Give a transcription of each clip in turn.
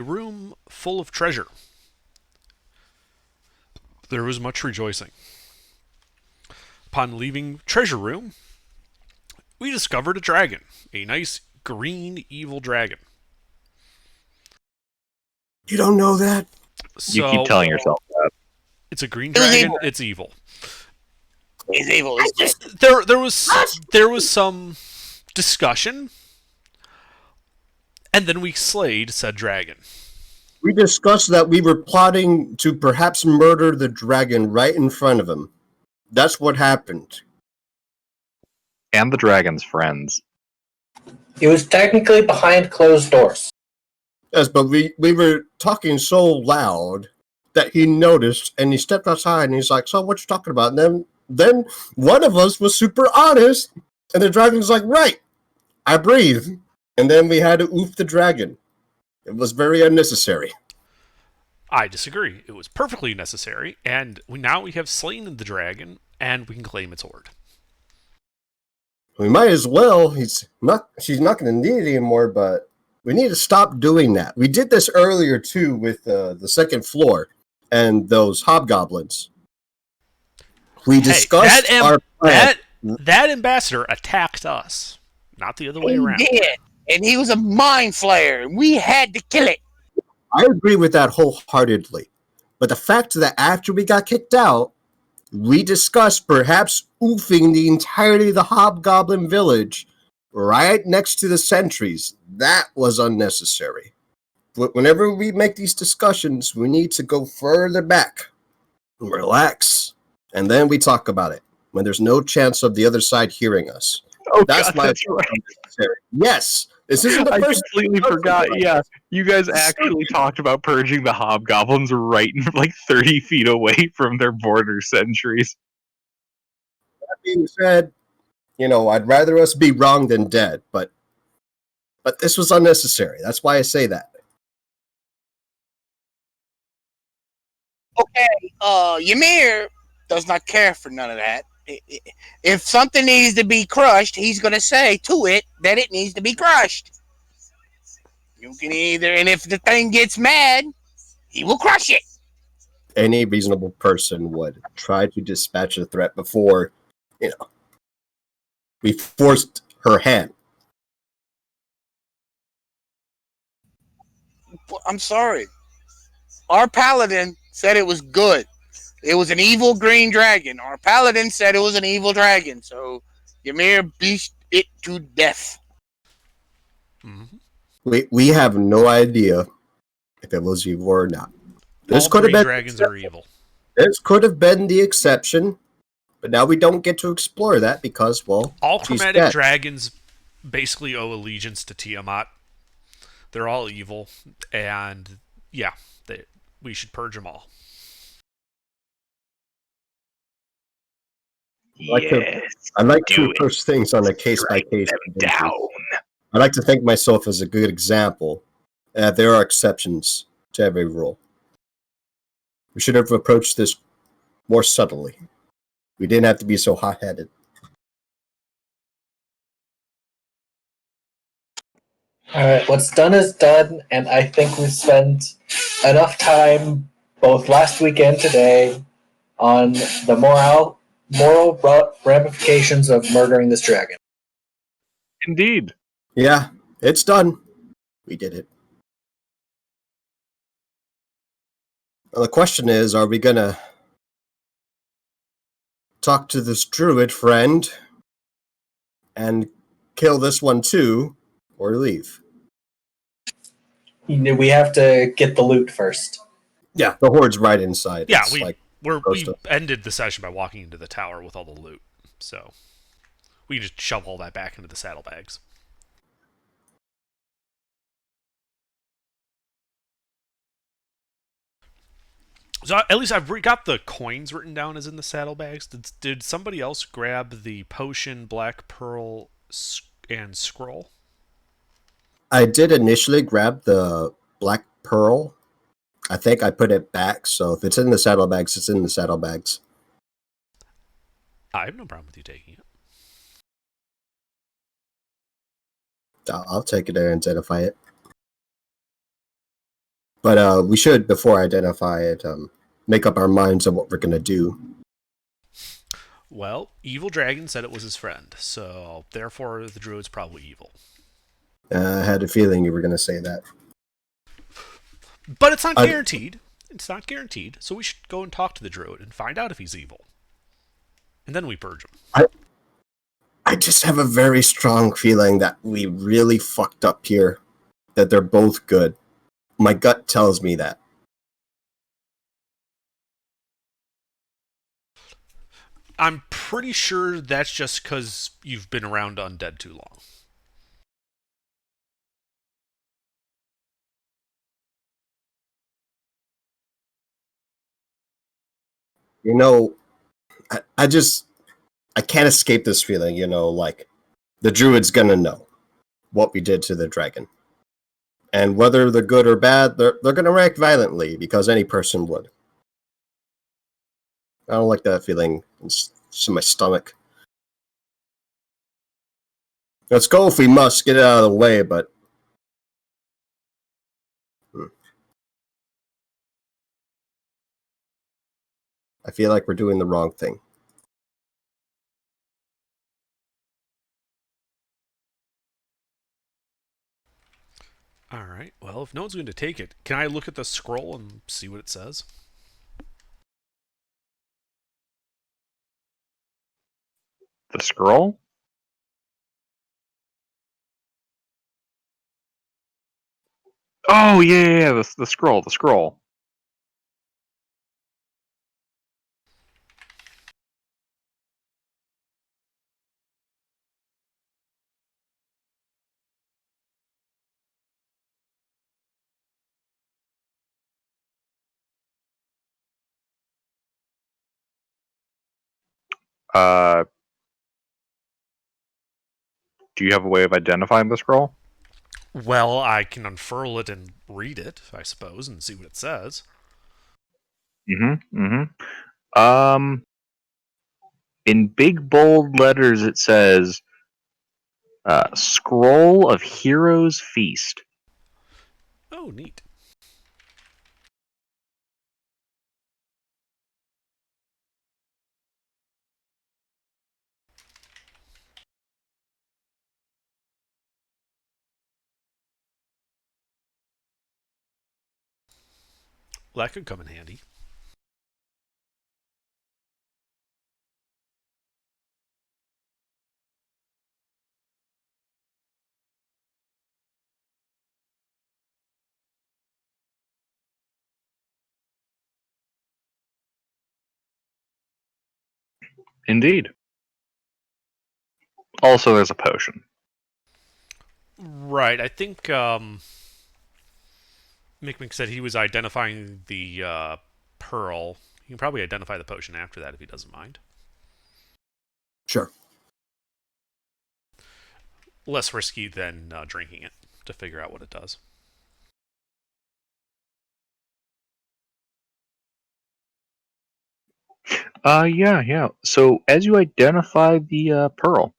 A room full of treasure. There was much rejoicing. Upon leaving Treasure Room, we discovered a dragon. A nice green evil dragon. You don't know that? You keep So, telling yourself that. it's a green It was dragon, evil. it's evil. He's evil. He's just There was some discussion, and then we slayed said dragon. We discussed that we were plotting to perhaps murder the dragon right in front of him. That's what happened. And the dragon's friends. It was technically behind closed doors. Yes, but we were talking so loud that he noticed and he stepped outside and he's like, "So what you talking about?" And then one of us was super honest and the dragon's like, "Right, I breathe." And then we had to oof the dragon. It was very unnecessary. I disagree. It was perfectly necessary, and now we have slain the dragon, and we can claim its horde. We might as well. She's not going to need it anymore, but we need to stop doing that. We did this earlier too with the second floor and those hobgoblins. We discussed our plan. That ambassador attacked us, not the other way around. He did, and he was a mind flayer. We had to kill it. I agree with that wholeheartedly. But the fact that after we got kicked out, we discussed perhaps oofing the entirety of the hobgoblin village right next to the sentries. That was unnecessary. But whenever we make these discussions, we need to go further back, relax, and then we talk about it when there's no chance of the other side hearing us. Oh, That's God, why that's it's right. unnecessary. Yes, this isn't the I first. completely forgot. Yeah, you guys actually talked about purging the hobgoblins right like 30 feet away from their border sentries. That being said, I'd rather us be wrong than dead, but this was unnecessary. That's why I say that. Okay, Ymir does not care for none of that. If something needs to be crushed, he's going to say to it that it needs to be crushed. You can either, and if the thing gets mad, he will crush it. Any reasonable person would try to dispatch a threat before, we forced her hand. I'm sorry. Our paladin said it was good. It was an evil green dragon. Our paladin said it was an evil dragon. So Ymir beat it to death. Mm-hmm. We have no idea if it was evil or not. This All could have green been dragons are evil. This could have been the exception, but now we don't get to explore that because, well, all she's chromatic dead. dragons basically owe allegiance to Tiamat. They're all evil, and yeah, we should purge them all. I like to approach things on a case-by-case basis. I like to think myself as a good example. There are exceptions to every rule. We should have approached this more subtly. We didn't have to be so hot-headed. Alright, what's done is done, and I think we've spent enough time, both last week and today, on the moral ramifications of murdering this dragon. Indeed. Yeah, it's done. We did it. Well, the question is, are we gonna talk to this druid friend and kill this one too, or leave? We have to get the loot first. Yeah, the horde's right inside. Yeah, It's we ended the session by walking into the tower with all the loot, so we can just shove all that back into the saddlebags. So at least I've got the coins written down as in the saddlebags. Did somebody else grab the potion, black pearl, and scroll? I did initially grab the black pearl. I think I put it back, so if it's in the saddlebags, it's in the saddlebags. I have no problem with you taking it. I'll take it and identify it. But we should, before I identify it, make up our minds on what we're gonna do. Well, Evil Dragon said it was his friend, so therefore the druid's probably evil. I had a feeling you were gonna say that. But it's not I- guaranteed. It's not guaranteed, so we should go and talk to the druid and find out if he's evil. And then we purge him. I just have a very strong feeling that we really fucked up here. That they're both good. My gut tells me that. I'm pretty sure that's just because you've been around undead too long. You know, I can't escape this feeling, like the druid's gonna know what we did to the dragon. And whether they're good or bad, they're gonna react violently, because any person would. I don't like that feeling. It's in my stomach. Let's go if we must, get it out of the way, but... I feel like we're doing the wrong thing. Alright, well, if no one's going to take it, can I look at the scroll and see what it says? The scroll? Oh yeah, the scroll, the scroll. Uh, do you have a way of identifying the scroll? Well, I can unfurl it and read it, I suppose, and see what it says. Um, in big bold letters, it says, "Scroll of Heroes Feast." Oh, neat. Well, that could come in handy. Indeed. Also, there's a potion. Right, I think Mick said he was identifying the pearl. You can probably identify the potion after that if he doesn't mind. Sure. Less risky than drinking it to figure out what it does. Yeah. So as you identify the pearl,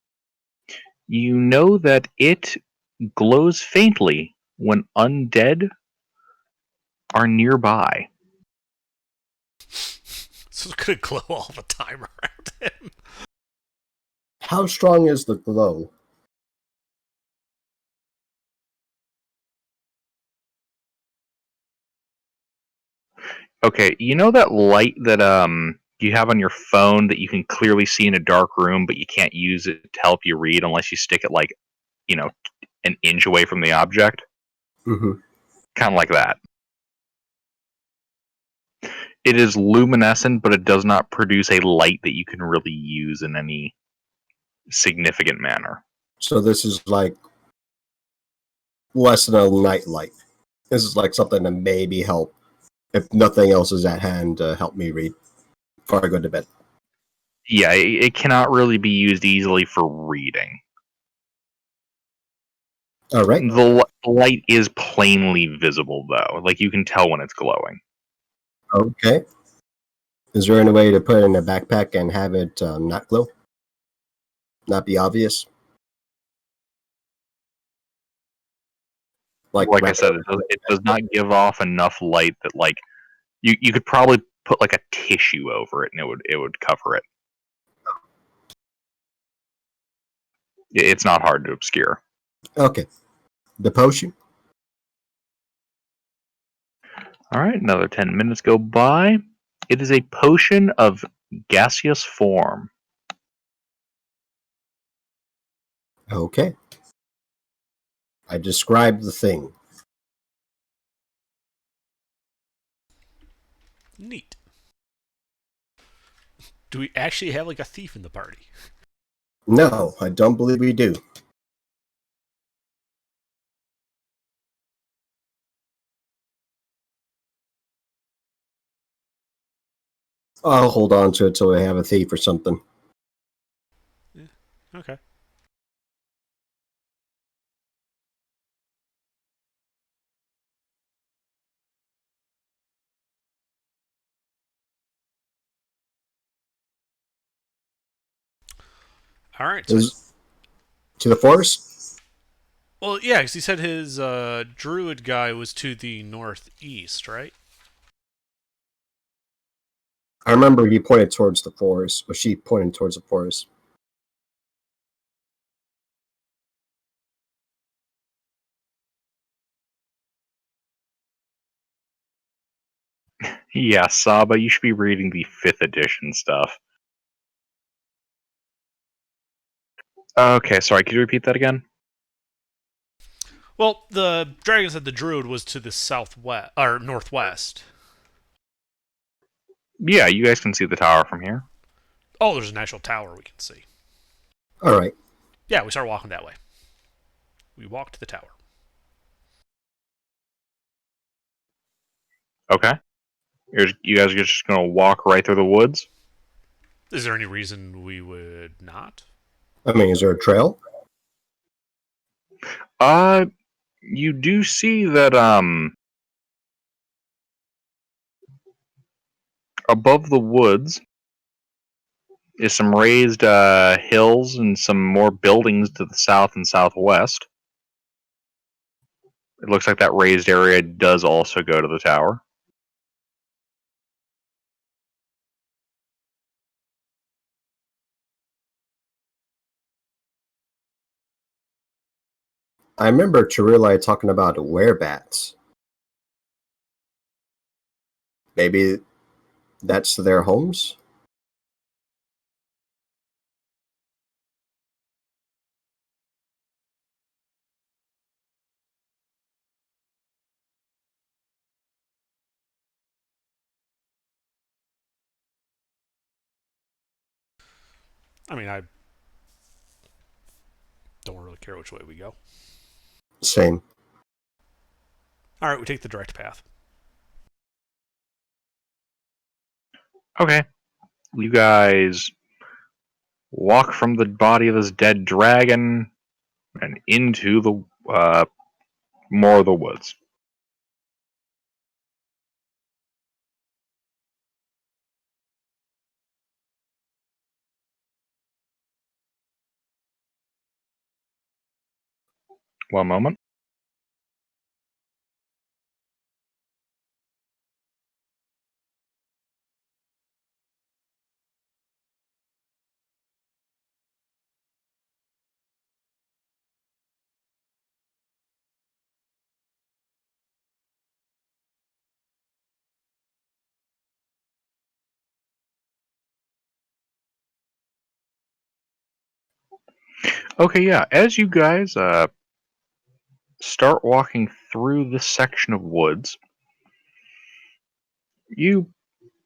you know that it glows faintly when undead are nearby. So it's gonna glow all the time around him. How strong is the glow? Okay, you know that light that you have on your phone that you can clearly see in a dark room, but you can't use it to help you read unless you stick it like, you know, an inch away from the object? Mm-hmm. Kind of like that. It is luminescent, but it does not produce a light that you can really use in any significant manner. So this is like less than a night light. This is like something to maybe help, if nothing else is at hand, to help me read before I go to bed. Yeah, it cannot really be used easily for reading. All right. The light is plainly visible, though. Like, you can tell when it's glowing. Okay. Is there any way to put it in a backpack and have it not glow? Not be obvious? Like Like I wrap said, it does not give off enough light that like you could probably put like a tissue over it and it would cover it. It's not hard to obscure. Okay. The potion? All right, another 10 minutes go by. It is a potion of gaseous form. Okay. I described the thing. Neat. Do we actually have like a thief in the party? No, I don't believe we do. I'll hold on to it till I have a thief or something. Yeah. Okay. All right. So, Is to the forest? well, yeah, because he said his druid guy was to the northeast, right? I remember he pointed towards the forest, or she pointed towards the forest. Yeah, Saba, you should be reading the 5th edition stuff. Okay, sorry, could you repeat that again? Well, the dragon said the druid was to the southwest or northwest. Yeah, you guys can see the tower from here. Oh, there's an actual tower we can see. All right. Yeah, we start walking that way. We walk to the tower. Okay. You guys are just gonna walk right through the woods? Is there any reason we would not? I mean, is there a trail? Uh, you do see that, above the woods is some raised, hills and some more buildings to the south and southwest. It looks like that raised area does also go to the tower. I remember Chirulai talking about werebats. Maybe that's their homes? I mean, I don't really care which way we go. Same. All right, we take the direct path. Okay. You guys walk from the body of this dead dragon and into the, more of the woods. One moment. Okay, yeah. As you guys start walking through this section of woods, you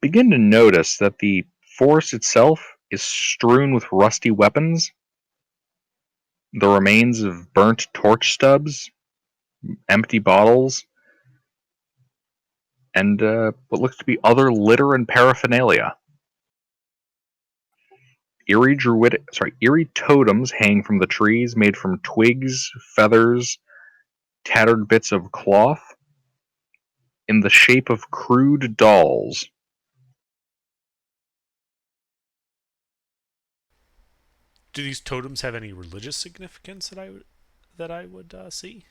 begin to notice that the forest itself is strewn with rusty weapons, the remains of burnt torch stubs, empty bottles, and what looks to be other litter and paraphernalia. Eerie totems hang from the trees, made from twigs, feathers, tattered bits of cloth, in the shape of crude dolls. Do these totems have any religious significance that I would see?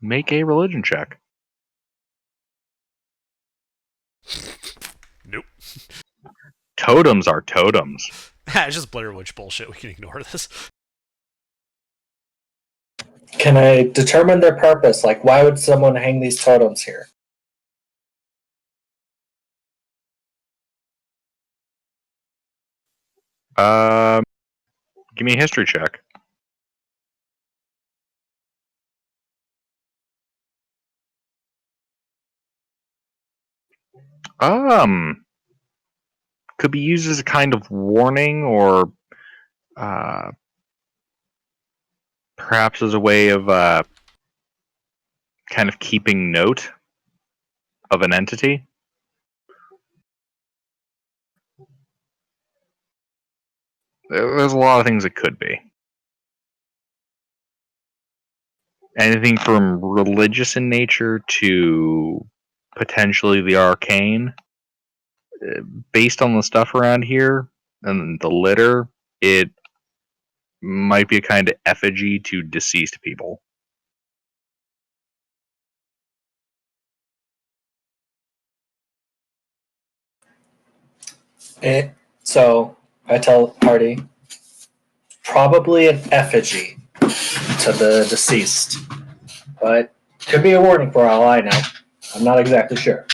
Make a religion check. Nope. Totems are totems. It's just Blair Witch bullshit. We can ignore this. Can I determine their purpose? Like, why would someone hang these totems here? Give me a history check. Could be used as a kind of warning, or perhaps as a way of kind of keeping note of an entity. There's a lot of things it could be. Anything from religious in nature to potentially the arcane. Based on the stuff around here and the litter, it might be a kind of effigy to deceased people. So I tell the party, probably an effigy to the deceased, but could be a warning for all I know. I'm not exactly sure.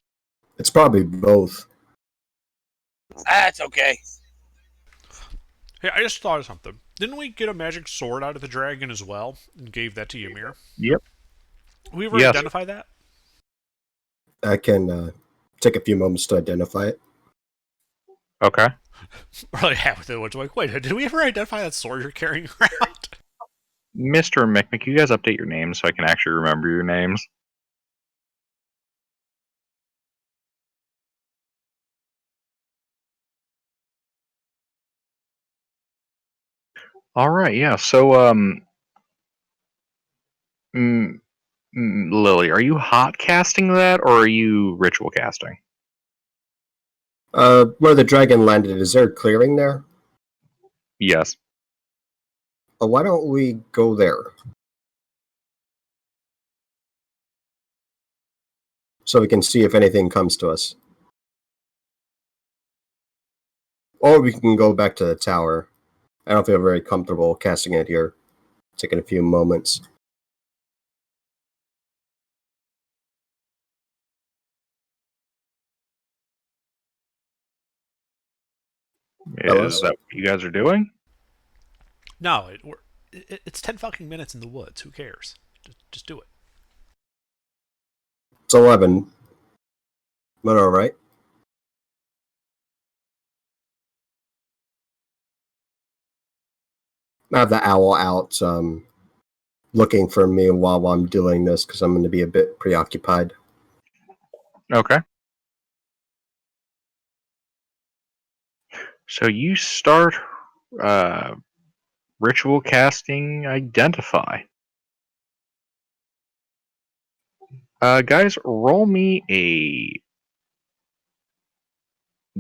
It's probably both. That's okay. Hey, I just thought of something. Didn't we get a magic sword out of the dragon as well and gave that to Ymir? Yep. We ever Yes. identify that? I can take a few moments to identify it. Okay. Or like half of the woods. Like, wait, did we ever identify that sword you're carrying around? Mr. Mick, you guys update your names so I can actually remember your names. All right, yeah. So, Lily, are you hot casting that, or are you ritual casting? Where the dragon landed, is there a clearing there? Yes. Why don't we go there? So we can see if anything comes to us. Or we can go back to the tower. I don't feel very comfortable casting it here. Taking a few moments. Is that what you guys are doing? No, it's 10 fucking minutes in the woods. Who cares? Just do it. It's 11. But alright. I have the owl out looking for me while I'm doing this because I'm going to be a bit preoccupied. Okay. So you start ritual casting Identify. Guys, roll me a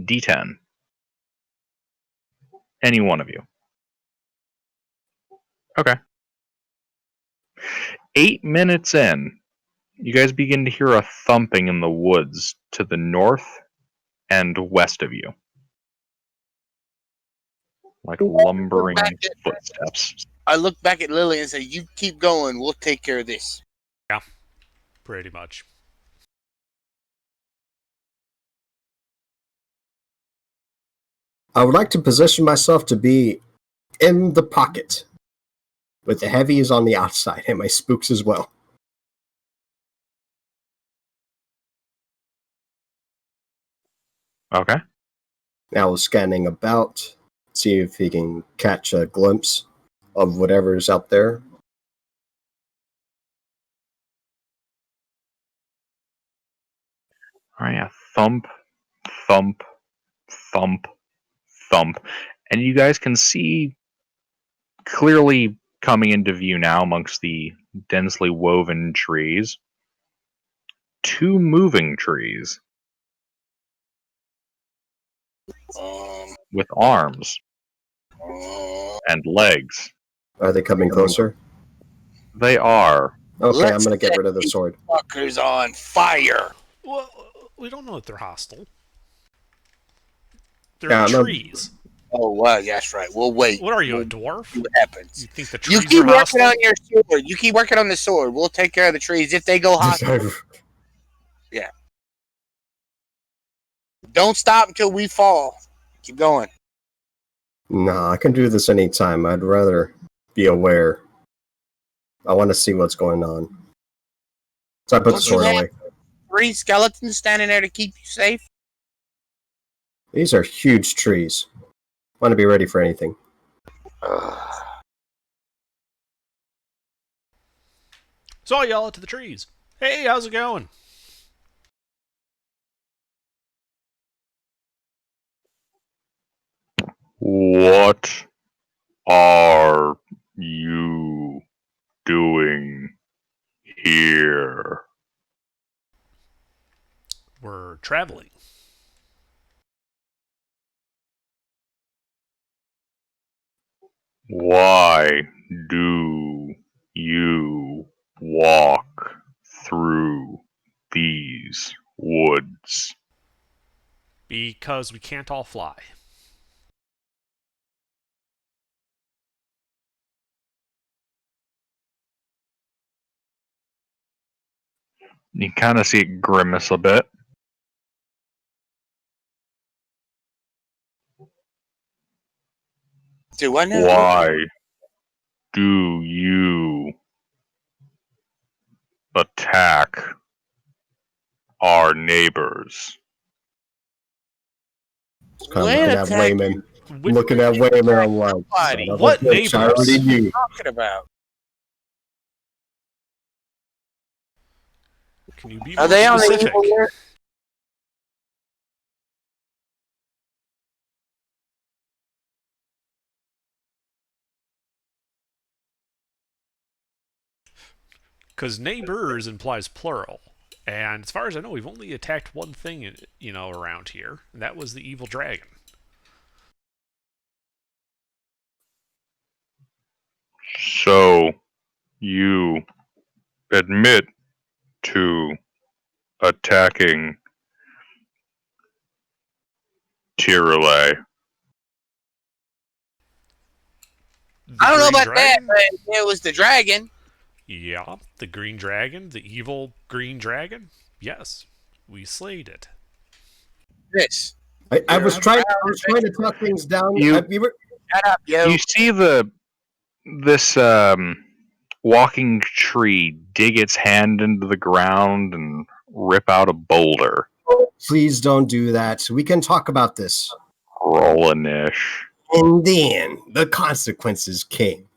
D10. Any one of you. Okay. 8 minutes in, you guys begin to hear a thumping in the woods to the north and west of you. Like lumbering footsteps. I look back at Lily and say, "You keep going. We'll take care of this." Yeah, pretty much. I would like to position myself to be in the pocket, with the heavies on the outside and my spooks as well. Okay. Now scanning about, see if he can catch a glimpse of whatever's out there. Alright, yeah. Thump, thump, thump, thump. And you guys can see clearly coming into view now amongst the densely woven trees. 2 moving trees with arms and legs. Are they coming closer? They are. Okay, I'm Let's gonna get set rid of the these sword. fuckers on fire. Well, we don't know that they're hostile. They're in the Yeah, trees. Oh, well, that's right. We'll wait. What are you, a We'll dwarf? see what happens. You think the You trees keep are working hostile? on your sword. You keep working on the sword. We'll take care of the trees if they go hostile. Yeah. Don't stop until we fall. Keep going. No, I can do this anytime. I'd rather be aware. I want to see what's going on. So I put the Don't you sword have away. 3 skeletons standing there to keep you safe? These are huge trees. Want to be ready for anything. So I yell out to the trees. Hey, how's it going? What are you doing here? We're traveling. Why do you walk through these woods? Because we can't all fly. You kind of see it grimace a bit. Do I know? Why do you attack our neighbors? Just kind of When looking at attack Wayman. When, Looking at Wayman, I'm like, nobody. son of a What bitch, I already neighbors? knew. Talking about? can you be Are more they on the specific? evil list? Because neighbors implies plural. And as far as I know, we've only attacked one thing, around here, and that was the evil dragon. So you admit to attacking Tirale. The I don't know green about that, dragon? but it was the dragon. Yeah, the green dragon, the evil green dragon. Yes, we slayed it. This. I was trying to talk things down. You- We were, Shut up, yo. You see this walking tree dig its hand into the ground and rip out a boulder. please don't do that. We can talk about this. Rollinish. And then the consequences came.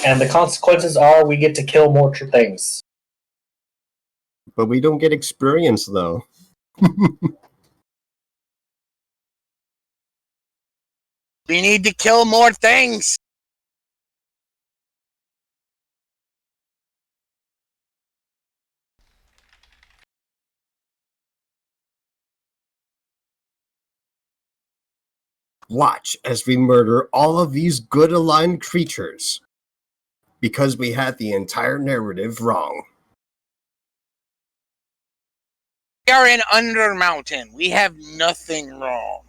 And the consequences are we get to kill more things. But we don't get experience, though. We need to kill more things. Watch as we murder all of these good aligned creatures. Because we had the entire narrative wrong. We are in Undermountain. We have nothing wrong.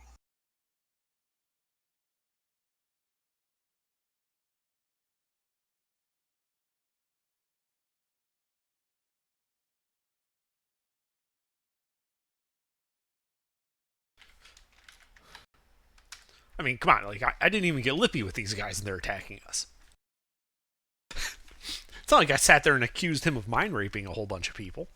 I mean, come on, I didn't even get lippy with these guys and they're attacking us. It's not like I sat there and accused him of mind raping a whole bunch of people.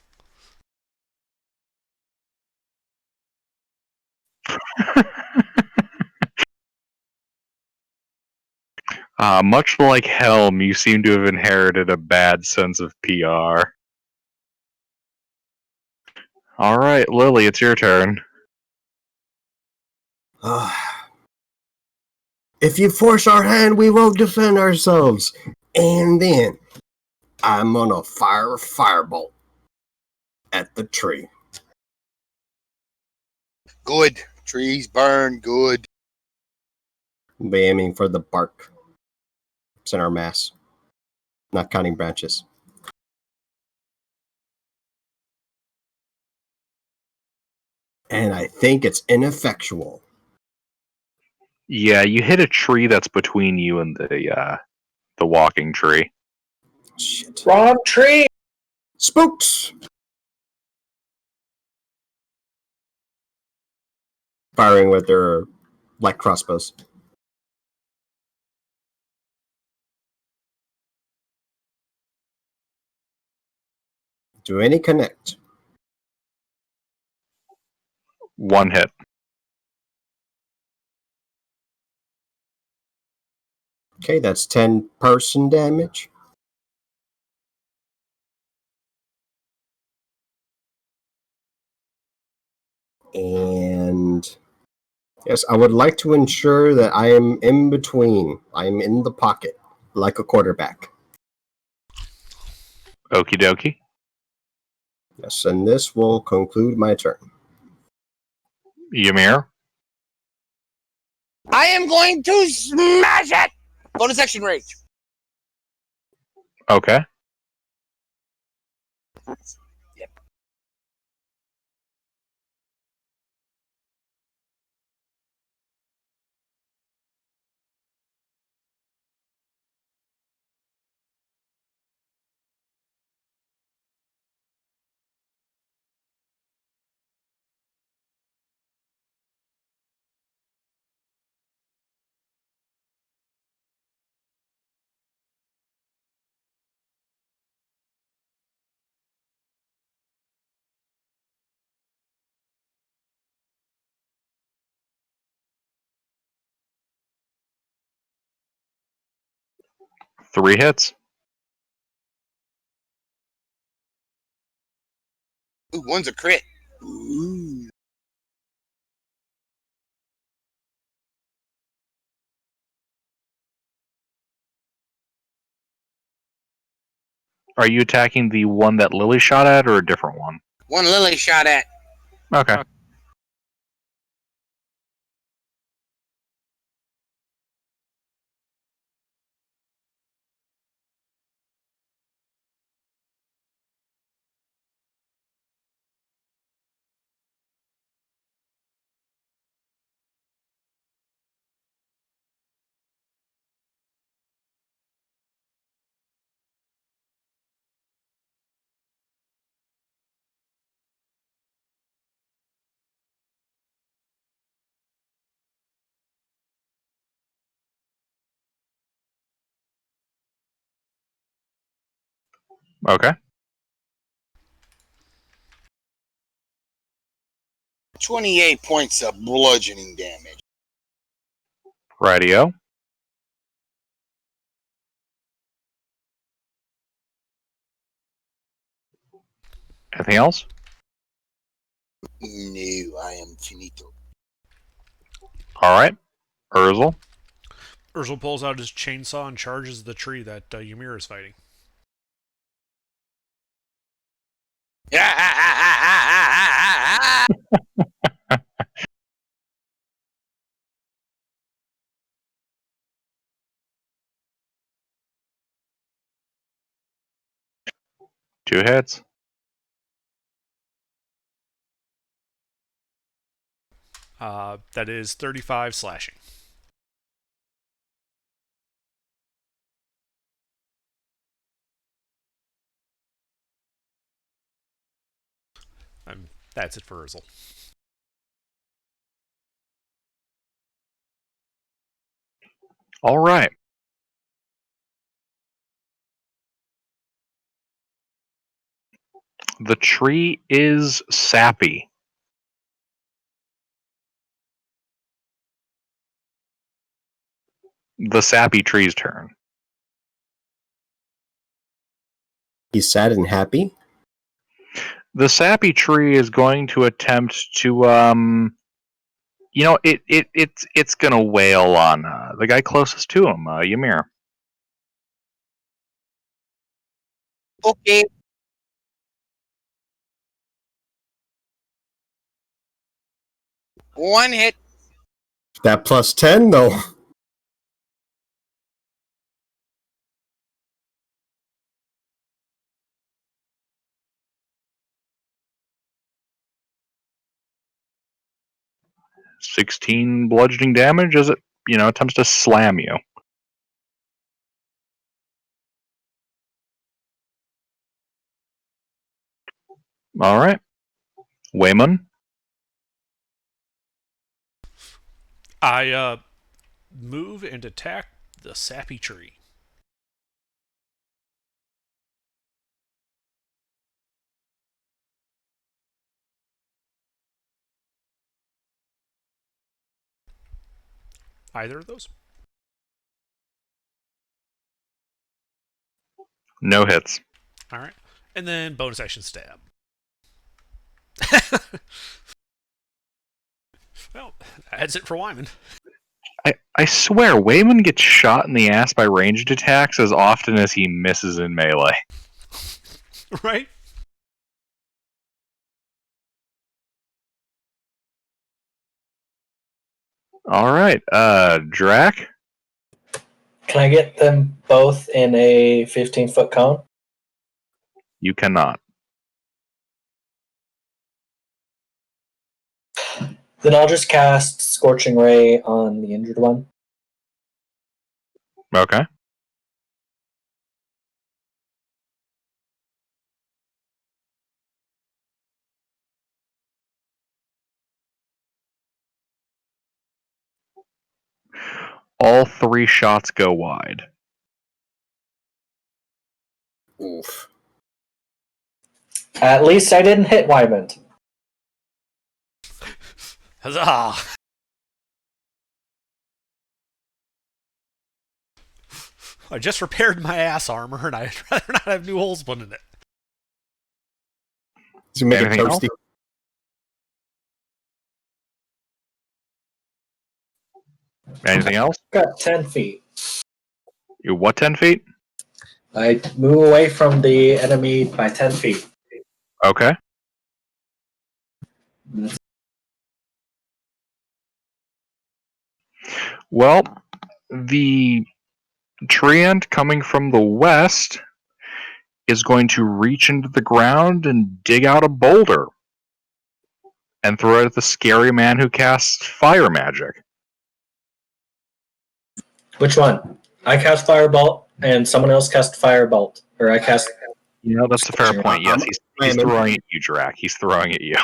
Much like Helm, you seem to have inherited a bad sense of PR. Alright, Lily, it's your turn. If you force our hand, we won't defend ourselves. And then I'm gonna fire a firebolt at the tree. Good. Trees burn good. Be aiming for the bark. It's in our mass. not counting branches. And I think it's ineffectual. Yeah, you hit a tree that's between you and the walking tree. Shit. Wrong tree! Spooks! Firing with their light crossbows. Do any connect? One hit. Okay, that's 10 person damage. And yes, I would like to ensure that I am in between. I am in the pocket, like a quarterback. Okie dokie. Yes, and this will conclude my turn. Ymir. I am going to smash it! Bonus action rage. Okay. Yep. Three hits. Ooh, one's a crit. Ooh. Are you attacking the one that Lily shot at or a different one? One Lily shot at. Okay. Okay. 28 points of bludgeoning damage. Radio. Anything else? No, I am finito. All right. Urzel. Urzel pulls out his chainsaw and charges the tree that Ymir is fighting. Two hits. That is 35 slashing. That's it for Urzel. All right. The tree is sappy. The sappy tree's turn. He's sad and happy. The sappy tree is going to attempt to it's gonna wail on the guy closest to him, Ymir. Okay. One hit. That plus 10, though. 16 bludgeoning damage as it, attempts to slam you. All right. Wayman, I move and attack the sappy tree. Either of those? no hits. All right. And then bonus action stab. Well, that's it for Wyman. I swear, Wayman gets shot in the ass by ranged attacks as often as he misses in melee. Right? All right, Drac. Can I get them both in a 15-foot cone? You cannot. Then I'll just cast Scorching Ray on the injured one. Okay. All 3 shots go wide. Oof. At least I didn't hit Wyman. Huzzah! I just repaired my ass armor, and I'd rather not have new holes put in it. To make it Anything else? toasty. Anything else? Got 10 feet. You what, 10 feet? I move away from the enemy by 10 feet. Okay. Well, the treant coming from the west is going to reach into the ground and dig out a boulder and throw it at the scary man who casts fire magic. Which one? I cast Firebolt, and someone else cast Firebolt. Or I cast... That's a fair point. Yes, he's I'm- throwing at you, Drac. He's throwing at you.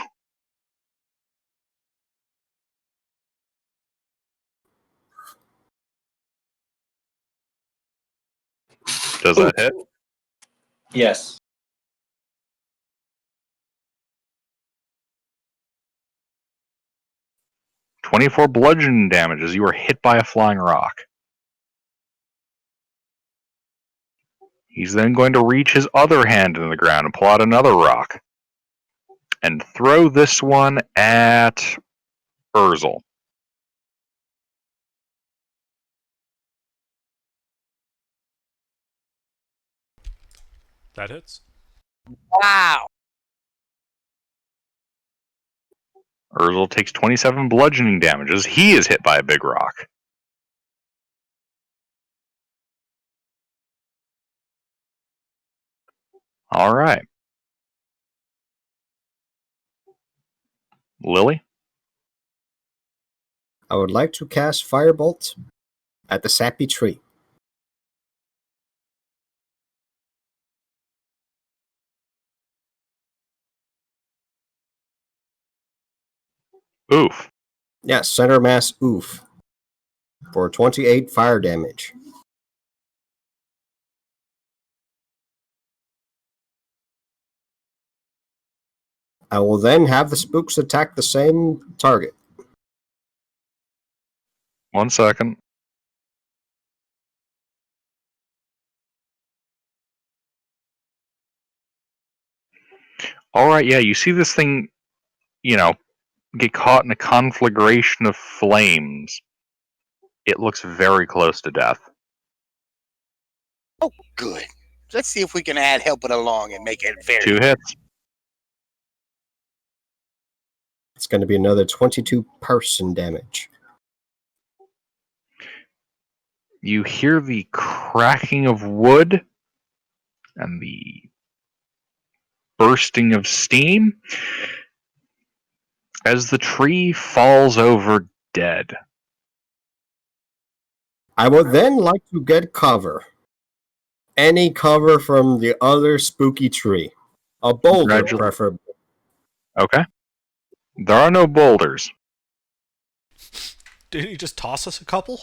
Does that hit? Yes. .24 bludgeoning damage as you are hit by a flying rock. He's then going to reach his other hand into the ground and pull out another rock and throw this one at Urzel. That hits. Wow. Urzel takes 27 bludgeoning damage as he is hit by a big rock. All right. Lily? I would like to cast Firebolt at the sappy tree. Oof. Yes, center mass oof. For 28 fire damage. I will then have the spooks attack the same target. 1 second. All right, yeah, you see this thing, get caught in a conflagration of flames. It looks very close to death. Oh, good. Let's see if we can add help it along and make it very 2 hits. It's going to be another 22 person damage. You hear the cracking of wood and the bursting of steam As the tree falls over dead. I would then like to get cover. Any cover from the other spooky tree. A boulder, Congratulations. preferably. Okay. There are no boulders. Didn't he just toss us a couple?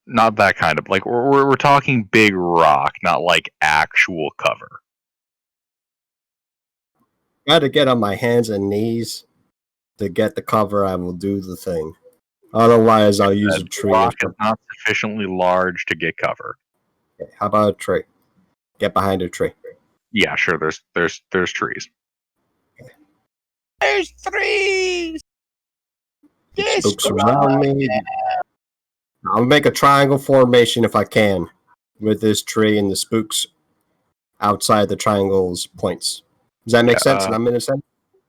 Not that kind of like we're talking big rock, not like actual cover. Gotta get on my hands and knees to get the cover. I will do the thing. Otherwise, I'll use a The tree. rock is not sufficiently large to get cover. Okay, how about a tree? Get behind a tree. Yeah, sure. There's trees. There's three. Get spooks around me. I'll make a triangle formation if I can with this tree and the spooks outside the triangle's points. Does that make sense? And I'm in a sense?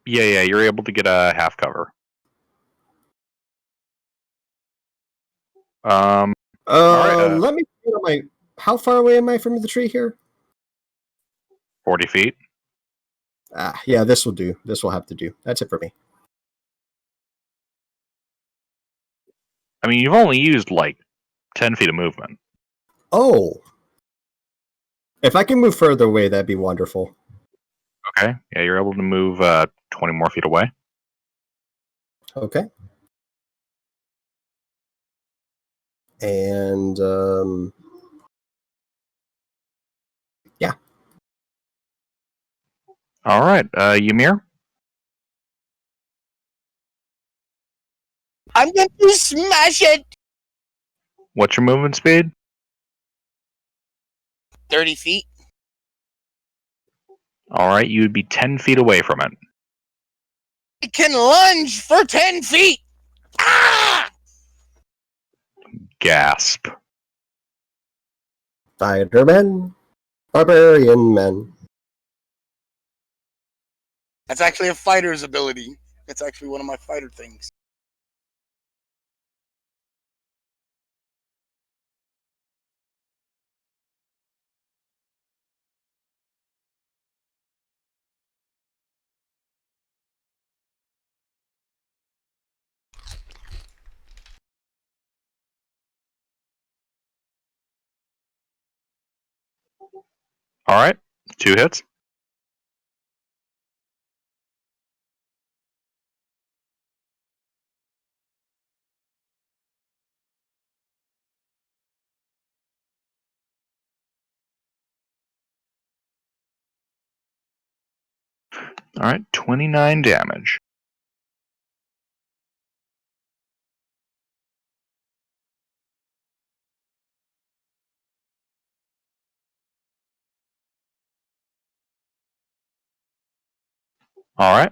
Yeah. You're able to get a half cover. All right, Let me get on my. How far away am I from the tree here? 40 feet. Yeah, this will do. This will have to do. That's it for me. I mean, you've only used like 10 feet of movement. Oh. If I can move further away, that'd be wonderful. Okay. Yeah, you're able to move 20 more feet away. Okay. And, yeah. All right, Ymir. I'm going to smash it. What's your movement speed? 30 feet. All right, you would be 10 feet away from it. I can lunge for 10 feet. Ah! Gasp. Spider-Man. Barbarian Man. That's actually a fighter's ability. That's actually one of my fighter things. All right, 2 hits. All right, 29 damage. All right.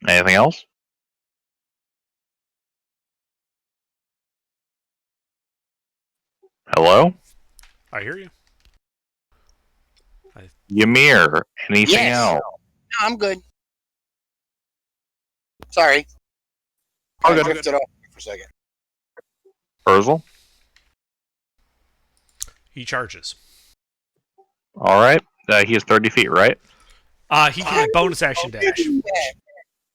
Anything else? Hello? I hear you. Ymir, anything Yes. else? No, I'm good. Sorry. Oh, I good. drifted off for a second. Urzel? He charges. All right. He is 30 feet, right? He can bonus action dash.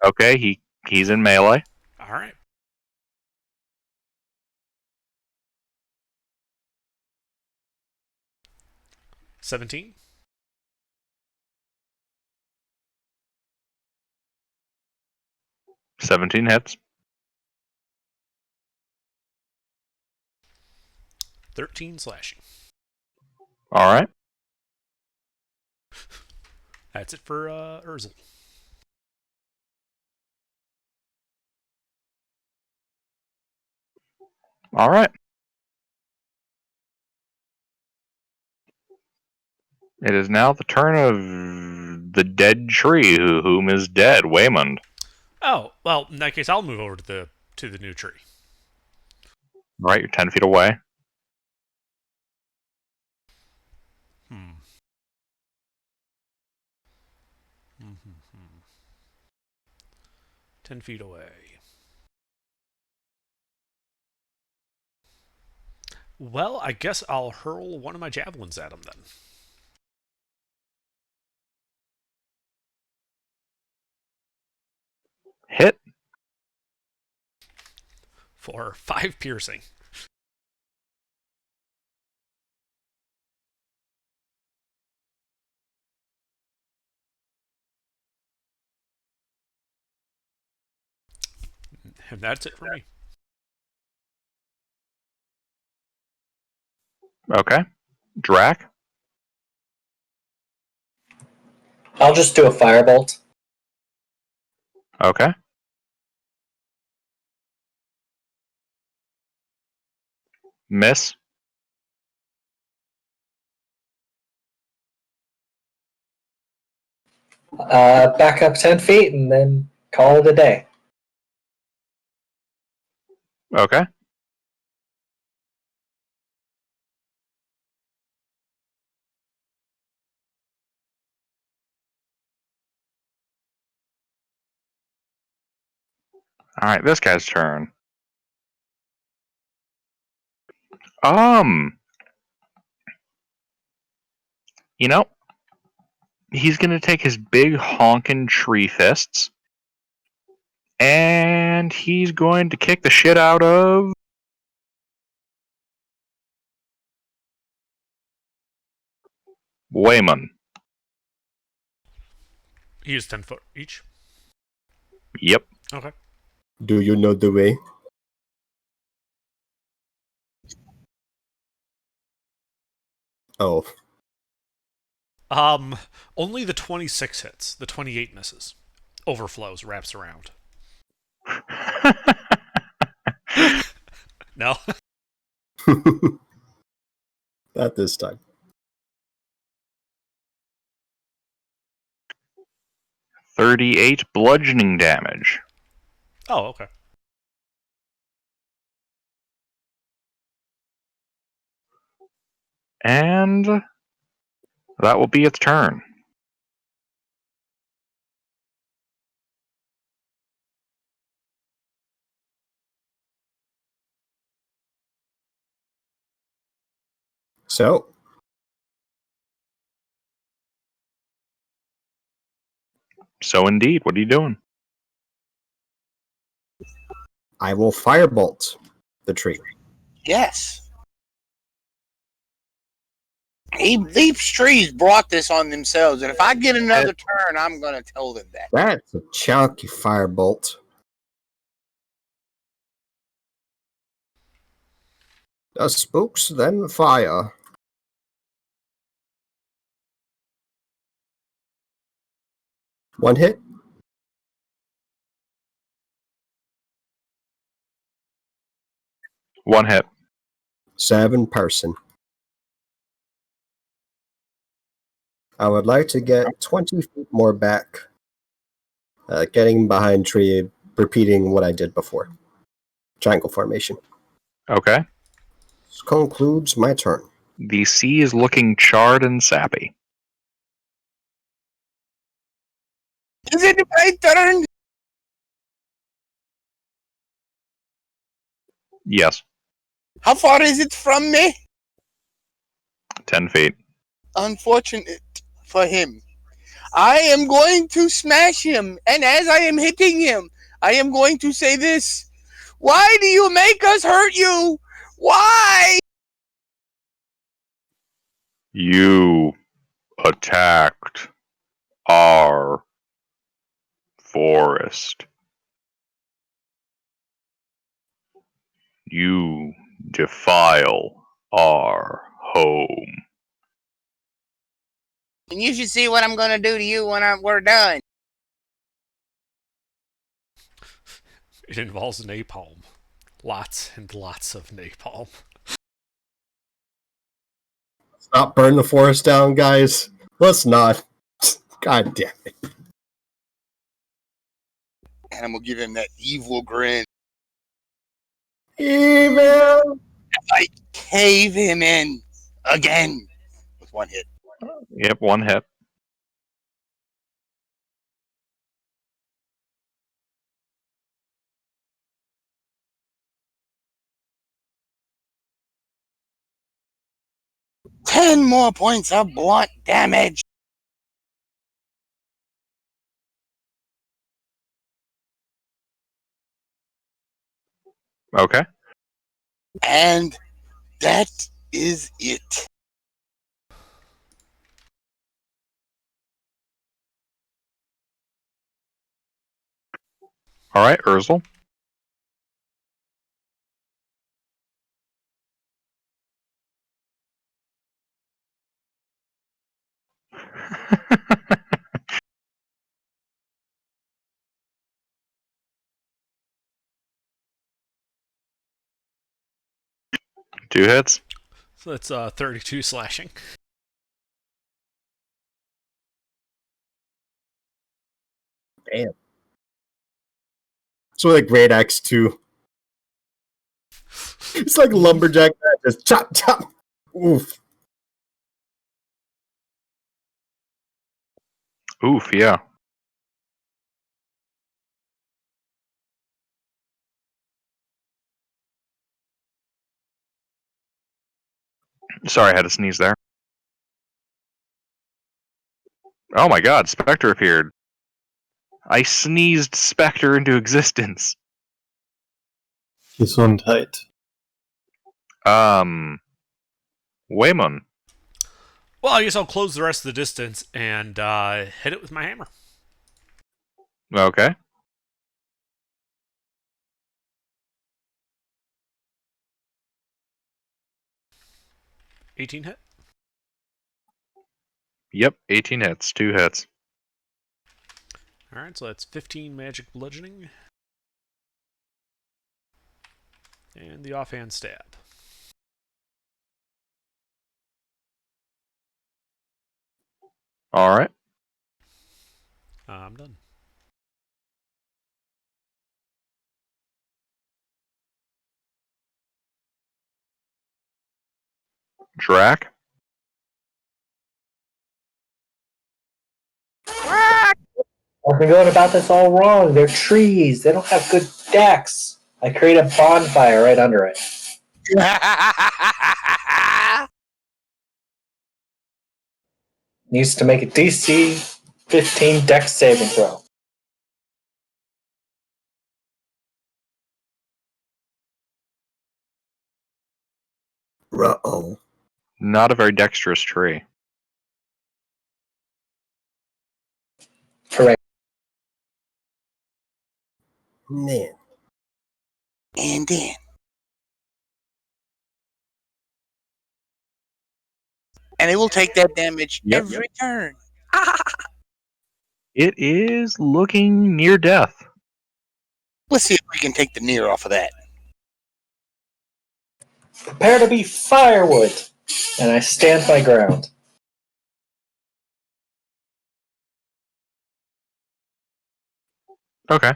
Okay, he's in melee. All right. $17. 17 hits. 13 slashing. All right. That's it for Urzel. All right. It is now the turn of the dead tree, whom is dead, Waymond. Oh, well, in that case, I'll move over to the new tree. All right, you're 10 feet away. Hmm. 10 feet away. Well, I guess I'll hurl one of my javelins at him then. Hit. For 5 piercing. And that's it for me. Okay. Drac. I'll just do a firebolt. Okay. Miss. Back up 10 feet and then call it a day. Okay. All right, this guy's turn. You know, he's gonna take his big honkin' tree fists, and he's going to kick the shit out of Wayman. He is 10 foot each. Yep. Okay. Do you know the way? Oh. Only the 26 hits. The 28 misses. Overflows, wraps around. No? Not this time. 38 bludgeoning damage. Oh, okay. And that will be its turn. So, So indeed, what are you doing? I will firebolt the tree. Yes. These trees brought this on themselves, and if I get another turn, I'm going to tell them that. That's a chunky firebolt. The spooks then fire. One hit. One hit. 7 person. I would like to get 20 feet more back. Getting behind tree, repeating what I did before. Triangle formation. Okay. This concludes my turn. The sea is looking charred and sappy. Is it my turn? Yes. How far is it from me? 10 feet. Unfortunate for him. I am going to smash him, and as I am hitting him, I am going to say this. Why do you make us hurt you? Why? You attacked our forest. You defile our home. And you should see what I'm going to do to you when we're done. It involves napalm. Lots and lots of napalm. Stop burning the forest down, guys. Let's not. God damn it. And I'm going to give him that evil grin. Evil! I cave him in again with one hit. Yep, one hit. Ten more points of blunt damage. Okay. And that is it. All right, Urzel. Two hits. So that's 32 slashing. Damn. It's like Great Axe 2. It's like lumberjack, just chop, chop. Oof. Oof, yeah. Sorry, I had to sneeze there. Oh my god, Spectre appeared. I sneezed Spectre into existence. Gesundheit. Waymon. Well, I guess I'll close the rest of the distance and hit it with my hammer. Okay. $18 hit. Yep, 18 hits, 2 hits. Alright, so that's 15 magic bludgeoning. And the offhand stab. Alright. I'm done. Drac. I've been going about this all wrong. They're trees. They don't have good decks. I create a bonfire right under it. Needs to make a DC 15 dex saving throw. Uh-oh. Not a very dexterous tree. Correct. Man. And then. And it will take that damage every turn. It is looking near death. Let's see if we can take the near off of that. Prepare to be firewood. And I stand my ground. Okay.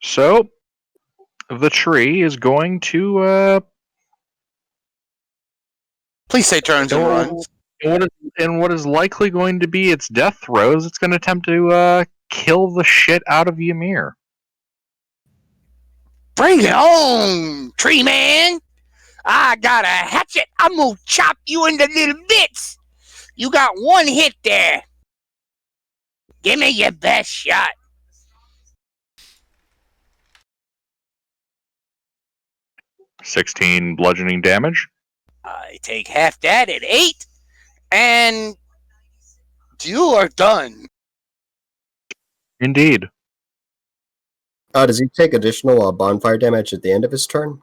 So, the tree is going to, Please say turns and runs. and what is likely going to be its death throes, it's going to attempt to, kill the shit out of Ymir. Bring it on, tree man. I got a hatchet. I'm gonna chop you into little bits. You got one hit there. Give me your best shot. 16 bludgeoning damage. I take half that at 8, and you are done. Indeed. Does he take additional bonfire damage at the end of his turn?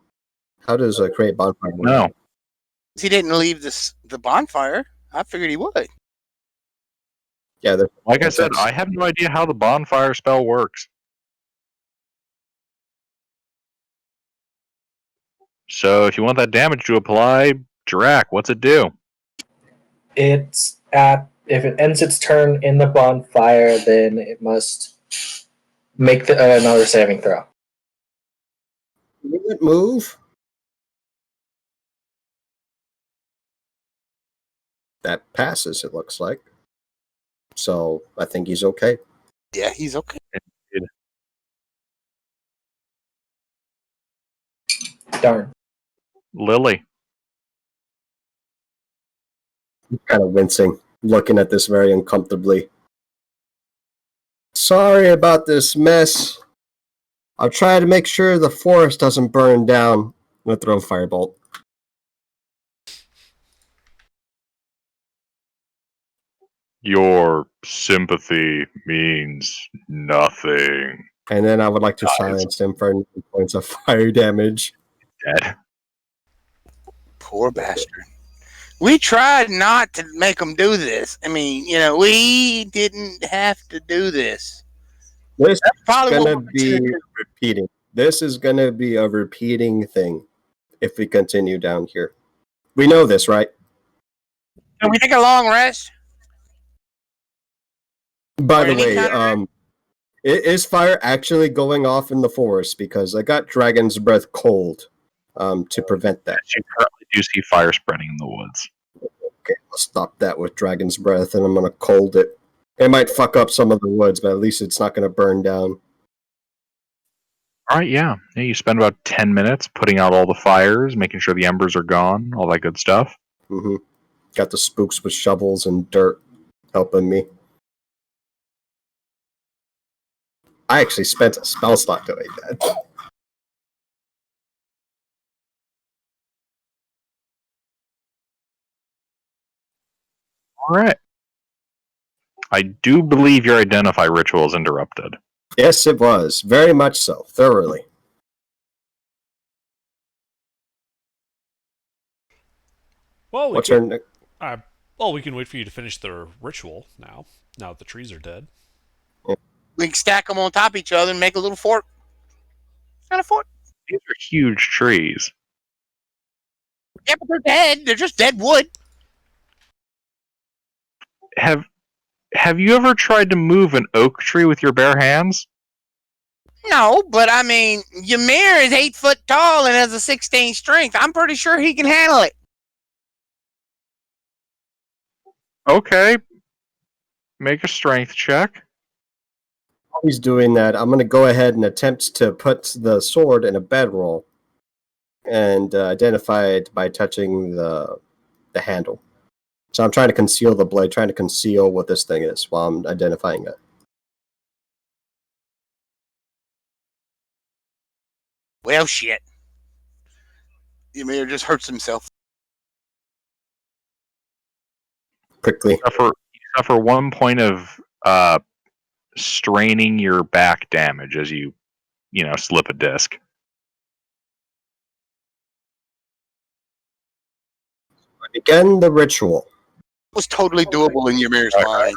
How does create bonfire work? No. He didn't leave the bonfire. I figured he would. Yeah, Like I said, I have no idea how the bonfire spell works. So if you want that damage to apply, Drac, what's it do? It's at if it ends its turn in the bonfire, then it must make another saving throw. Will it move? That passes, it looks like. So I think he's okay. Yeah, he's okay. Darn. Lily. I'm kind of wincing, looking at this very uncomfortably. Sorry about this mess. I'll try to make sure the forest doesn't burn down. I'm gonna throw a firebolt. Your sympathy means nothing. And then I would like to silence him for 9 points of fire damage. Dead. Poor bastard. We tried not to make him do this. I mean, we didn't have to do this. This That's is probably going what to we be should do. repeating. This is going to be a repeating thing if we continue down here. We know this, right? Can we take a long rest? By Or the any way, kind of is fire actually going off in the forest? Because I got Dragon's Breath cold to prevent that. You currently do see fire spreading in the woods. Okay, I'll stop that with Dragon's Breath, and I'm going to cold it. It might fuck up some of the woods, but at least it's not going to burn down. All right, yeah. You spend about 10 minutes putting out all the fires, making sure the embers are gone, all that good stuff. Mm-hmm. Got the spooks with shovels and dirt helping me. I actually spent a spell slot doing that. All right. I do believe your identify ritual is interrupted. Yes, it was. Very much so. Thoroughly. Well, What's her name? we can wait for you to finish the ritual now. Now that the trees are dead. we can stack them on top of each other and make a little fort. Not a fort. These are huge trees. Yeah, but they're dead. They're just dead wood. Have you ever tried to move an oak tree with your bare hands? No, but I mean, Ymir is 8 foot tall and has a 16 strength. I'm pretty sure he can handle it. Okay. Make a strength check. While he's doing that, I'm going to go ahead and attempt to put the sword in a bedroll and identify it by touching the handle. So I'm trying to conceal the blade, trying to conceal what this thing is while I'm identifying it. Well, shit. Ymir just hurts himself. Quickly. You suffer 1 point of straining your back damage as you slip a disc. Begin the ritual. It was totally doable in Ymir's mind.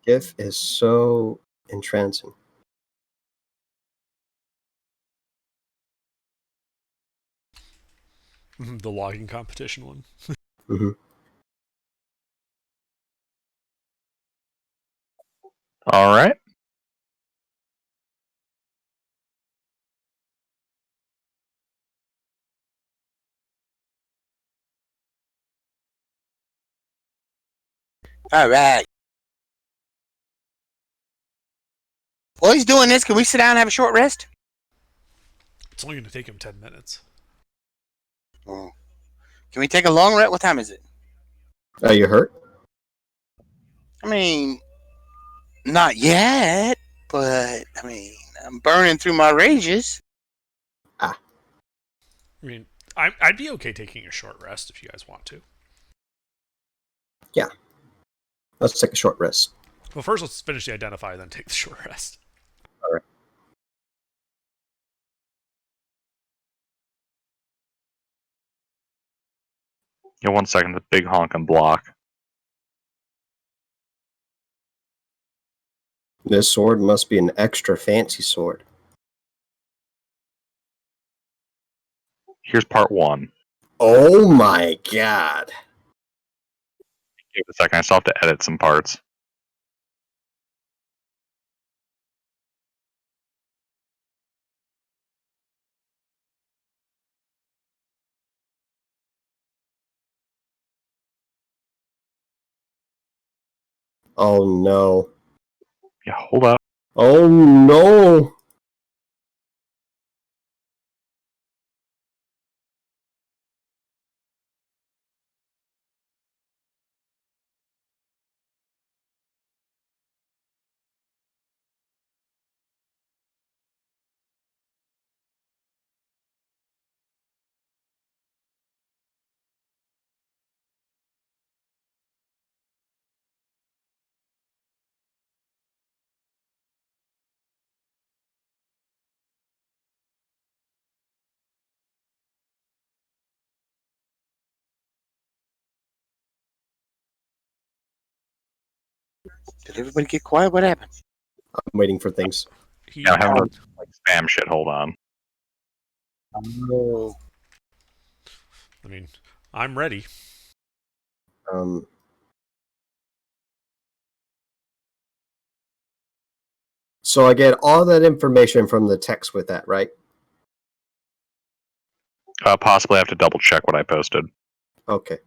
GIF is so entrancing. The logging competition one. Mm-hmm. All right. All right. While he's doing this, can we sit down and have a short rest? It's only going to take him 10 minutes. Oh. Can we take a long rest? What time is it? Are you hurt? I mean, not yet, but I mean, I'm burning through my rages. I mean, I'd be okay taking a short rest if you guys want to. Yeah. Let's take a short rest. Well, first let's finish the identify, then take the short rest. All right. Yeah, 1 second. The big honkin' block. This sword must be an extra fancy sword. Here's part 1. Oh my god. Give it a second. I still have to edit some parts. Oh no. Yeah, hold up. Oh no. Did everybody get quiet? What happened? I'm waiting for things. He, Now, having like spam shit. Hold on. Oh. I mean, I'm ready. Um, so I get all that information from the text with that, right? Possibly have to double check what I posted. Okay.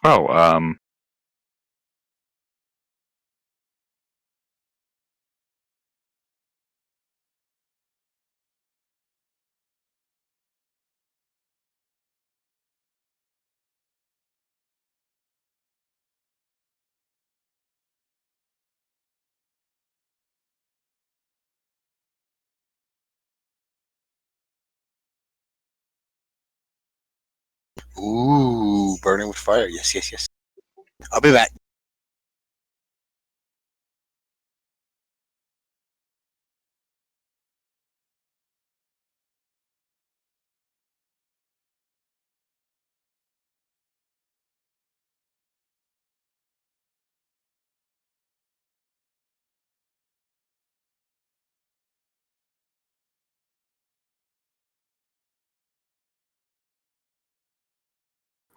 Oh, Ooh, burning with fire. Yes, yes, yes. I'll be back.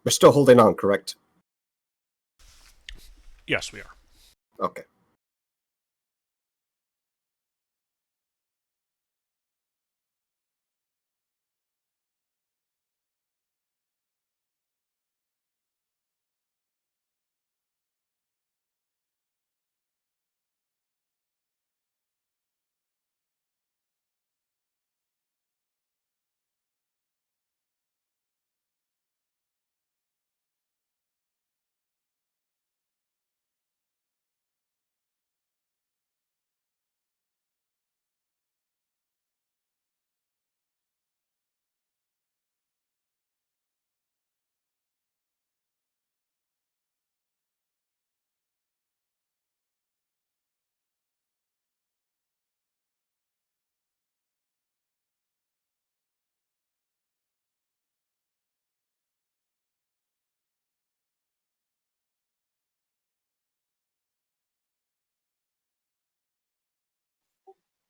We're still holding on, correct? Yes, we are. Okay.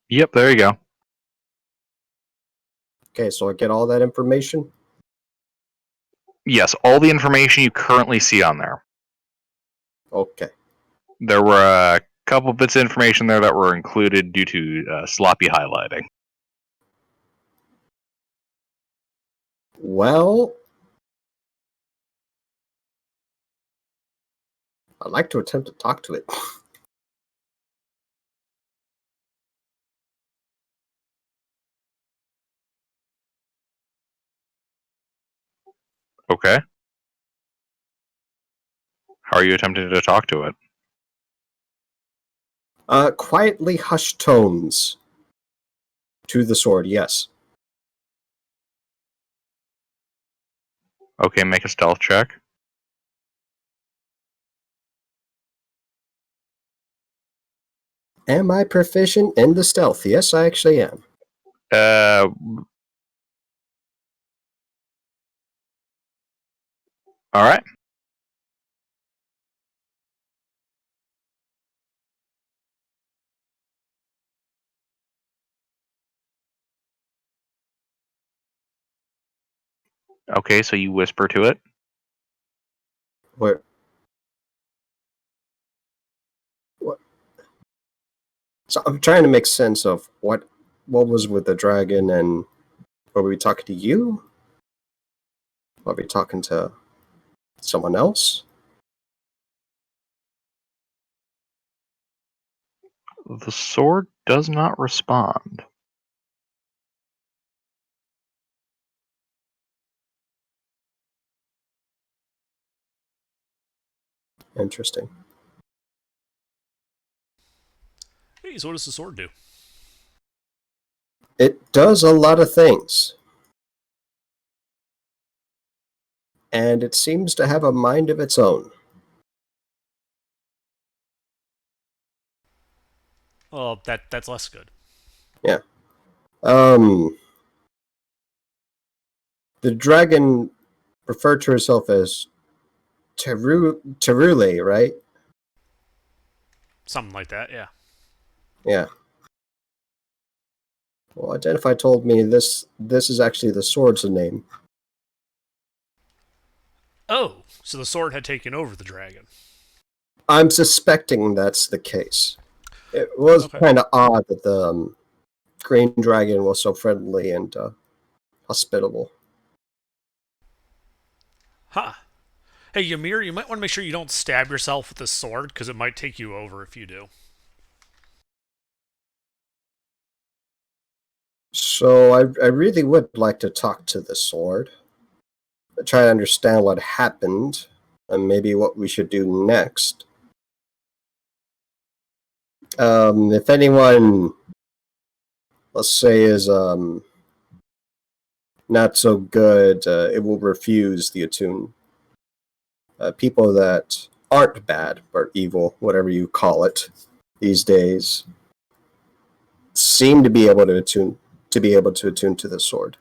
yep. There you go. Okay, so I get all that information. Yes, all the information you currently see on there. Okay. There were a couple bits of information there that were included due to sloppy highlighting. Well, I'd like to attempt to talk to it. Okay. How are you attempting to talk to it? Quietly hushed tones. To the sword, yes. Okay, make a stealth check. Am I proficient in the stealth? Yes, I actually am. Uh, all right. Okay, so you whisper to it. Where? What? So I'm trying to make sense of what was with the dragon, and were we talking to you? Were we talking to someone else? The sword does not respond. Interesting. Hey, so what does the sword do? It does a lot of things. And it seems to have a mind of its own. Well, that's less good. Yeah. The dragon referred to herself as Terule, right? Something like that, yeah. Yeah. Well, Identify told me this is actually the sword's name. Oh, so the sword had taken over the dragon. I'm suspecting that's the case. It was Okay. kind of odd that the green dragon was so friendly and hospitable. Huh. Hey, Ymir, you might want to make sure you don't stab yourself with the sword, because it might take you over if you do. So I really would like to talk to the sword, try to understand what happened, and maybe what we should do next. If anyone, let's say, is not so good, it will refuse the attune. People that aren't bad or evil, whatever you call it, these days, seem to be able to attune to the sword.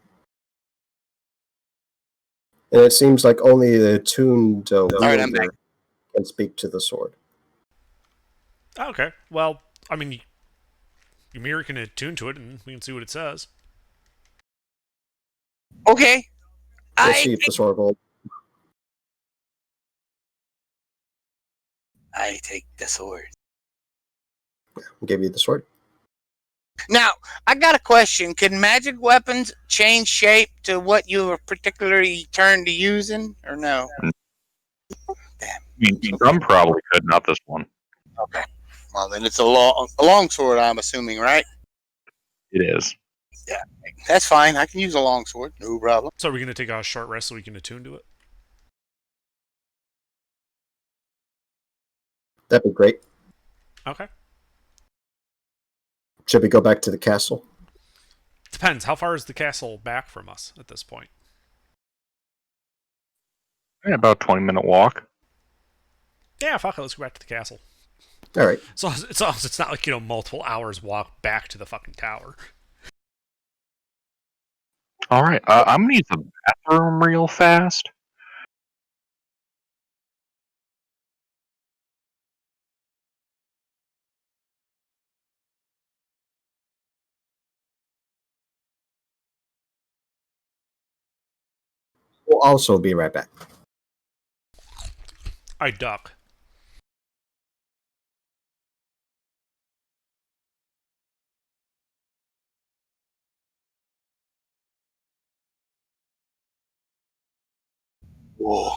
And it seems like only the attuned All right, I'm back. wielder can speak to the sword. Okay. Well, I mean, Ymir can attune to it, and we can see what it says. Okay. We'll I see if the sword will. take the sword. Give you the sword. Now, I got a question. Can magic weapons change shape to what you were particularly turned to using, or no? Damn. Some probably could, not this one. Okay. Well, then it's a long sword, I'm assuming, right? It is. Yeah. That's fine. I can use a long sword. No problem. So are we going to take a short rest so we can attune to it? That'd be great. Okay. Should we go back to the castle? Depends. How far is the castle back from us at this point? Yeah, about a 20-minute walk. Yeah, fuck it. Let's go back to the castle. All right. So it's not like, multiple hours walk back to the fucking tower. All right, I'm gonna use the bathroom real fast. We'll also be right back. I duck. Whoa.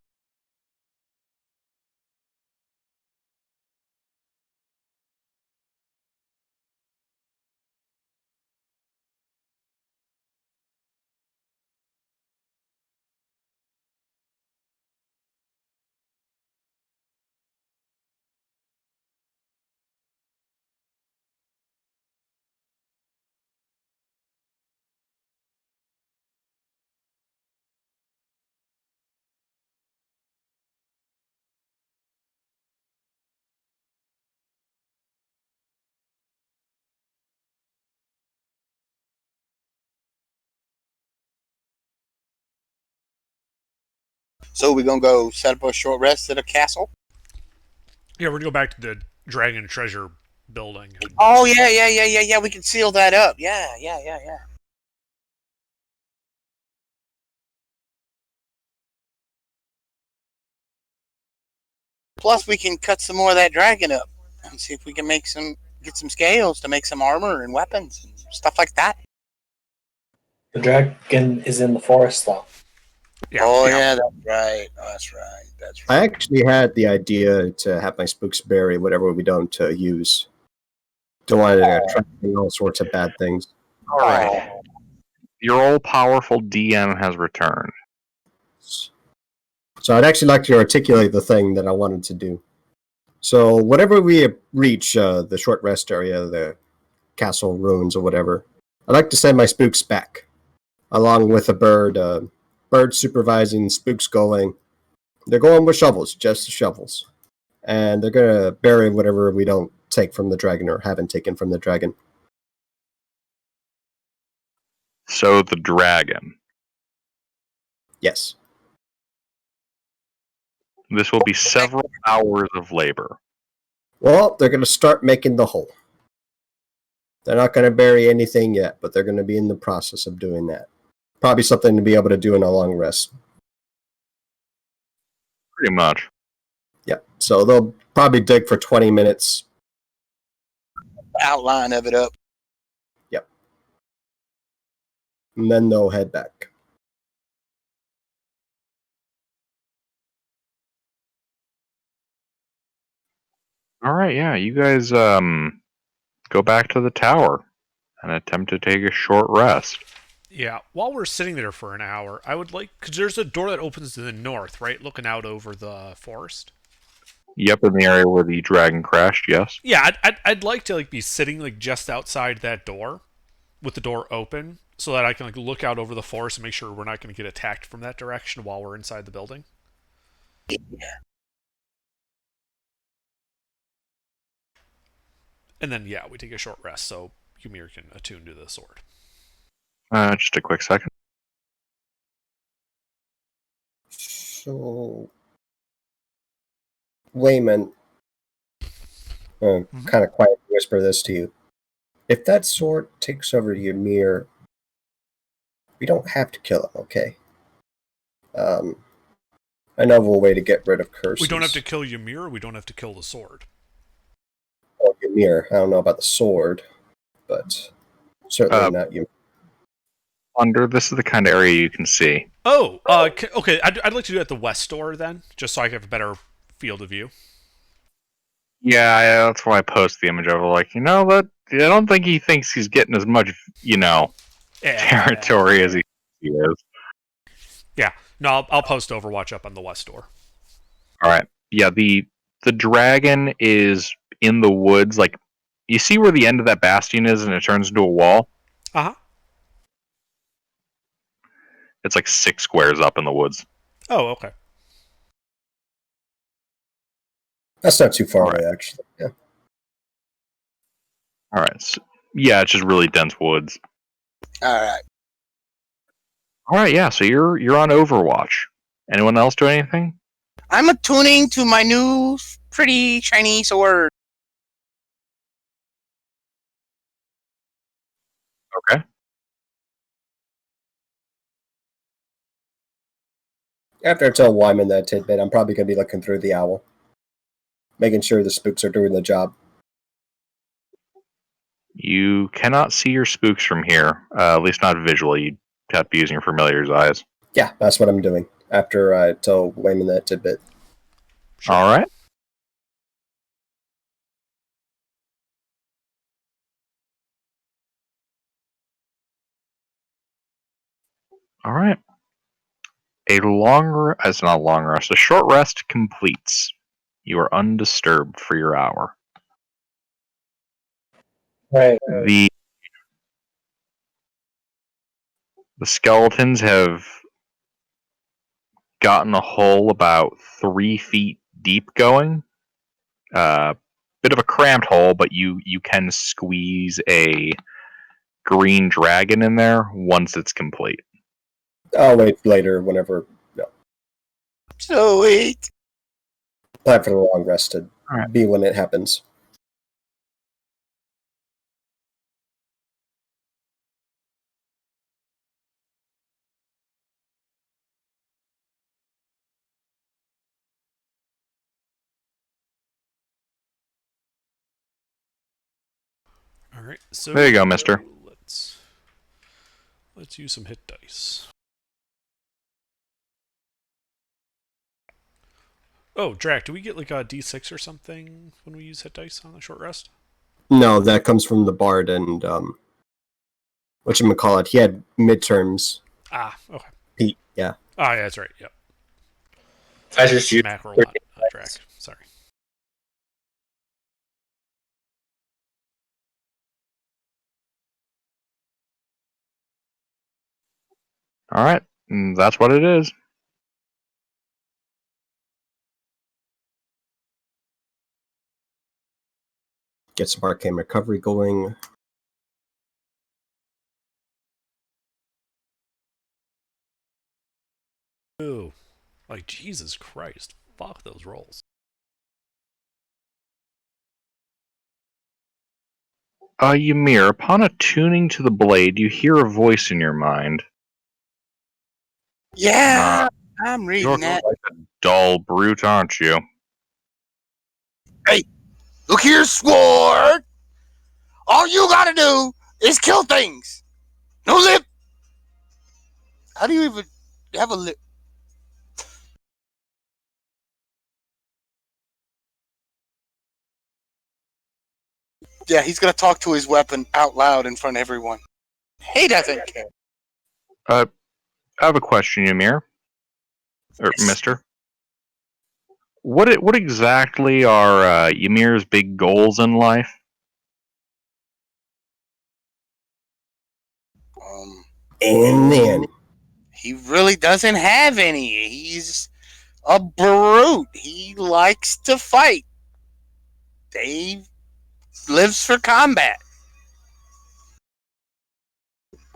So we're going to go set up a short rest at a castle? Yeah, we're going to go back to the Dragon Treasure building. Oh, yeah. We can seal that up. Yeah. Plus, we can cut some more of that dragon up and see if we can get some scales to make some armor and weapons and stuff like that. The dragon is in the forest, though. Yeah. That's right. I actually had the idea to have my spooks bury whatever we don't use. Don't want to attract all sorts of bad things. All right. Your all-powerful DM has returned. So I'd actually like to articulate the thing that I wanted to do. So whenever we reach the short rest area, the castle ruins or whatever, I'd like to send my spooks back, along with a bird. Bird supervising, spooks going. They're going with shovels, just shovels. And they're going to bury whatever we don't take from the dragon or haven't taken from the dragon. So the dragon. Yes. This will be several hours of labor. Well, they're going to start making the hole. They're not going to bury anything yet, but they're going to be in the process of doing that. Probably something to be able to do in a long rest. Pretty much. Yeah. So they'll probably dig for 20 minutes. Outline of it up. Yep. And then they'll head back. All right, yeah, you guys go back to the tower and attempt to take a short rest. Yeah, while we're sitting there for an hour, I would like, because there's a door that opens to the north, right? Looking out over the forest. Yep, in the area where the dragon crashed, yes. Yeah, I'd like to like be sitting like just outside that door, with the door open, so that I can like look out over the forest and make sure we're not going to get attacked from that direction while we're inside the building. And then yeah, we take a short rest so Ymir can attune to the sword. Just a quick second. So, Wayman, kind of quiet whisper this to you. If that sword takes over Ymir, we don't have to kill him, okay? I know of a way to get rid of curses. We don't have to kill Ymir, we don't have to kill the sword. Oh, Ymir. I don't know about the sword, but certainly not Ymir. This is the kind of area you can see. Oh, okay. I'd like to do it at the west door then, just so I can have a better field of view. Yeah, that's why I post the image of it. Like, that I don't think he thinks he's getting as much, territory as he is. Yeah. No, I'll post Overwatch up on the west door. All right. Yeah, the dragon is in the woods. Like, you see where the end of that bastion is, and it turns into a wall. Uh-huh. It's like 6 squares up in the woods. Oh, okay. That's not too far away, actually. Yeah. All right. So, yeah, it's just really dense woods. All right. All right. Yeah. So you're on Overwatch. Anyone else do anything? I'm attuning to my new pretty shiny sword. Okay. After I tell Wyman that tidbit, I'm probably going to be looking through the owl, making sure the spooks are doing the job. You cannot see your spooks from here, at least not visually. You have to be using your familiar's eyes. Yeah, that's what I'm doing after I tell Wyman that tidbit. Sure. All right. All right. A short rest completes. You are undisturbed for your hour. Right. The skeletons have gotten a hole about 3 feet deep going. Bit of a cramped hole, but you can squeeze a green dragon in there once it's complete. I'll wait later whenever. No. So wait. Time for the long rest to Right. be when it happens. All right. So There you go, mister. Let's use some hit dice. Oh, Drac, do we get like a D6 or something when we use hit dice on the short rest? No, that comes from the bard and whatchamacallit. He had midterms. Ah, okay. Pete, yeah. Ah, yeah, that's right. Yep. I just used Macro lot, Drac. Sorry. All right. That's what it is. Get some arcane recovery going. Ew. Like, Jesus Christ. Fuck those rolls. Ymir, upon attuning to the blade, you hear a voice in your mind. Yeah, I'm You're reading that. quite a dull brute, aren't you? Hey, look here, Sword. All you gotta do is kill things. No lip. How do you even have a lip? Yeah, he's gonna talk to his weapon out loud in front of everyone. He doesn't care. I have a question, Ymir. Or Mister. What exactly are Ymir's big goals in life? And then He really doesn't have any. He's a brute. He likes to fight. Dave lives for combat.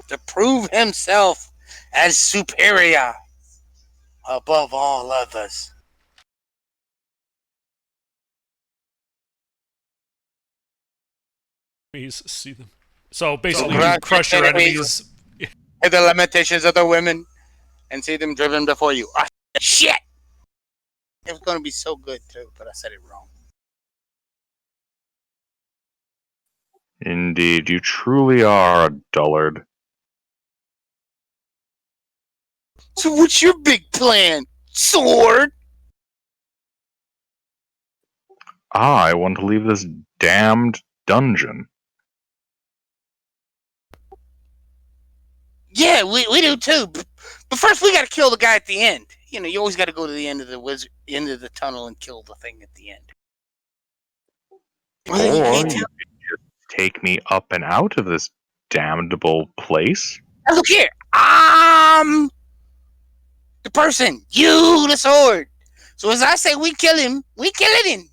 To prove himself as superior above all others. Enemies see them. So basically, So you crush your enemies. Hit the limitations of the women and see them driven before you. Ah, shit! It was going to be so good, too, but I said it wrong. Indeed, you truly are a dullard. So what's your big plan, Sword? I want to leave this damned dungeon. Yeah, we do too. But first, we got to kill the guy at the end. You know, you always got to go to the end of end of the tunnel and kill the thing at the end. Well, you Or can't you tell. could just take me up and out of this damnable place. Now, look here. The person. You, the sword. So as I say, we kill him. We kill him.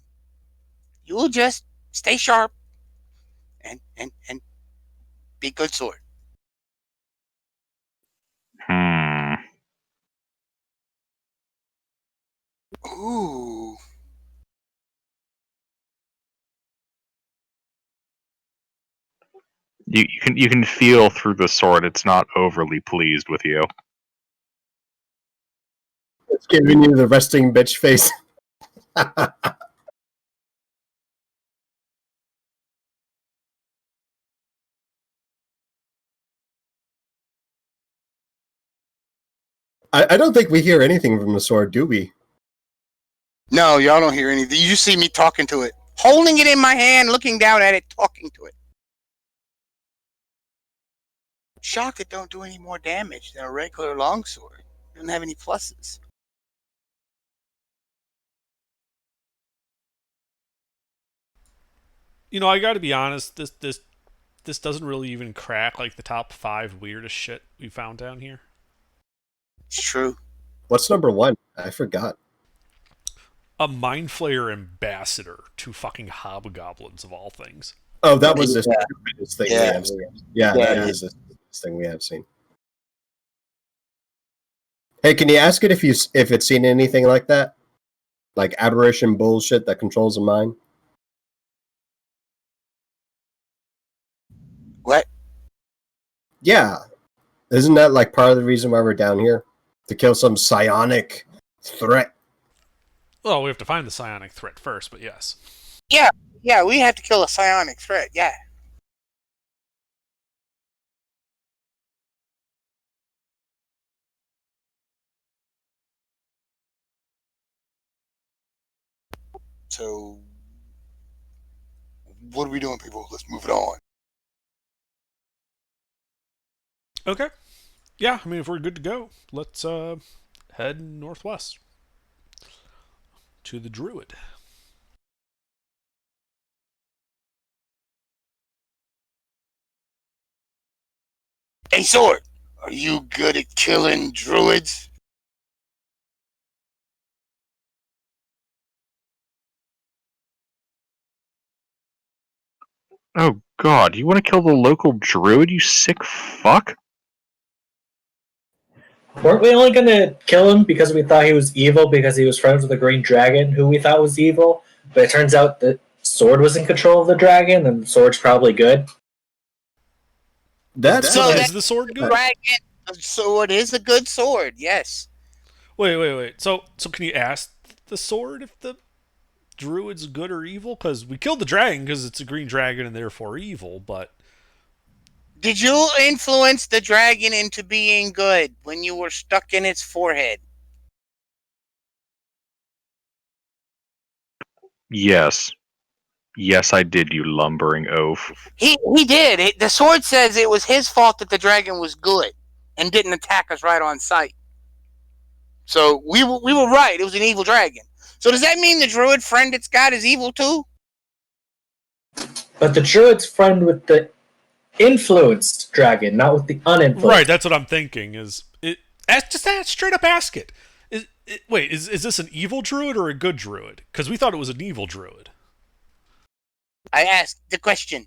You'll just stay sharp and be good sword. Hmm. Ooh. You can feel through the sword it's not overly pleased with you. it's giving you the resting bitch face. I don't think we hear anything from the sword, do we? No, y'all don't hear anything. You just see me talking to it. Holding it in my hand, looking down at it, talking to it. Shocked it don't do any more damage than a regular longsword. It doesn't have any pluses. You know, I got to be honest. This doesn't really even crack like the top 5 weirdest shit we found down here. It's true. What's number one? I forgot. A Mind Flayer ambassador to fucking hobgoblins of all things. Oh, that was the Yeah. stupidest thing Yeah. we have seen. Yeah, Yeah. that is the stupidest thing we have seen. Hey, can you ask it if it's seen anything like that? Like aberration bullshit that controls the mind? What? Yeah. Isn't that like part of the reason why we're down here? To kill some psionic threat. Well, we have to find the psionic threat first, but yes. Yeah, we have to kill a psionic threat. Yeah. So, what are we doing, people? Let's move it on. Okay. Yeah, I mean, if we're good to go, let's head northwest to the Druid. Hey, Sword, are you good at killing druids? Oh god, you want to kill the local druid, you sick fuck? Weren't we only gonna kill him because we thought he was evil because he was friends with the green dragon who we thought was evil? But it turns out that Sword was in control of the dragon, and Sword's probably good. That's So Is that the sword good? dragon sword is a good sword, yes. Wait. So can you ask the sword if the druid's good or evil? Because we killed the dragon because it's a green dragon and therefore evil. But Did you influence the dragon into being good when you were stuck in its forehead? Yes. Yes, I did, you lumbering oaf. He did. The sword says it was his fault that the dragon was good and didn't attack us right on sight. So we were right. It was an evil dragon. So does that mean the druid friend it's got is evil too? But the druid's friend with the influenced dragon, not with the uninfluenced. right, that's what I'm thinking. Straight up ask it. Is this an evil druid or a good druid? Because we thought it was an evil druid. I asked the question.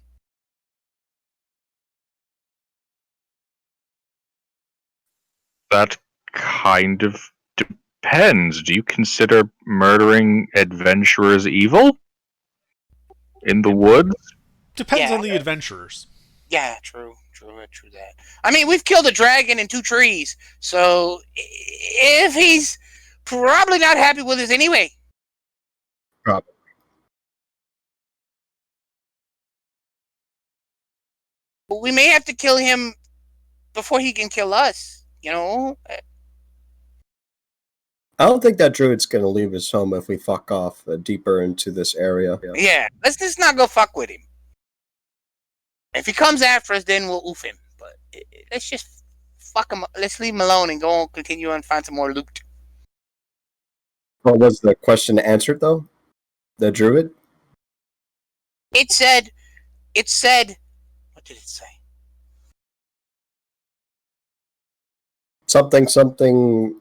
That kind of depends. Do you consider murdering adventurers evil? In the woods? Depends Yeah. on the adventurers. Yeah, true that. I mean, we've killed a dragon and 2 trees, so if he's probably not happy with us anyway. Probably. But we may have to kill him before he can kill us, you know? I don't think that druid's gonna leave his home if we fuck off deeper into this area. Yeah, let's just not go fuck with him. If he comes after us, then we'll oof him. But let's just fuck him. Let's leave him alone and go and continue and find some more loot. What was the question answered though? The druid? It said, what did it say? Something.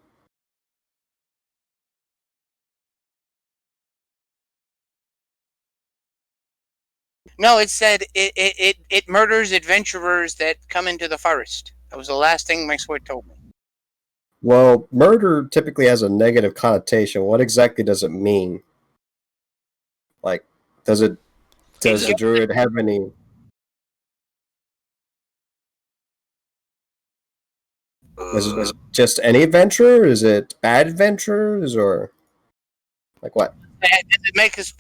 No, it said it murders adventurers that come into the forest. That was the last thing my sword told me. Well, murder typically has a negative connotation. What exactly does it mean? Like, does the druid have any? Is it just any adventurer? Is it bad adventurers or like what? Does it make us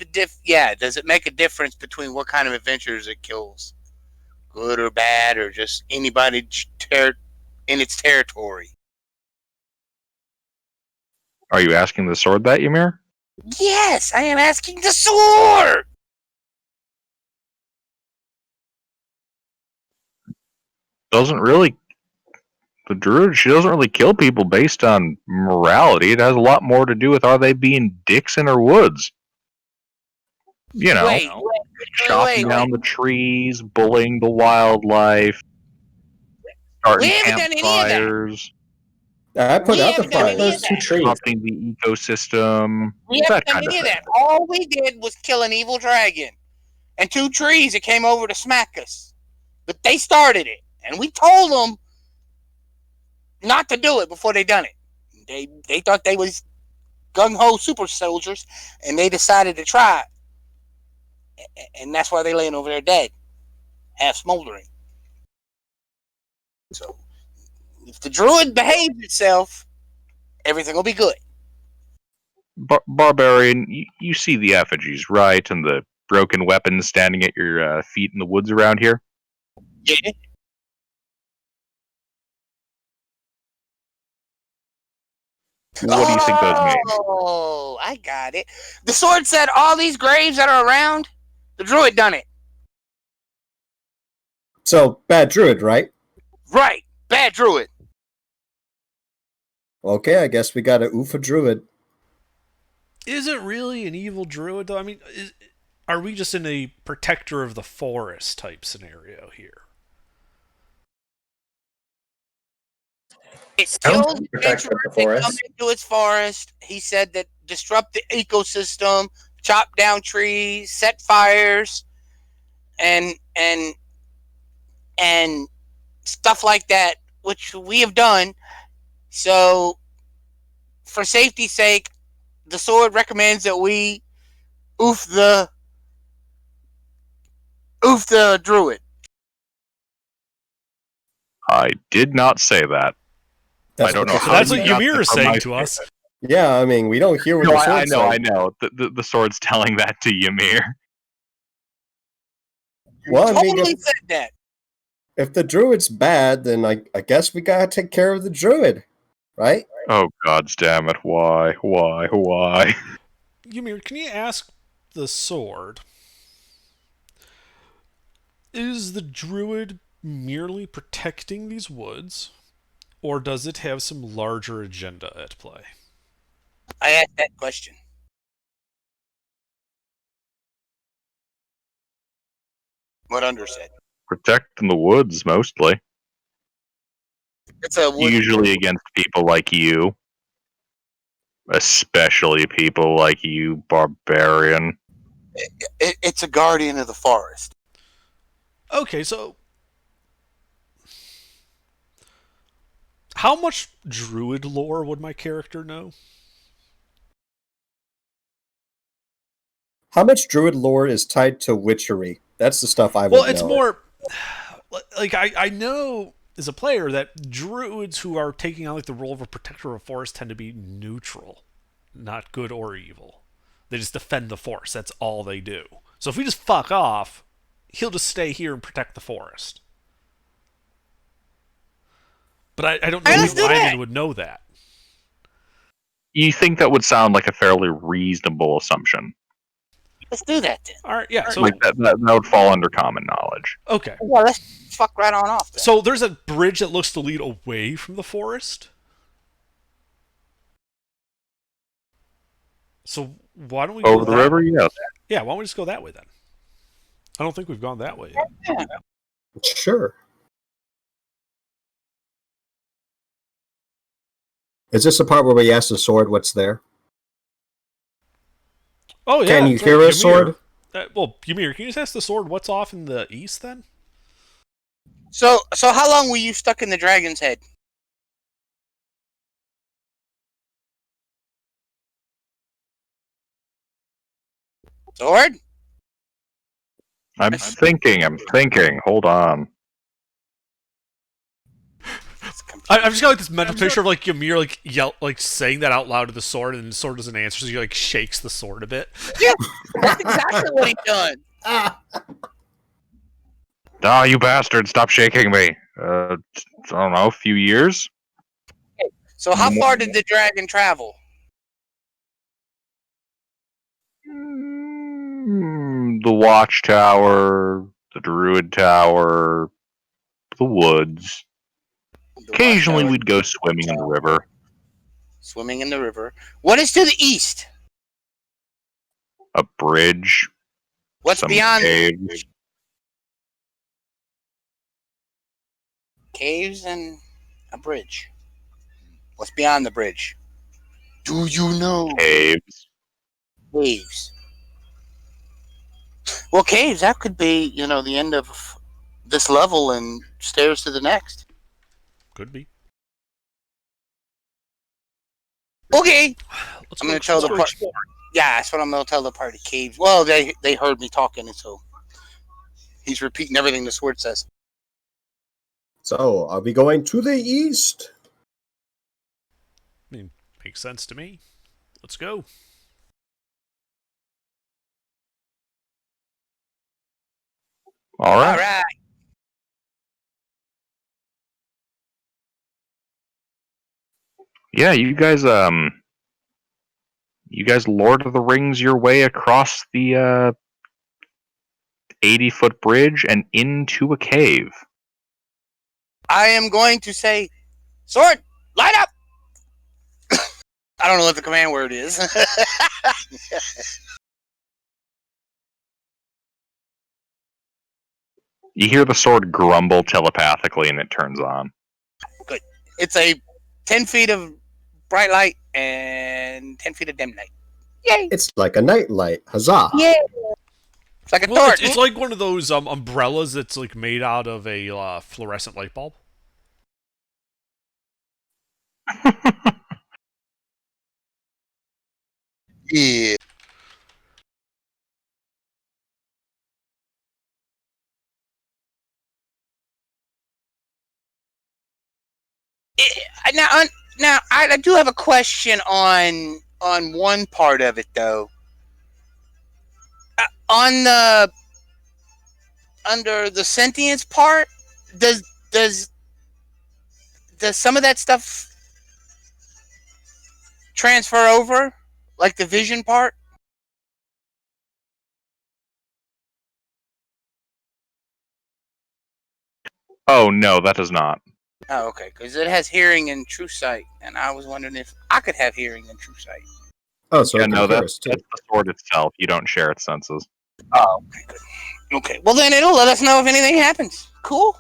does it make a difference between what kind of adventurers it kills? Good or bad, or just anybody in its territory? Are you asking the sword that, Ymir? Yes, I am asking the sword! The druid, she doesn't really kill people based on morality. It has a lot more to do with, are they being dicks in her woods? You know, Wait, chopping down the trees, bullying the wildlife, starting We haven't done any of that. campfires, I put We out the haven't done fire. any of Those 2 that. trees. disrupting the ecosystem, We that haven't done kind of any of thing. that. All we did was kill an evil dragon and 2 trees that came over to smack us. But they started it, and we told them not to do it before they done it. They thought they was gung-ho super soldiers, and they decided to try it. And that's why they laying over there dead, half smoldering. So if the druid behaves itself, everything will be good. Barbarian, you see the effigies, right? And the broken weapons standing at your feet in the woods around here? Yeah. What do you think those mean? Oh, I got it. The sword said all these graves that are around, the druid done it. So bad druid, right? Right. Bad druid. Okay, I guess we got to oof a druid. Is it really an evil druid, though? I mean, are we just in a protector of the forest type scenario here? It I don't kills think protector of the adventurers that come forest. into its forest. He said that disrupt the ecosystem, chop down trees, set fires, and stuff like that, which we have done. So, for safety's sake, the sword recommends that we oof the druid. I did not say that. I That's don't what know the So how sword that's what you said. got Ymir that is from my saying to us. statement. Yeah, I mean, we don't hear what No, the I sword know, I said. know. The sword's telling that to Ymir. You Well, I mean, totally said that. if the druid's bad, then I guess we gotta take care of the druid, right? Oh, gods damn it. Why? Why? Ymir, can you ask the sword, is the druid merely protecting these woods, or does it have some larger agenda at play? I asked that question. What Under said. Protecting the woods, mostly. It's a wood. Usually against people like you. Especially people like you, barbarian. It's a guardian of the forest. Okay, so how much druid lore would my character know? How much druid lore is tied to witchery? That's the stuff I Well, would it's know. more like I know as a player that druids who are taking on like the role of a protector of a forest tend to be neutral, not good or evil. They just defend the forest. That's all they do. So if we just fuck off, he'll just stay here and protect the forest. But I don't know Hey, if let's the do that. lineman would know that. You think that would sound like a fairly reasonable assumption. Let's do that then. All right, yeah. So Like that would fall under common knowledge. okay. Yeah, let's fuck right on off then. So there's a bridge that looks to lead away from the forest. So why don't we go Over the that river, way? yes. Yeah, why don't we just go that way then? I don't think we've gone that way yet. Yeah. Sure. Is this the part where we ask the sword what's there? Oh yeah. Can you that's hear right, us, sword? Well, Ymir, can you just ask the sword what's off in the east then? So how long were you stuck in the dragon's head? Sword? I'm thinking. Hold on. I've just got like this mental picture of like Ymir like saying that out loud to the sword, and the sword doesn't answer, so he like shakes the sword a bit. Yeah, that's exactly what he done. Ah, you bastard! Stop shaking me. I don't know, a few years. So how far did the dragon travel? The watchtower, the druid tower, the woods. The Occasionally, watchtower, we'd go swimming in the river. swimming in the river. What is to the east? A bridge. What's Some beyond caves. caves and a bridge? What's beyond the bridge? Do you know? Caves. Caves. Well, caves, that could be, the end of this level and stairs to the next. Could be. Okay. Let's I'm go going to tell the explore. party. Yeah, that's what I'm going to tell the party. Caves. Well, they heard me talking, and so he's repeating everything the sword says. So, are we going to the east? I mean, makes sense to me. Let's go. All All right. right. Yeah, you guys Lord of the Rings your way across the 80-foot bridge and into a cave. I am going to say, sword, light up. I don't know what the command word is. You hear the sword grumble telepathically and it turns on. Good. It's a 10 feet of bright light and 10 feet of dim light. Yay! It's like a nightlight. Huzzah! Yeah. It's like a Well, torch. it's like one of those umbrellas that's like made out of a fluorescent light bulb. Yeah. Now, I do have a question on one part of it though. On the under the sentience part, does does does some of that stuff transfer over, like the vision part? Oh no, that does not. Oh, okay, because it has hearing and true sight, and I was wondering if I could have hearing and true sight. Oh, so Yeah, it can no, hear that's us too. that's the sword itself. You don't share its senses. Oh, okay, good. Okay, well then it'll let us know if anything happens. Cool.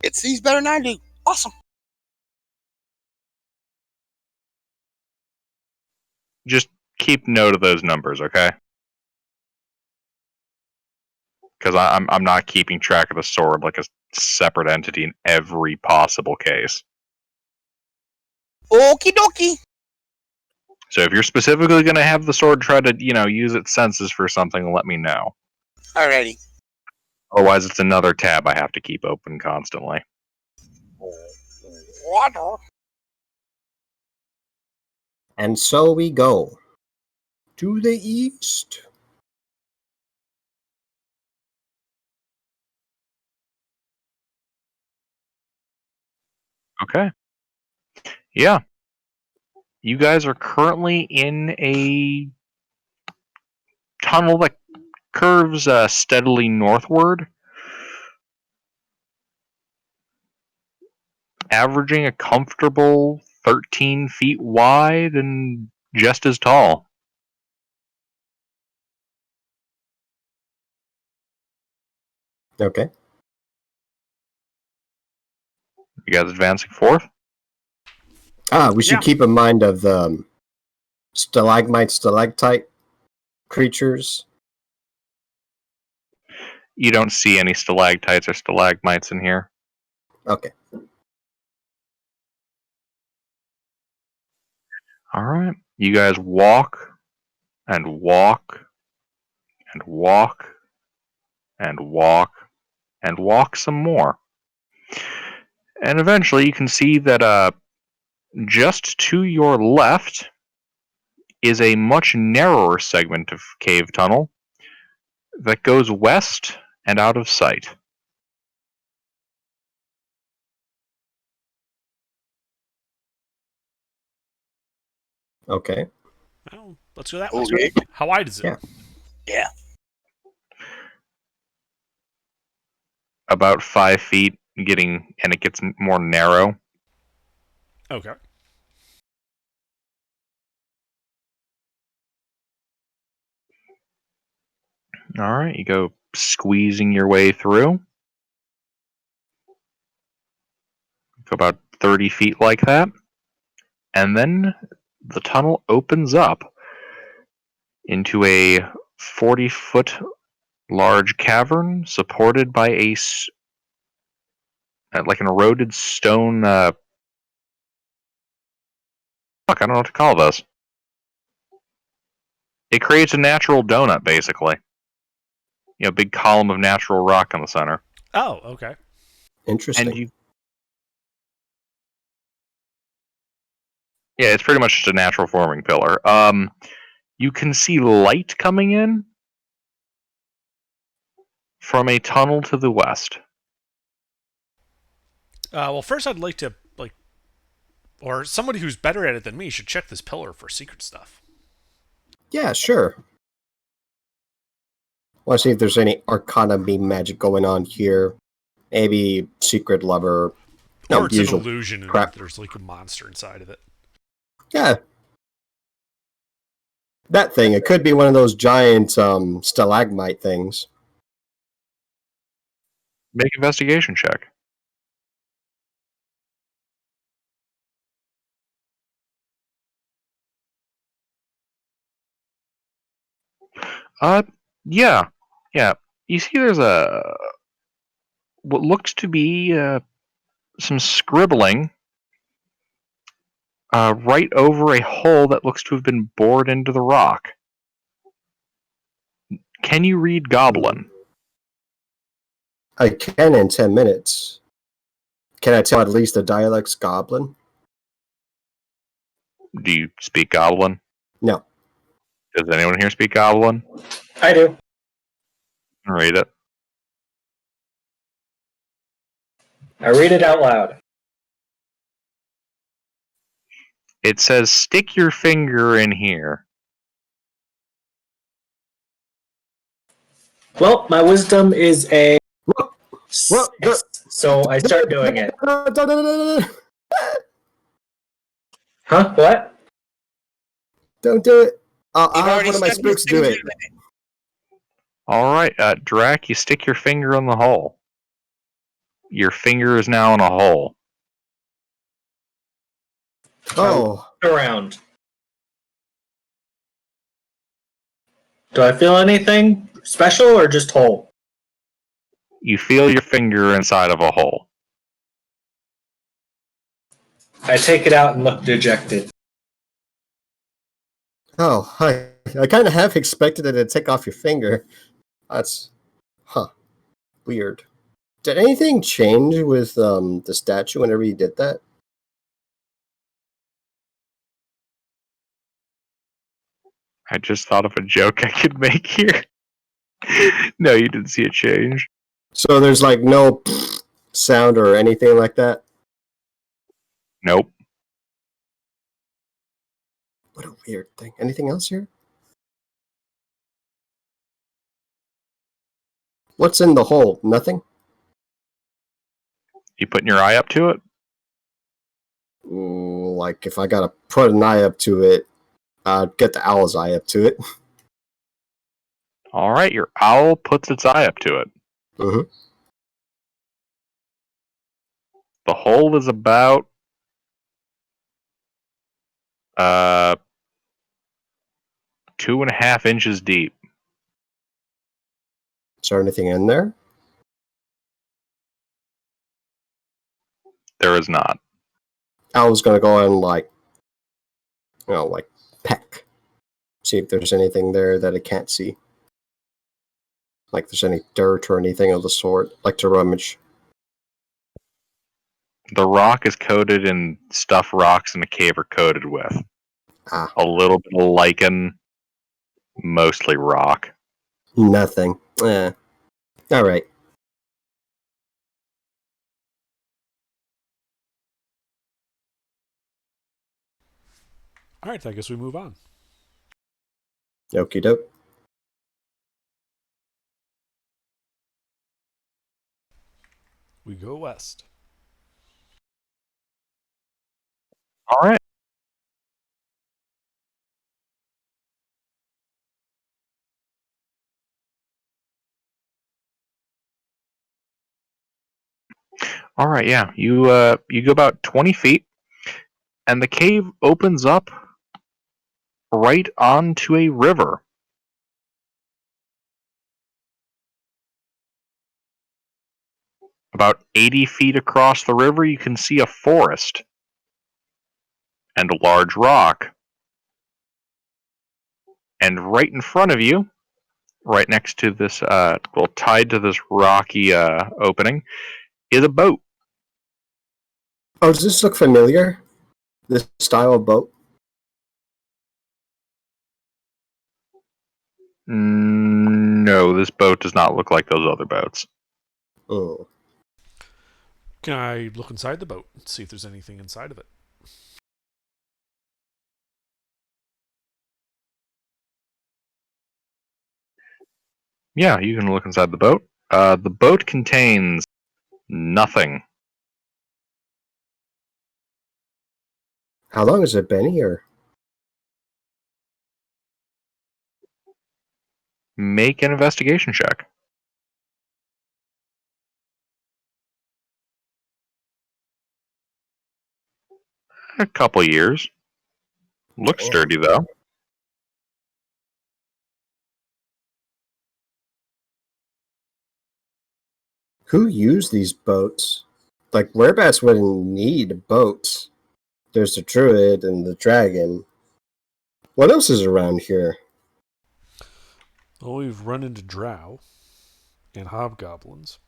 It sees better than I do. Awesome. Just keep note of those numbers, okay? Because I'm not keeping track of the sword like a separate entity in every possible case. Okie dokie. So if you're specifically going to have the sword try to, use its senses for something, let me know. Alrighty. Otherwise, it's another tab I have to keep open constantly. Water. And so we go to the east. Okay. Yeah. You guys are currently in a tunnel that curves steadily northward, averaging a comfortable 13 feet wide and just as tall. Okay. You guys advancing forth? We should Yeah. keep in mind of the stalagmite, stalactite creatures. You don't see any stalactites or stalagmites in here. Okay. Alright. You guys walk and walk and walk and walk and walk some more. And eventually you can see that just to your left is a much narrower segment of cave tunnel that goes west and out of sight. Okay. Well, let's go that way. Okay. How wide is it? Yeah. Yeah. About 5 feet, and it gets more narrow. Okay. Alright, you go squeezing your way through. Go about 30 feet like that. And then the tunnel opens up into a 40-foot large cavern supported by like an eroded stone. Fuck, I don't know what to call this. It creates a natural donut, basically. Big column of natural rock in the center. Oh, okay. Interesting. And yeah, it's pretty much just a natural forming pillar. You can see light coming in from a tunnel to the west. Well, first I'd like to or somebody who's better at it than me should check this pillar for secret stuff. Yeah, sure. Want to see if there's any Arcana beam magic going on here. Maybe secret lover. Or it's an usual illusion and crap. there's like a monster inside of it. Yeah. That thing. It could be one of those giant stalagmite things. Make investigation check. Uh, yeah. You see, there's a what looks to be some scribbling right over a hole that looks to have been bored into the rock. Can you read Goblin? I can in 10 minutes. Can I tell at least the dialect's Goblin? Do you speak Goblin? No. Does anyone here speak Goblin? I do. Read it. I read it out loud. It says, stick your finger in here. Well, my wisdom is a Well, 6, so I start doing it. Huh? What? Don't do it. I'll You've have already one of my stuck your spooks do finger it. in it. All right, Drac, you stick your finger in the hole. Your finger is now in a hole. Oh, Around. Do I feel anything special or just whole? You feel your finger inside of a hole. I take it out and look dejected. oh, I kind of have expected it to take off your finger. That's, weird. Did anything change with the statue whenever you did that? I just thought of a joke I could make here. No, you didn't see it change. So there's like no sound or anything like that? Nope. What a weird thing. Anything else here? What's in the hole? Nothing? You putting your eye up to it? Like if I gotta put an eye up to it, I'd get the owl's eye up to it. All right, your owl puts its eye up to it. Mm-hmm. The hole is about 2.5 inches deep. Is there anything in there? There is not. Owl's gonna go and like peck. See if there's anything there that it can't see. Like there's any dirt or anything of the sort. Like to rummage. The rock is coated in stuff rocks in a cave are coated with. Ah, A little bit of lichen, mostly rock. nothing. Alright. All right, I guess we move on. Okie doke. We go west. All right. All right, yeah. You go about 20 feet, and the cave opens up right onto a river. About 80 feet across the river, you can see a forest and a large rock. And right in front of you, right next to this, well, tied to this rocky opening, is a boat. Oh, does this look familiar? This style of boat? No, this boat does not look like those other boats. Oh. Can I look inside the boat and see if there's anything inside of it? Yeah, you can look inside the boat. The boat contains nothing. How long has it been here? Make an investigation check. A couple years. Looks Damn. sturdy, though. Who used these boats? Like, whereabouts wouldn't need boats? There's the druid and the dragon. What else is around here? Well, we've run into drow and hobgoblins.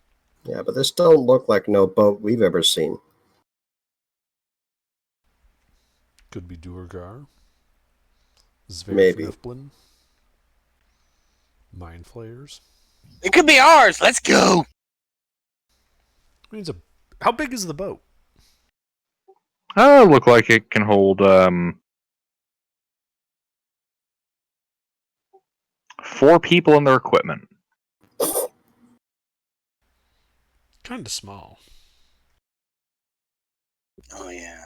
Yeah, but this don't look like no boat we've ever seen. Could be Duergar, Maybe. Zverfnifblin, Mind Flayers. It could be ours. Let's go. How big is the boat? Look like it can hold 4 people and their equipment. Kind of small. Oh yeah.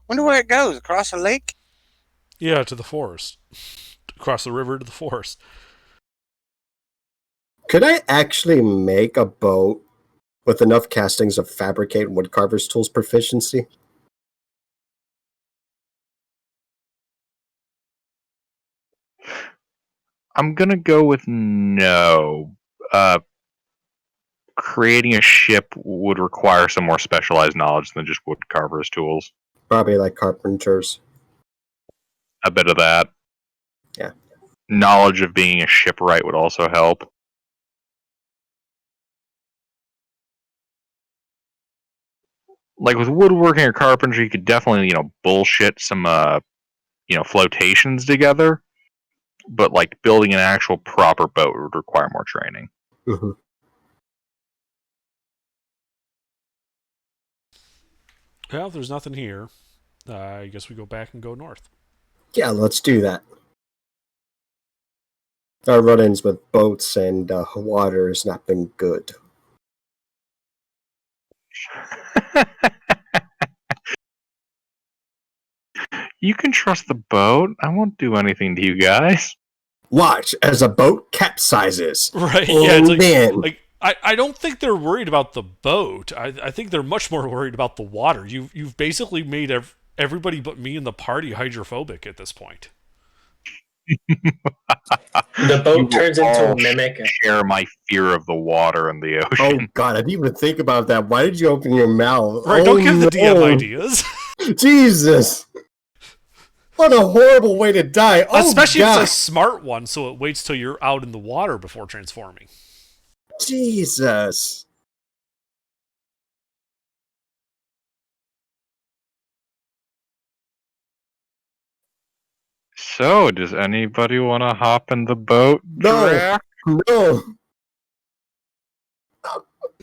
Wonder where it goes. Across the lake? Yeah, to the forest. Across the river to the forest. Could I actually make a boat with enough castings of fabricate woodcarver's tools proficiency? I'm gonna go with no. Creating a ship would require some more specialized knowledge than just woodcarver's tools. Probably like carpenters. A bit of that. Yeah. Knowledge of being a shipwright would also help. Like with woodworking or carpentry, you could definitely, bullshit some, flotations together. But like building an actual proper boat would require more training. Mm-hmm. Well, if there's nothing here, I guess we go back and go north. Yeah, let's do that. Our run-ins with boats and water has not been good. You can trust the boat. I won't do anything to you guys. Watch as a boat capsizes. Right, Oh, yeah. It's man. I don't think they're worried about the boat. I think they're much more worried about the water. You've basically made everybody but me in the party hydrophobic at this point. The boat turns into a mimic. Share my fear of the water and the Oh ocean. god, I didn't even think about that. Why did you open your mouth? Right, Oh, don't give the DM no. ideas. Jesus! What a horrible way to die. Oh, Especially god. if it's a smart one, so it waits till you're out in the water before transforming. Jesus. So, does anybody want to hop in the boat? No. Drac? No.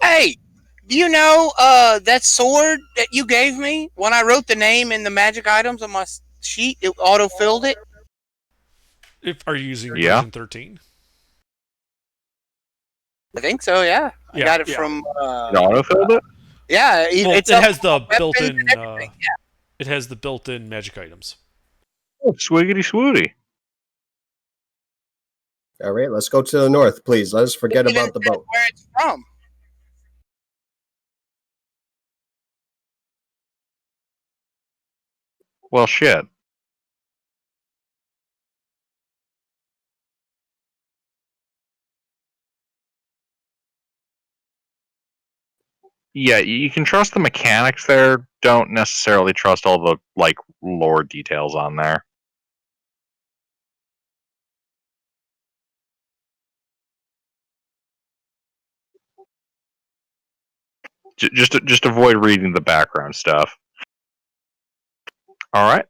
Hey, do you know that sword that you gave me? When I wrote the name in the magic items on my sheet, it auto-filled it. Are you using Yeah. version 13? I think so, yeah. I Yeah, got it yeah. from... It auto-filled it? yeah, Well, it's it up has the on weapons built-in. and everything, yeah. It has the built-in magic items. Oh, swiggity swooty. All right, let's go to the north, please. Let us forget It even about the says boat. where it's from. Well, shit. Yeah, you can trust the mechanics there. Don't necessarily trust all the, lore details on there. Just avoid reading the background stuff. All right.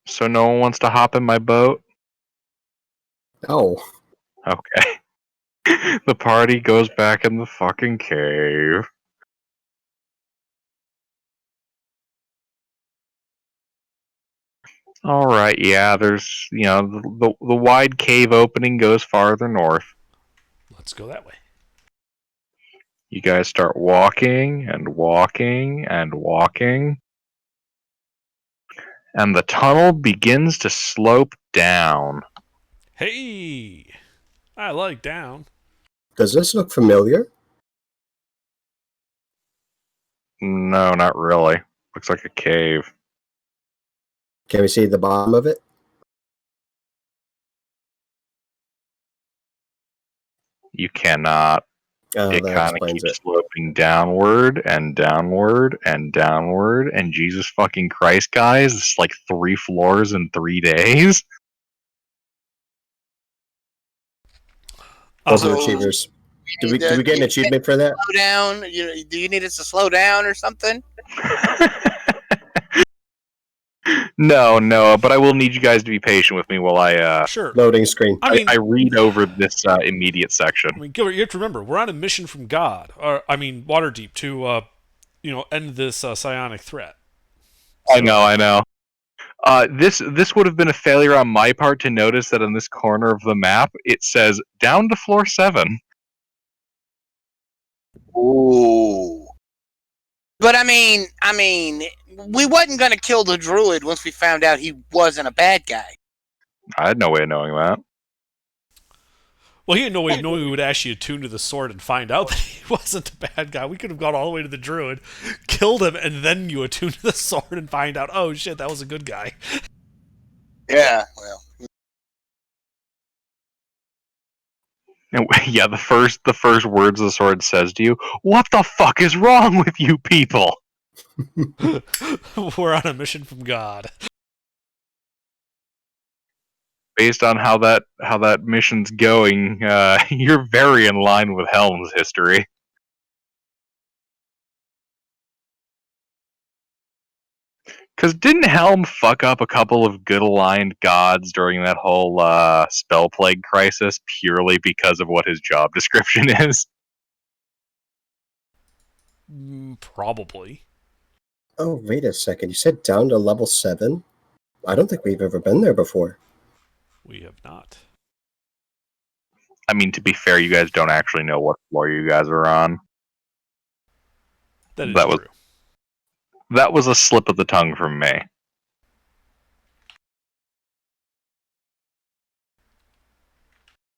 So no one wants to hop in my boat? Oh. Okay. The party goes back in the fucking cave. All right, yeah, there's, the wide cave opening goes farther north. Let's go that way. You guys start walking and walking and walking. And the tunnel begins to slope down. Hey, I like down. Does this look familiar? No, not really. Looks like a cave. Can we see the bottom of it? You cannot. Oh, It that kind of explains keeps it. sloping downward and downward and downward. And Jesus fucking Christ, guys, it's like 3 floors in 3 days. Those are So, achievers. Do need we to- get an you achievement for that? slow down? Do you need us to slow down or something? No, but I will need you guys to be patient with me while Sure. Loading screen. I mean, I read over this immediate section. Gilbert, you have to remember, we're on a mission from God, or Waterdeep, to end this psionic threat. I know. This would have been a failure on my part to notice that in this corner of the map it says down to floor 7. Ooh. But I mean, we wasn't gonna kill the druid once we found out he wasn't a bad guy. I had no way of knowing that. Well, he had no way of knowing we would actually attune to the sword and find out that he wasn't a bad guy. We could have gone all the way to the druid, killed him, and then you attune to the sword and find out, oh shit, that was a good guy. Yeah, well. And, yeah, the first words the sword says to you, "What the fuck is wrong with you people?" We're on a mission from God. Based on how that mission's going, you're very in line with Helm's history. Because didn't Helm fuck up a couple of good aligned gods during that whole spell plague crisis purely because of what his job description is? Probably. Oh, wait a second. You said down to level 7? I don't think we've ever been there before. We have not. I mean, to be fair, you guys don't actually know what floor you guys are on. That is That was- true. That was a slip of the tongue from me.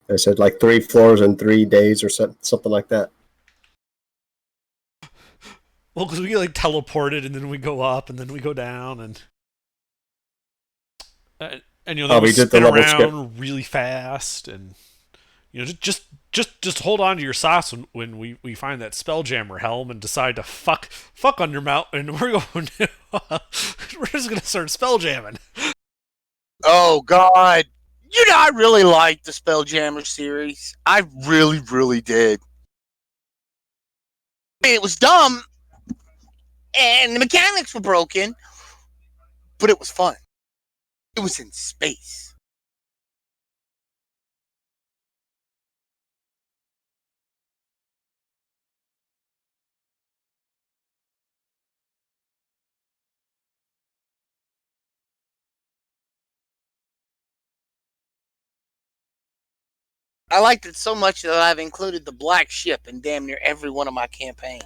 I said like 3 floors in 3 days or something like that. Well, because we get like teleported and then we go up and then we go down and then we we did the spin level around really fast and just hold on to your socks when we find that Spelljammer helm and decide to fuck Undermountain. We're going to we're just gonna start spelljamming. Oh God! I really liked the Spelljammer series. I really, really did. I mean, it was dumb, and the mechanics were broken, but it was fun. It was in space. I liked it so much that I've included the black ship in damn near every one of my campaigns.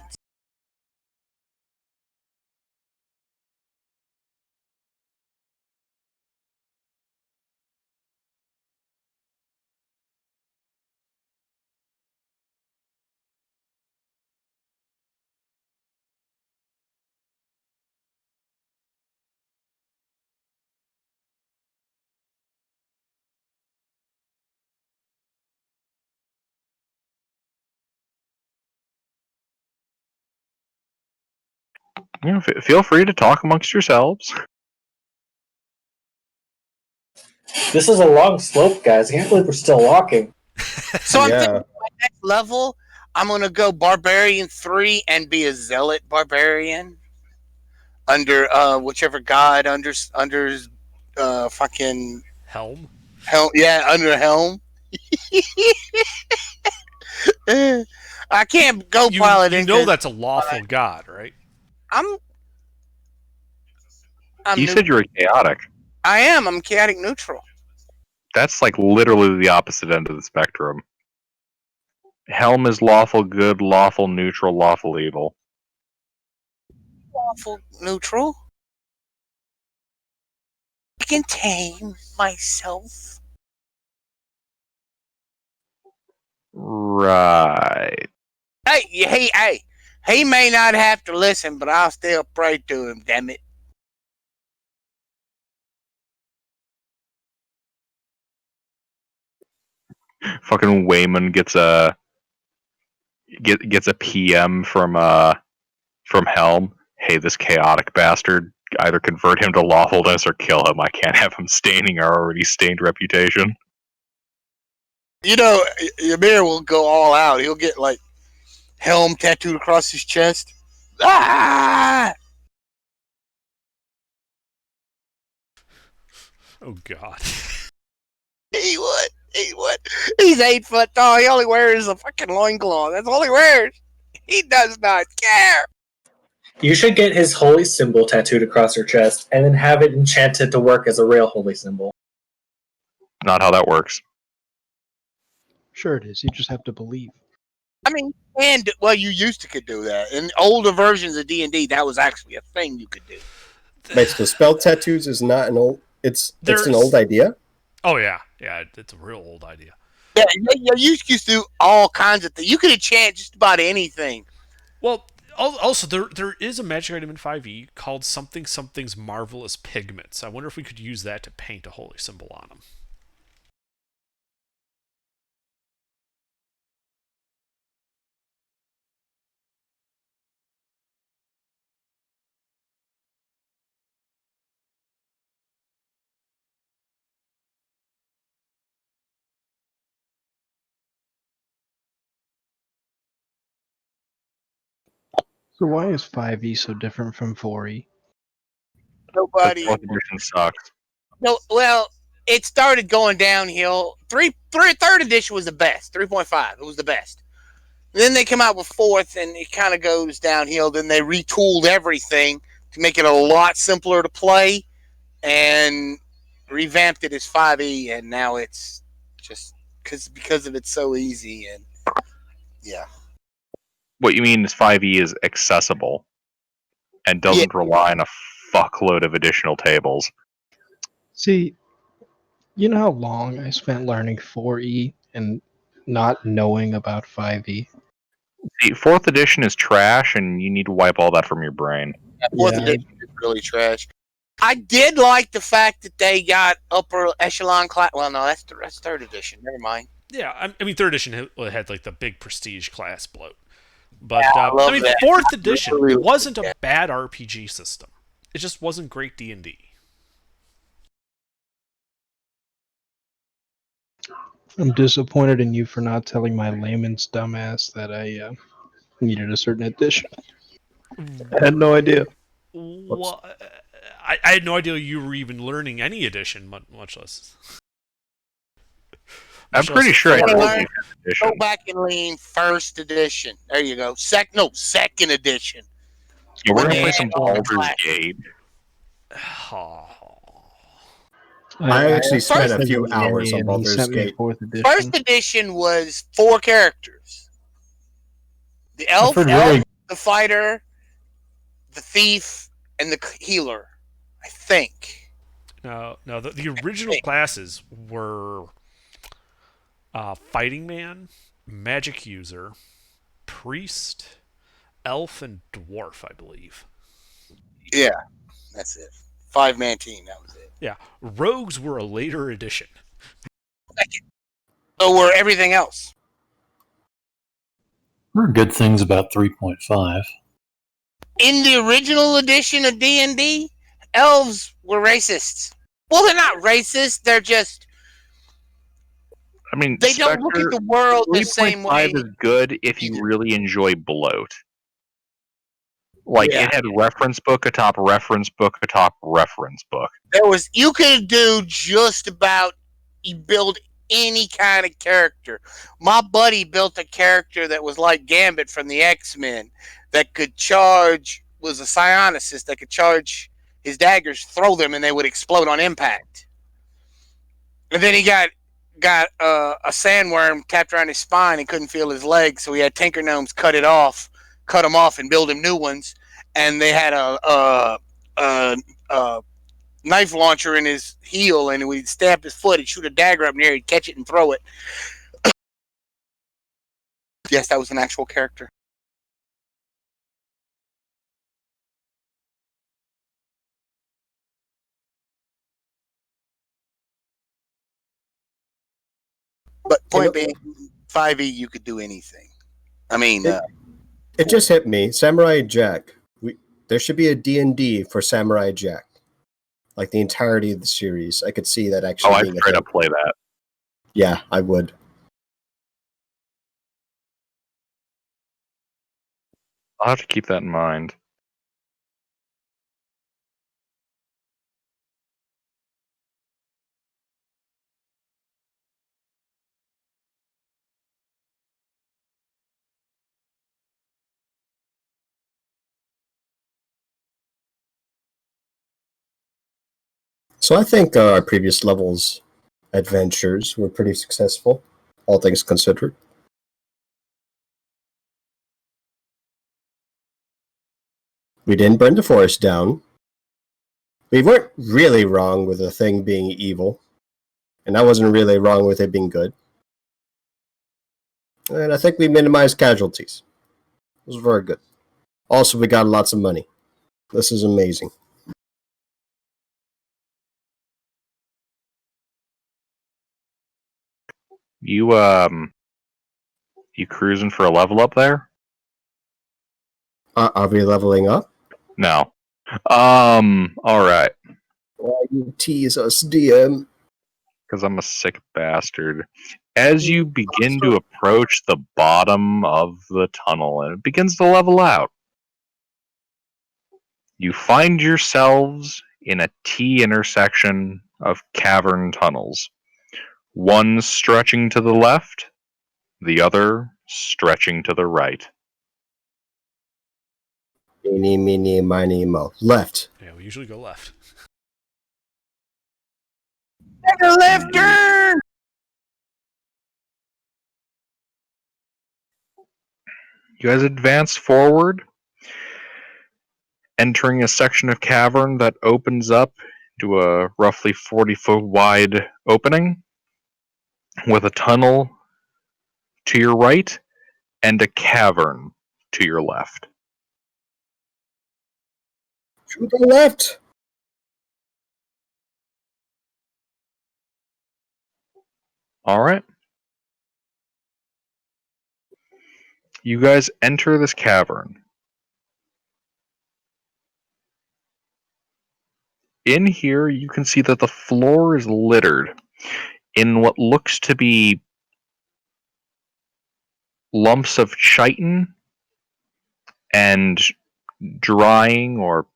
Feel free to talk amongst yourselves. This is a long slope, guys. I can't believe we're still walking. So I'm thinking Yeah. my next level, I'm gonna go Barbarian 3 and be a Zealot Barbarian under whichever god under fucking Helm. under Helm. I can't go You Paladin. know that's a lawful god, right? I'm You said you were chaotic. I am. I'm chaotic neutral. That's like literally the opposite end of the spectrum. Helm is lawful good, lawful neutral, lawful evil. Lawful neutral. I can tame myself. Right. Hey. He may not have to listen, but I'll still pray to him, damn it. Fucking Wayman gets a gets a PM from Helm. Hey, this chaotic bastard. Either convert him to lawfulness or kill him. I can't have him staining our already stained reputation. You know, Ymir will go all out. He'll get like Helm tattooed across his chest. Ah! Oh God. He would. He would. He's 8 foot tall. He only wears a fucking loincloth. That's all he wears. He does not care. You should get his holy symbol tattooed across your chest and then have it enchanted to work as a real holy symbol. Not how that works. Sure it is. You just have to believe. I mean, and well, you used to could do that. In older versions of D&D, that was actually a thing you could do. Wait, so spell tattoos is not an old. It's an old idea. Oh yeah, it's a real old idea. Yeah, you used to do all kinds of things. You could enchant just about anything. Well, also there is a magic item in 5e called something's marvelous pigments. I wonder if we could use that to paint a holy symbol on them. So why is 5e so different from 4e? Nobody. The 4th edition sucks. No, well, it started going downhill. Third edition was the best. 3.5, it was the best. Then they come out with 4th, and it kind of goes downhill. Then they retooled everything to make it a lot simpler to play, and revamped it as 5e, and now it's just because of it's so easy, and yeah. What you mean is 5e is accessible and doesn't rely on a fuckload of additional tables. See, you know how long I spent learning 4e and not knowing about 5e? See, 4th edition is trash, and you need to wipe all that from your brain. 4th edition is really trash. I did like the fact that they got upper echelon class. Well, no, that's 3rd edition. Never mind. Yeah, I mean 3rd edition had like the big prestige class bloat. But Yeah, I mean, that. 4th edition really wasn't a bad RPG system. It just wasn't great D&D. I'm disappointed in you for not telling my layman's dumbass that I needed a certain edition. I had no idea. Well, I had no idea you were even learning any edition, much less. I'm pretty sure I told you 5th edition. Go back and lean 1st edition. There you go. 2nd edition. Yeah, we're gonna play some Baldur's Gate. I actually spent a few First hours on and he Baldur's sent me Gate. 4th edition. 1st edition was 4 characters: the elf, the fighter, the thief, and the healer. I think. No, the original classes were fighting man, magic user, priest, elf, and dwarf, I believe. Yeah, that's it. 5-man team. That was it. Yeah, rogues were a later addition. So were everything else. There are good things about 3.5. In the original edition of D&D, elves were racists. Well, they're not racist. They're just... I mean, they don't look at the world the same way. 3.5 is good if you really enjoy bloat. Like, it had reference book atop reference book atop reference book. You could do just about, you build any kind of character. My buddy built a character that was like Gambit from the X-Men that could charge, was a psionicist that could charge his daggers, throw them, and they would explode on impact. And then he got a sandworm tapped around his spine and couldn't feel his legs, so he had Tinker Gnomes cut them off and build him new ones. And they had a knife launcher in his heel, and we'd stab his foot and shoot a dagger up near, he'd catch it and throw it. Yes, that was an actual character. But point being, 5e, you could do anything. I mean, It just hit me. Samurai Jack. There should be a D&D for Samurai Jack. Like the entirety of the series. I could see that Oh, actually I'd being a straight thing. up play that. Yeah, I would. I'll have to keep that in mind. So I think our previous levels adventures were pretty successful, all things considered. We didn't burn the forest down. We weren't really wrong with the thing being evil, and I wasn't really wrong with it being good. And I think we minimized casualties. It was very good. Also, we got lots of money. This is amazing. You cruising for a level up there? Are we leveling up? No. All right. Why you tease us, DM? Because I'm a sick bastard. As you begin to approach the bottom of the tunnel, and it begins to level out, you find yourselves in a T intersection of cavern tunnels. One stretching to the left, the other stretching to the right. Eeny, meeny, miny, mo. Left. Yeah, we usually go left. take a left turn. You guys advance forward, entering a section of cavern that opens up to a roughly 40-foot wide opening with a tunnel to your right and a cavern to your left. To the left. All right. You guys enter this cavern. In here, you can see that the floor is littered in what looks to be lumps of chitin and drying or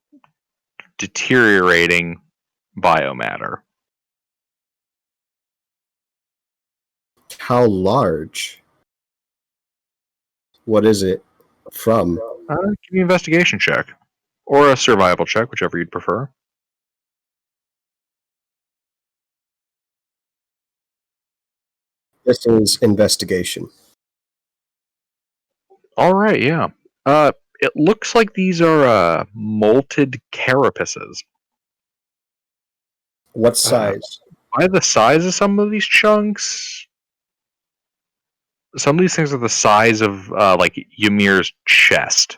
deteriorating biomatter. How large? What is it from? Give me an investigation check. Or a survival check, whichever you'd prefer. This is investigation. All right, yeah. It looks like these are molted carapaces. What size? By the size of some of these chunks, some of these things are the size of like Ymir's chest.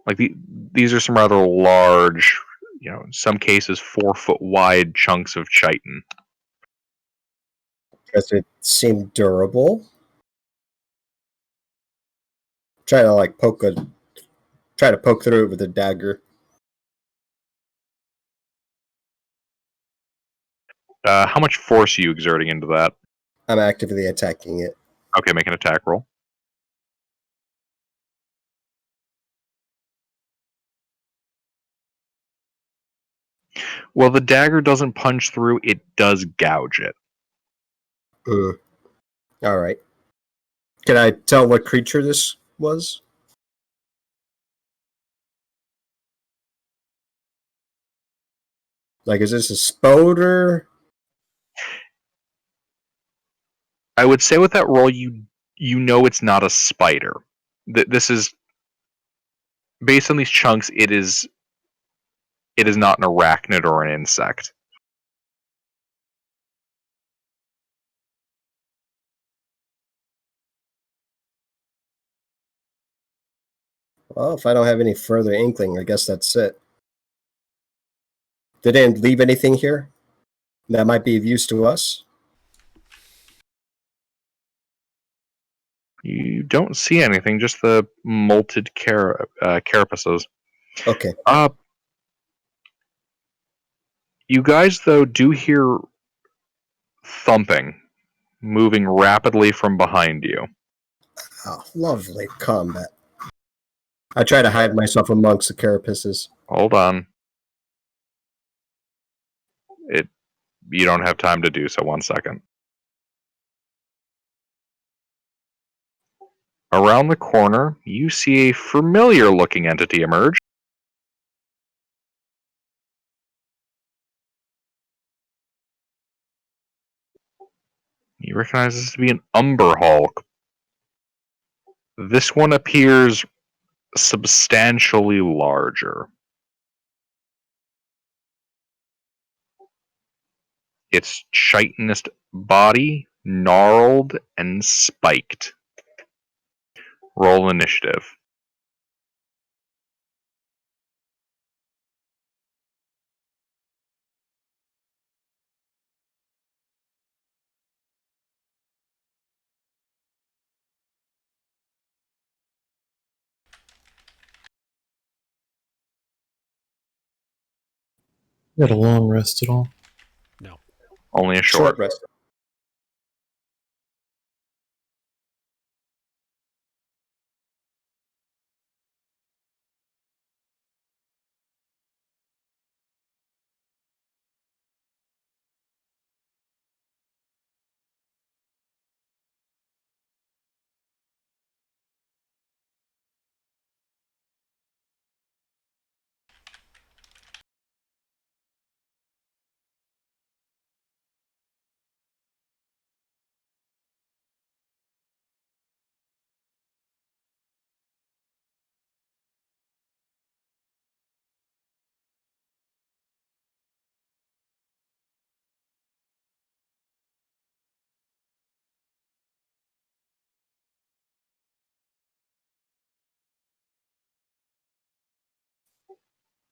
Like these are some rather large, in some cases 4-foot wide chunks of chitin. Does it seem durable? Try to poke through it with a dagger. How much force are you exerting into that? I'm actively attacking it. Okay, make an attack roll. Well, the dagger doesn't punch through, it does gouge it. All right. Can I tell what creature this was? Like, is this a spoder? I would say with that roll, you know it's not a spider. This is based on these chunks. It is not an arachnid or an insect. Well, if I don't have any further inkling, I guess that's it. They didn't leave anything here that might be of use to us? You don't see anything, just the molted carapaces. Okay. You guys, though, do hear thumping moving rapidly from behind you. Oh, lovely combat. I try to hide myself amongst the carapaces. Hold on. You don't have time to do so. 1 second. Around the corner, you see a familiar-looking entity emerge. You recognize this to be an Umber Hulk. This one appears substantially larger. Its chitinous body gnarled and spiked. Roll initiative. Got a long rest at all? No. Only a short. rest.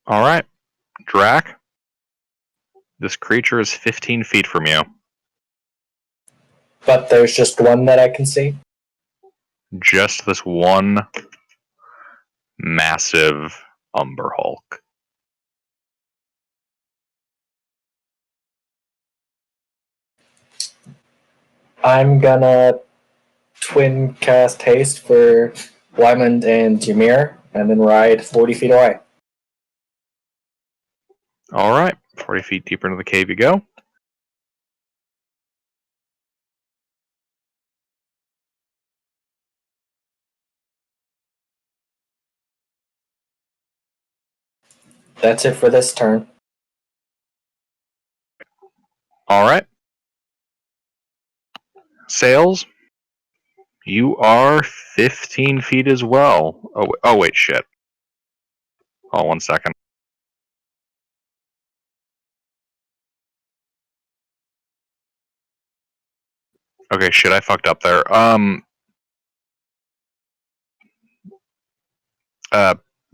Alright. Drac. This creature is 15 feet from you. But there's just one that I can see. Just this one massive Umber Hulk. I'm gonna twin cast haste for Wyman and Jameer, and then ride 40 feet away. Alright. 40 feet deeper into the cave you go. That's it for this turn. Alright. Sails. You are 15 feet as well. Oh wait, shit. Hold on 1 second. Okay, shit, I fucked up there.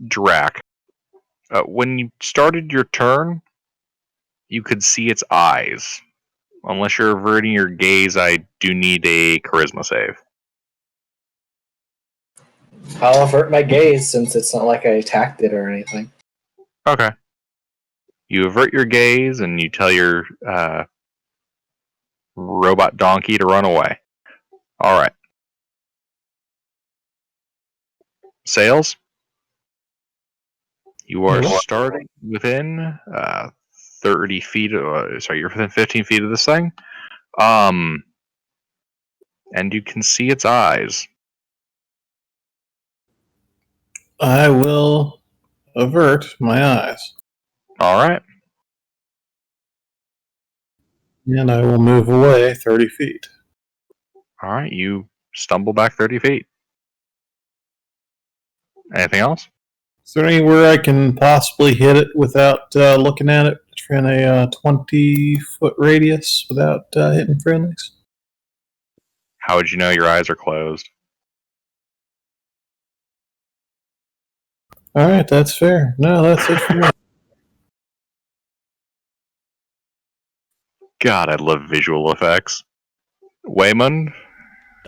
Drac. When you started your turn, you could see its eyes. Unless you're averting your gaze, I do need a charisma save. I'll avert my gaze since it's not like I attacked it or anything. Okay. You avert your gaze and you tell your robot donkey to run away. Alright. Sails? You are starting within 30 feet. Sorry, you're within 15 feet of this thing. And you can see its eyes. I will avert my eyes. Alright. And I will move away 30 feet. Alright, you stumble back 30 feet. Anything else? Is there anywhere I can possibly hit it without looking at it in a 20-foot radius without hitting friendlies? How would you know your eyes are closed? Alright, that's fair. No, that's it for me. God, I love visual effects. Wayman,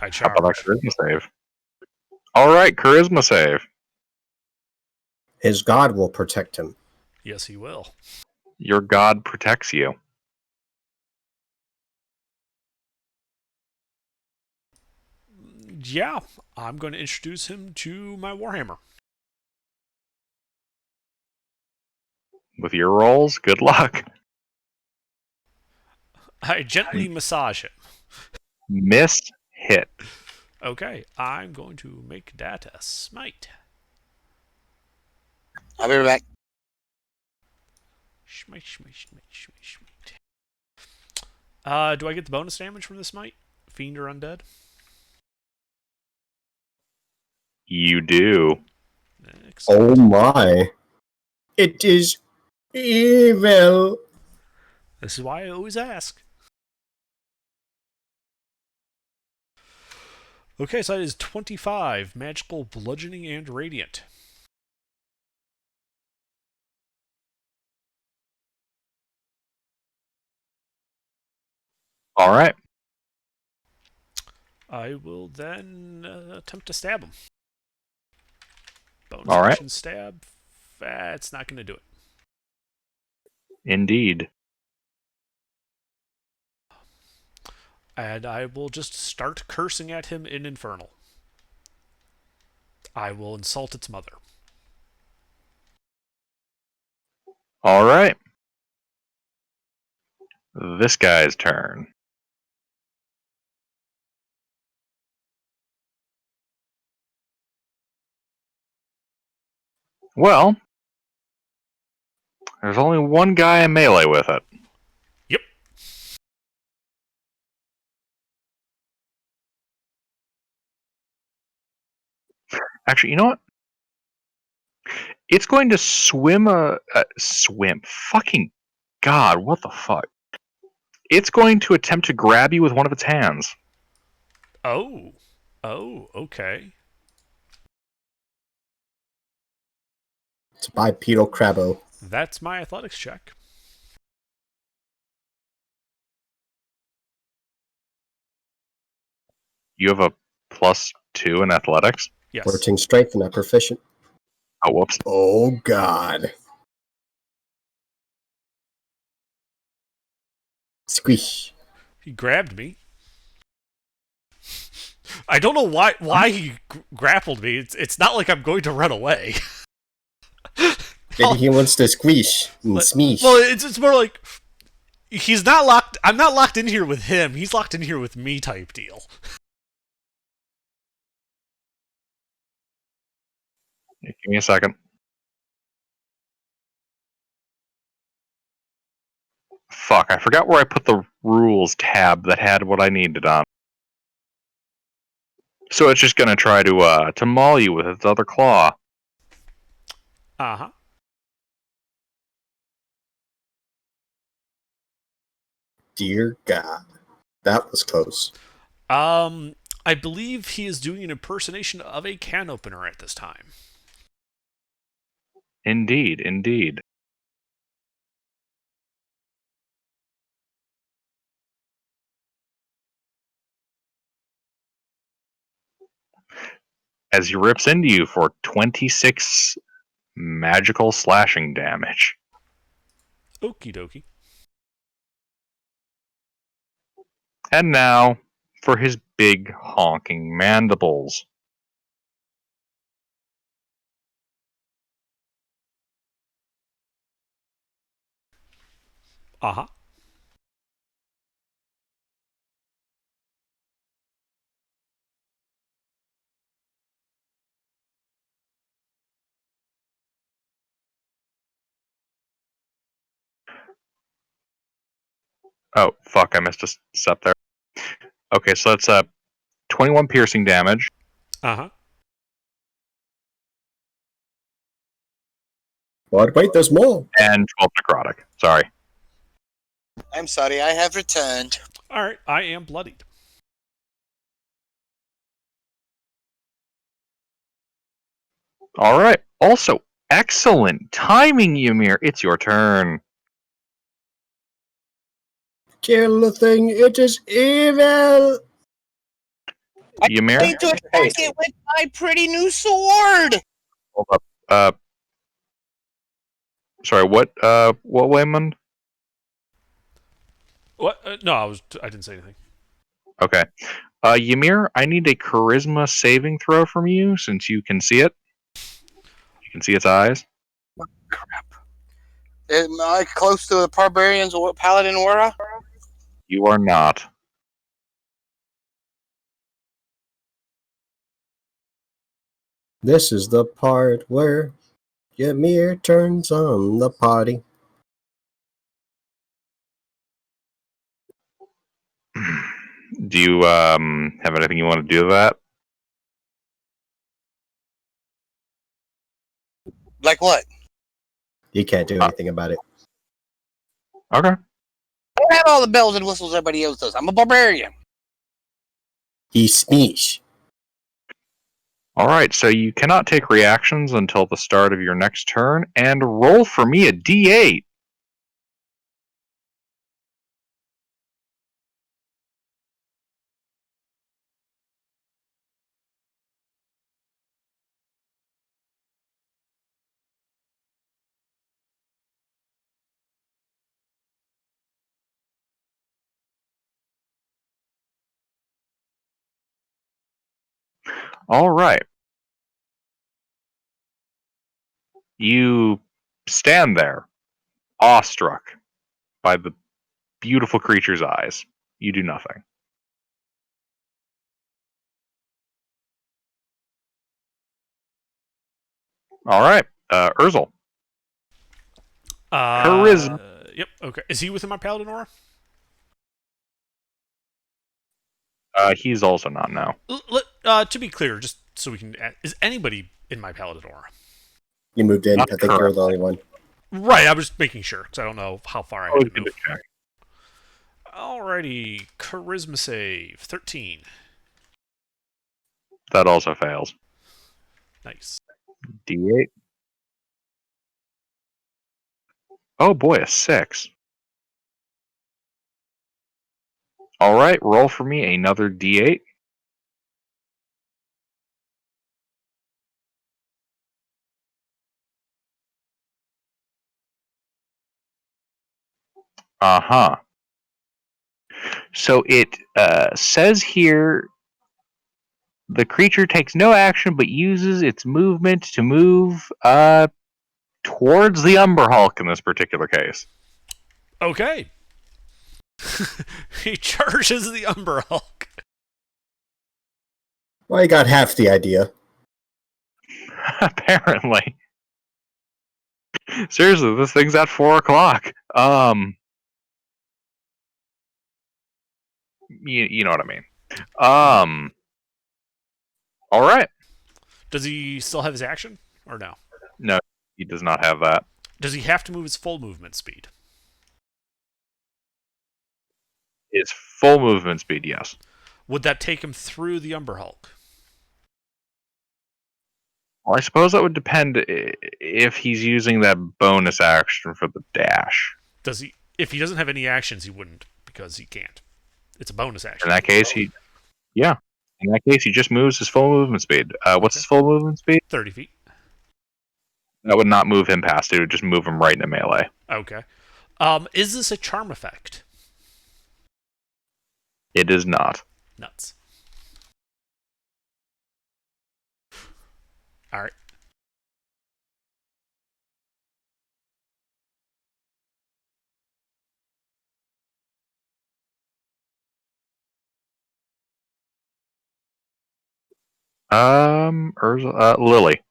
I how about charge. that charisma save? All right, charisma save. His god will protect him. Yes, he will. Your god protects you. Yeah, I'm going to introduce him to my Warhammer. With your rolls, good luck. I gently massage him. Miss hit. Okay, I'm going to make that a smite. I'll be right back. Smite, smite, smite, smite, smite. Do I get the bonus damage from this smite? Fiend or undead? You do. Excellent. Oh my. It is evil. This is why I always ask. Okay, so that is 25 magical bludgeoning and radiant. All right. I will then attempt to stab him. Bonus All right. action stab. That's not going to do it. Indeed. And I will just start cursing at him in Infernal. I will insult its mother. All right. This guy's turn. Well, there's only one guy in melee with it. Yep. Actually, you know what? It's going to swim. Fucking God, what the fuck? It's going to attempt to grab you with one of its hands. Oh. Oh, okay. It's bipedal crabbo. That's my athletics check. You have a +2 in athletics? Yes. 14 strength and not proficient. Oh, whoops. Oh god. Squish. He grabbed me. I don't know why he grappled me. It's not like I'm going to run away. Maybe he wants to squish and smeesh. Well, it's more like he's not locked. I'm not locked in here with him. He's locked in here with me, type deal. Give me a second. Fuck, I forgot where I put the rules tab that had what I needed on. So it's just gonna try to maul you with its other claw. Uh-huh. Dear God. That was close. I believe he is doing an impersonation of a can opener at this time. Indeed, indeed. As he rips into you for 26 magical slashing damage. Okie dokie. And now for his big honking mandibles. Uh-huh. Oh, fuck, I missed a step there. Okay, so that's 21 piercing damage. Uh-huh. But wait, there's more. And 12 necrotic. Sorry. I'm sorry, I have returned. Alright, I am bloodied. Alright. Also, excellent timing, Ymir. It's your turn. Kill the thing. It is evil. Ymir? Need to attack it with my pretty new sword. Hold up. Sorry, what, Waymond? What? No, I didn't say anything. Okay. Ymir, I need a charisma saving throw from you, since you can see it. You can see its eyes. Crap. Am I close to the barbarians or paladin aura? You are not. This is the part where Ymir turns on the party. Do you have anything you want to do to that? Like what? You can't do anything about it. Okay. I don't have all the bells and whistles everybody else does. I'm a barbarian. He's Sneesh. Alright, so you cannot take reactions until the start of your next turn, and roll for me a d8. Alright. You stand there, awestruck by the beautiful creature's eyes. You do nothing. Alright, Urzel. Charisma. Yep. Okay. Is he within my paladin aura? He's also not now. To be clear, just so we can, is anybody in my paladin aura? You moved in. Not I think you're the only one. Right. I was just making sure because I don't know how far I Oh, have to good move. to check. Alrighty, charisma save 13. That also fails. Nice. D8. Oh boy, a 6. Alright, roll for me another D8. Uh-huh. So it says here the creature takes no action but uses its movement to move towards the Umber Hulk in this particular case. Okay. He charges the Umber Hulk. Well, you got half the idea. Apparently. Seriously, this thing's at 4 o'clock. You know what I mean. Alright. Does he still have his action or no? No, he does not have that. Does he have to move his full movement speed? His full movement speed, yes. Would that take him through the Umber Hulk? Well, I suppose that would depend if he's using that bonus action for the dash. Does he? If he doesn't have any actions, he wouldn't because he can't. It's a bonus action. In that case, he just moves his full movement speed. What's his full movement speed? 30 feet. That would not move him past it. It would just move him right into melee. Okay. Is this a charm effect? It is not. Nuts. All right. Lily.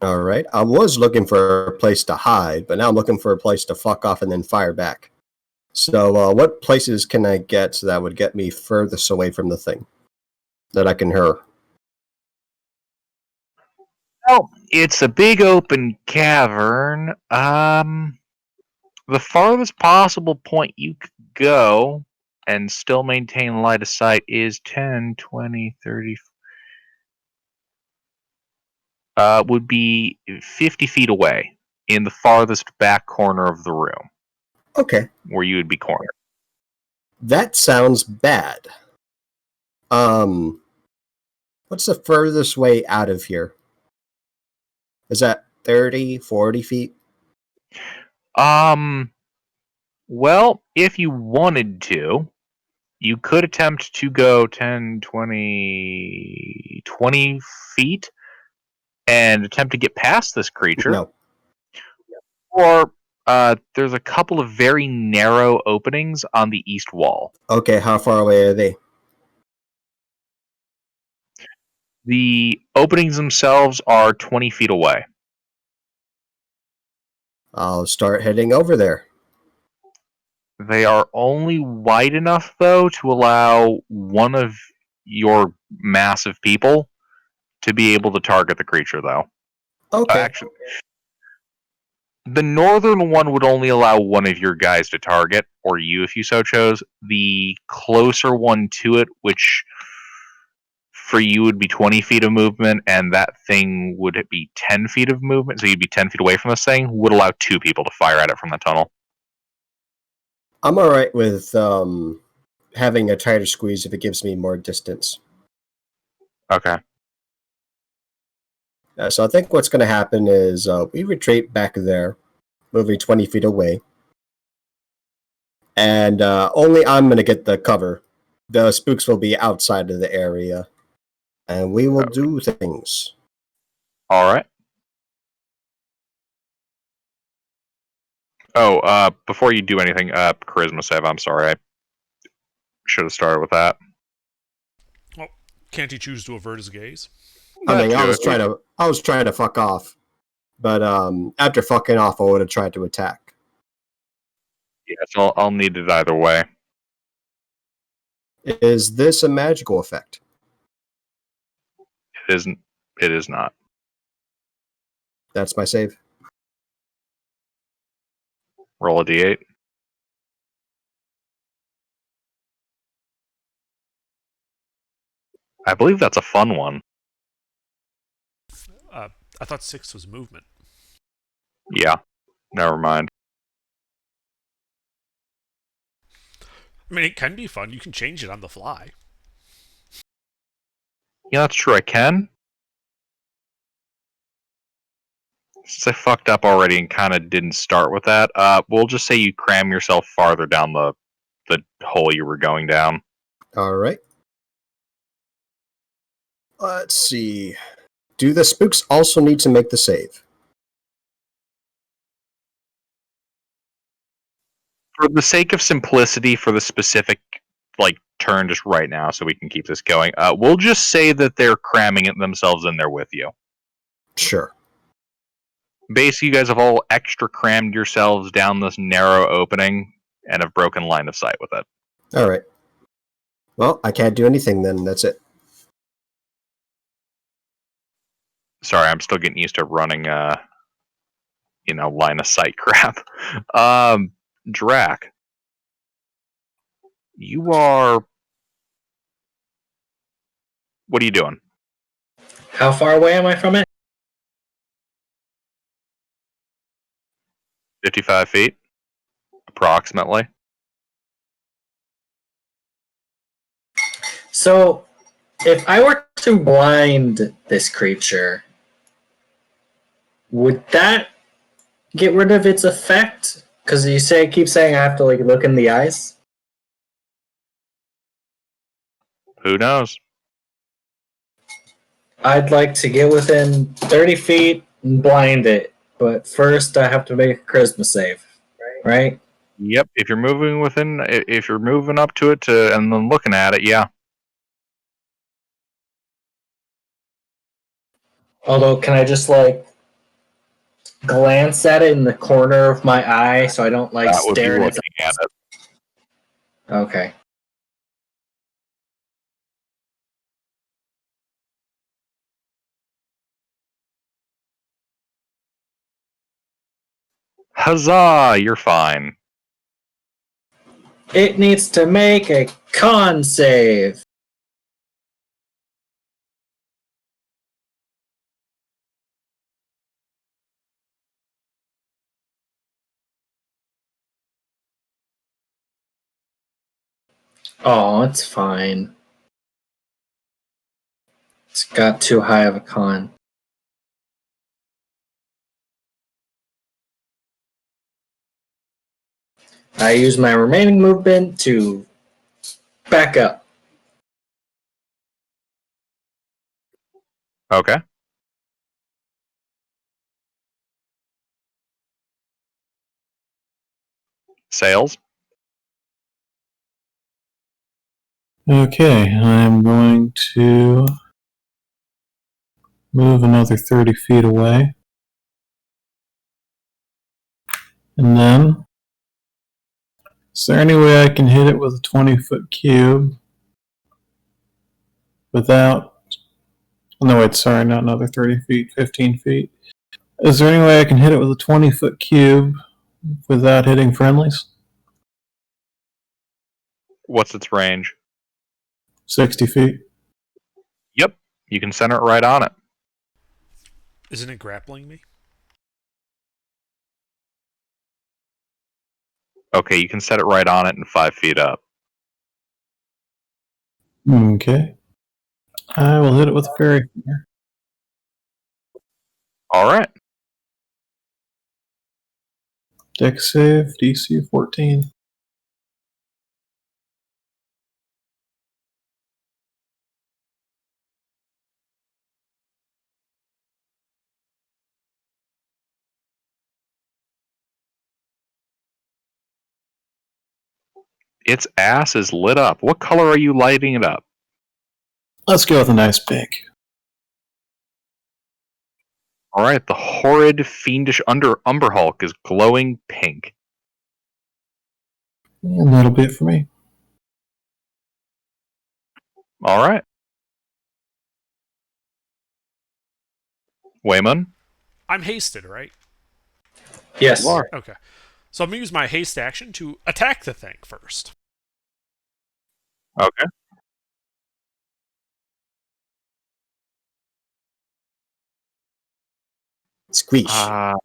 All right. I was looking for a place to hide, but now I'm looking for a place to fuck off and then fire back. So, what places can I get that would get me furthest away from the thing that I can hear? Well, it's a big open cavern. The farthest possible point you could go and still maintain line of sight is 10, 20, 30. Would be 50 feet away in the farthest back corner of the room. Okay. Where you would be cornered. That sounds bad. What's the furthest way out of here? Is that 30, 40 feet? Well, if you wanted to, you could attempt to go 10, 20, 20 feet and attempt to get past this creature. No. Or there's a couple of very narrow openings on the east wall. Okay, how far away are they? The openings themselves are 20 feet away. I'll start heading over there. They are only wide enough, though, to allow one of your massive people to be able to target the creature, though. Okay. Actually, the northern one would only allow one of your guys to target, or you if you so chose. The closer one to it, which for you would be 20 feet of movement, and that thing would be 10 feet of movement, so you'd be 10 feet away from this thing, would allow 2 people to fire at it from the tunnel. I'm alright with having a tighter squeeze if it gives me more distance. Okay. So I think what's going to happen is we retreat back there, moving 20 feet away. And only I'm going to get the cover. The spooks will be outside of the area. And we will do things. All right. Oh, before you do anything, charisma save. I'm sorry, I should have started with that. Well, can't he choose to avert his gaze? I mean, I was trying to fuck off, but after fucking off, I would have tried to attack. Yes, I'll need it either way. Is this a magical effect? It isn't. It is not. That's my save. Roll a d8. I believe that's a fun one. I thought 6 was movement. Yeah. Never mind. I mean, it can be fun. You can change it on the fly. Yeah, that's true. I can. Since I fucked up already and kind of didn't start with that, we'll just say you cram yourself farther down the hole you were going down. All right. Let's see. Do the spooks also need to make the save? For the sake of simplicity, for the specific turn just right now, so we can keep this going, we'll just say that they're cramming it themselves in there with you. Sure. Basically, you guys have all extra crammed yourselves down this narrow opening and have broken line of sight with it. All right. Well, I can't do anything then. That's it. Sorry, I'm still getting used to running, line of sight crap. Drac, you are. What are you doing? How far away am I from it? 55 feet, approximately. So, if I were to blind this creature, would that get rid of its effect? Because you keep saying I have to look in the eyes. Who knows? I'd like to get within 30 feet and blind it, but first I have to make a charisma save, right? Yep. If you're moving up to it and then looking at it, yeah. Although, can I just glance at it in the corner of my eye so I don't That would be stare at looking at it. Okay. Huzzah! You're fine. It needs to make a con save. Oh, it's fine. It's got too high of a con. I use my remaining movement to back up. Okay. Sales. Okay, I'm going to move another 30 feet away. And then, is there any way I can hit it with a 20-foot cube without... No, wait, sorry, not another 30 feet, 15 feet. Is there any way I can hit it with a 20-foot cube without hitting friendlies? What's its range? 60 feet. Yep. You can center it right on it. Isn't it grappling me? Okay, you can set it right on it and 5 feet up. Okay. I will hit it with a fairy finger. All right. Dex save, DC 14. Its ass is lit up. What color are you lighting it up? Let's go with a nice pink. All right, the horrid, fiendish Umber Hulk is glowing pink. And that'll be it for me. All right. Wayman? I'm hasted, right? Yes. You are. Okay. So I'm going to use my haste action to attack the thing first. Okay. Squeeze. Let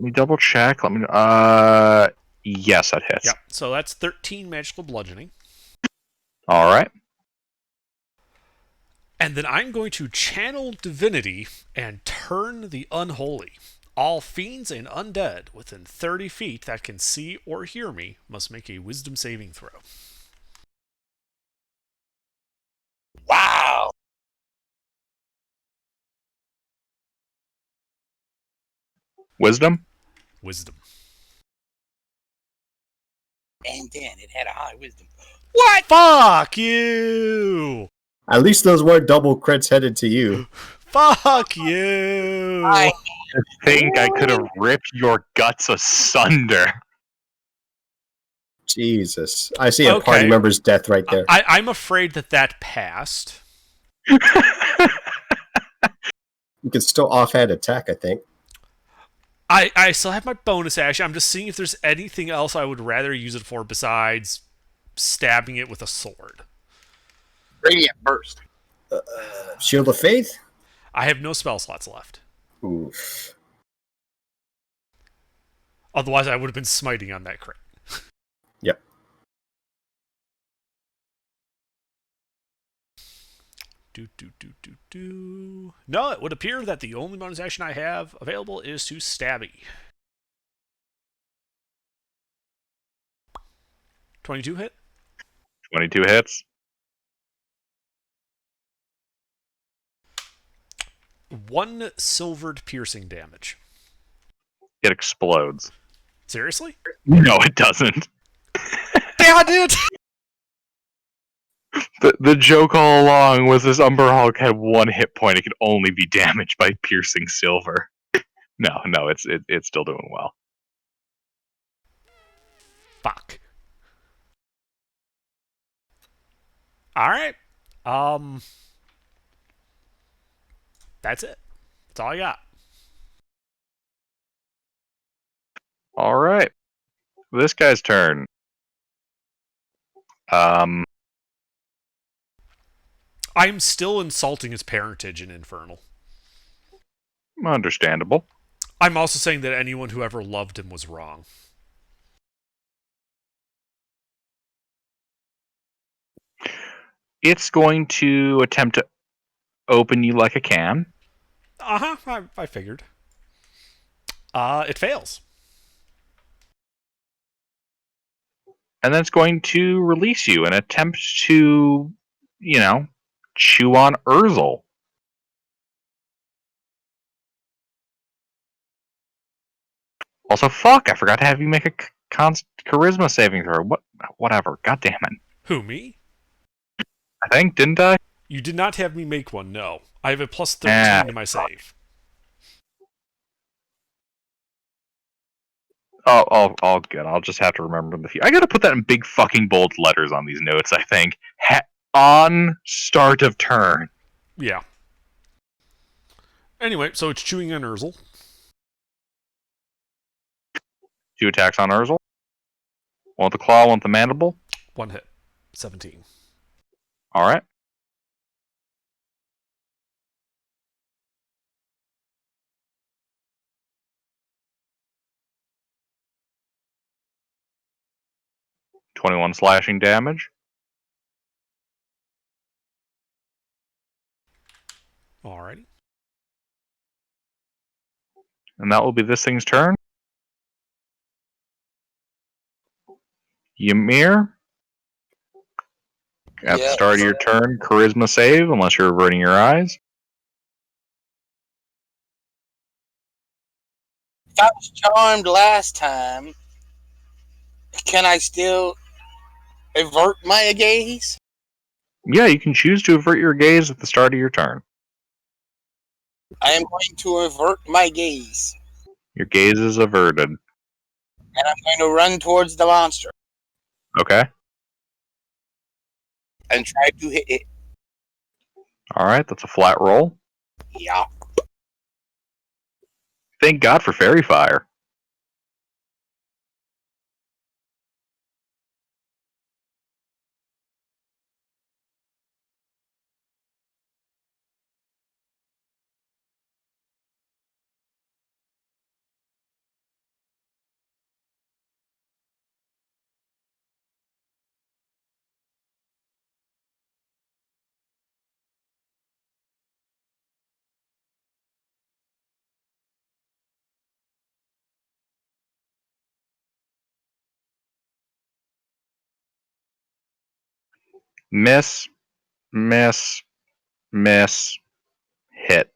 me double check. Yes, that hits. Yep. So that's 13 magical bludgeoning. All right. And then I'm going to channel divinity and turn the unholy. All fiends and undead within 30 feet that can see or hear me must make a wisdom saving throw. Wow. Wisdom? Wisdom. And then it had a high wisdom. What? Fuck you! At least those weren't double crits headed to you. Fuck you! I Think I could have ripped your guts asunder. Jesus. I see a Okay. party member's death right there. I'm afraid that passed. You can still offhand attack, I think. I still have my bonus action. I'm just seeing if there's anything else I would rather use it for besides stabbing it with a sword. Radiant burst. Shield of Faith? I have no spell slots left. Oof. Otherwise, I would have been smiting on that crit. Yep. No, it would appear that the only bonus action I have available is to stabby. 22 hit? 22 hits. 1 silvered piercing damage. It explodes. Seriously? No, it doesn't. Damn it! The joke all along was this Umber Hulk had 1 hit point. It could only be damaged by piercing silver. No, it's still doing well. Fuck. Alright. That's it. That's all I got. All right. This guy's turn. I'm still insulting his parentage in Infernal. Understandable. I'm also saying that anyone who ever loved him was wrong. It's going to attempt to... open you like a can. I figured. It fails. And then it's going to release you and attempt to, chew on Urzel. Also, fuck, I forgot to have you make a charisma saving throw. Whatever. God damn it. Who, me? I think, didn't I? You did not have me make one, no. I have a plus 13 to my save. Oh, good. I'll just have to remember in the future. I gotta put that in big fucking bold letters on these notes, I think. On start of turn. Yeah. Anyway, so it's chewing on Urzel. 2 attacks on Urzel. One with the claw, one with the mandible. 1 hit. 17. Alright. .21 slashing damage. Alrighty. And that will be this thing's turn. Ymir, at the start of your turn, charisma save, unless you're averting your eyes. If I was charmed last time, can I still avert my gaze? Yeah, you can choose to avert your gaze at the start of your turn. I am going to avert my gaze. Your gaze is averted. And I'm going to run towards the monster. Okay. And try to hit it. Alright, that's a flat roll. Yeah. Thank God for Fairy Fire. Miss, miss, miss, hit.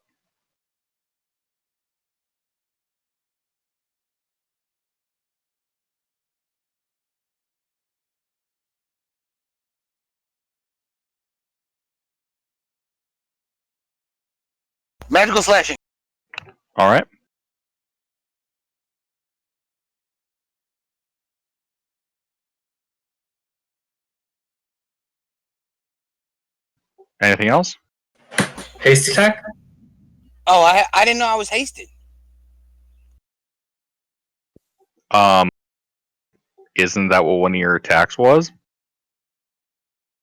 Magical slashing. Alright. Anything else? Haste attack? Oh, I didn't know I was hasted. Isn't that what one of your attacks was?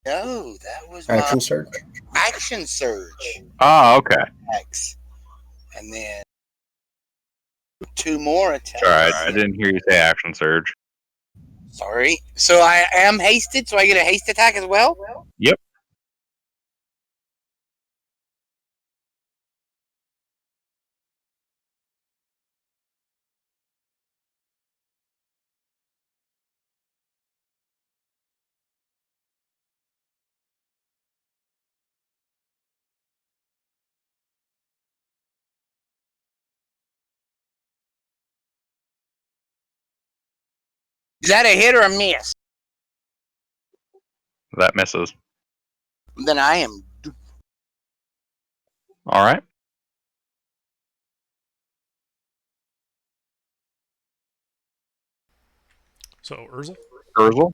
No, that was Action my surge. action surge. Ah, okay. Attacks. And then 2 more attacks. Alright, I didn't hear you say action surge. Sorry. So I am hasted, so I get a haste attack as well? Yep. Is that a hit or a miss? That misses. Then I am. Alright. So, Urzel? Urzel.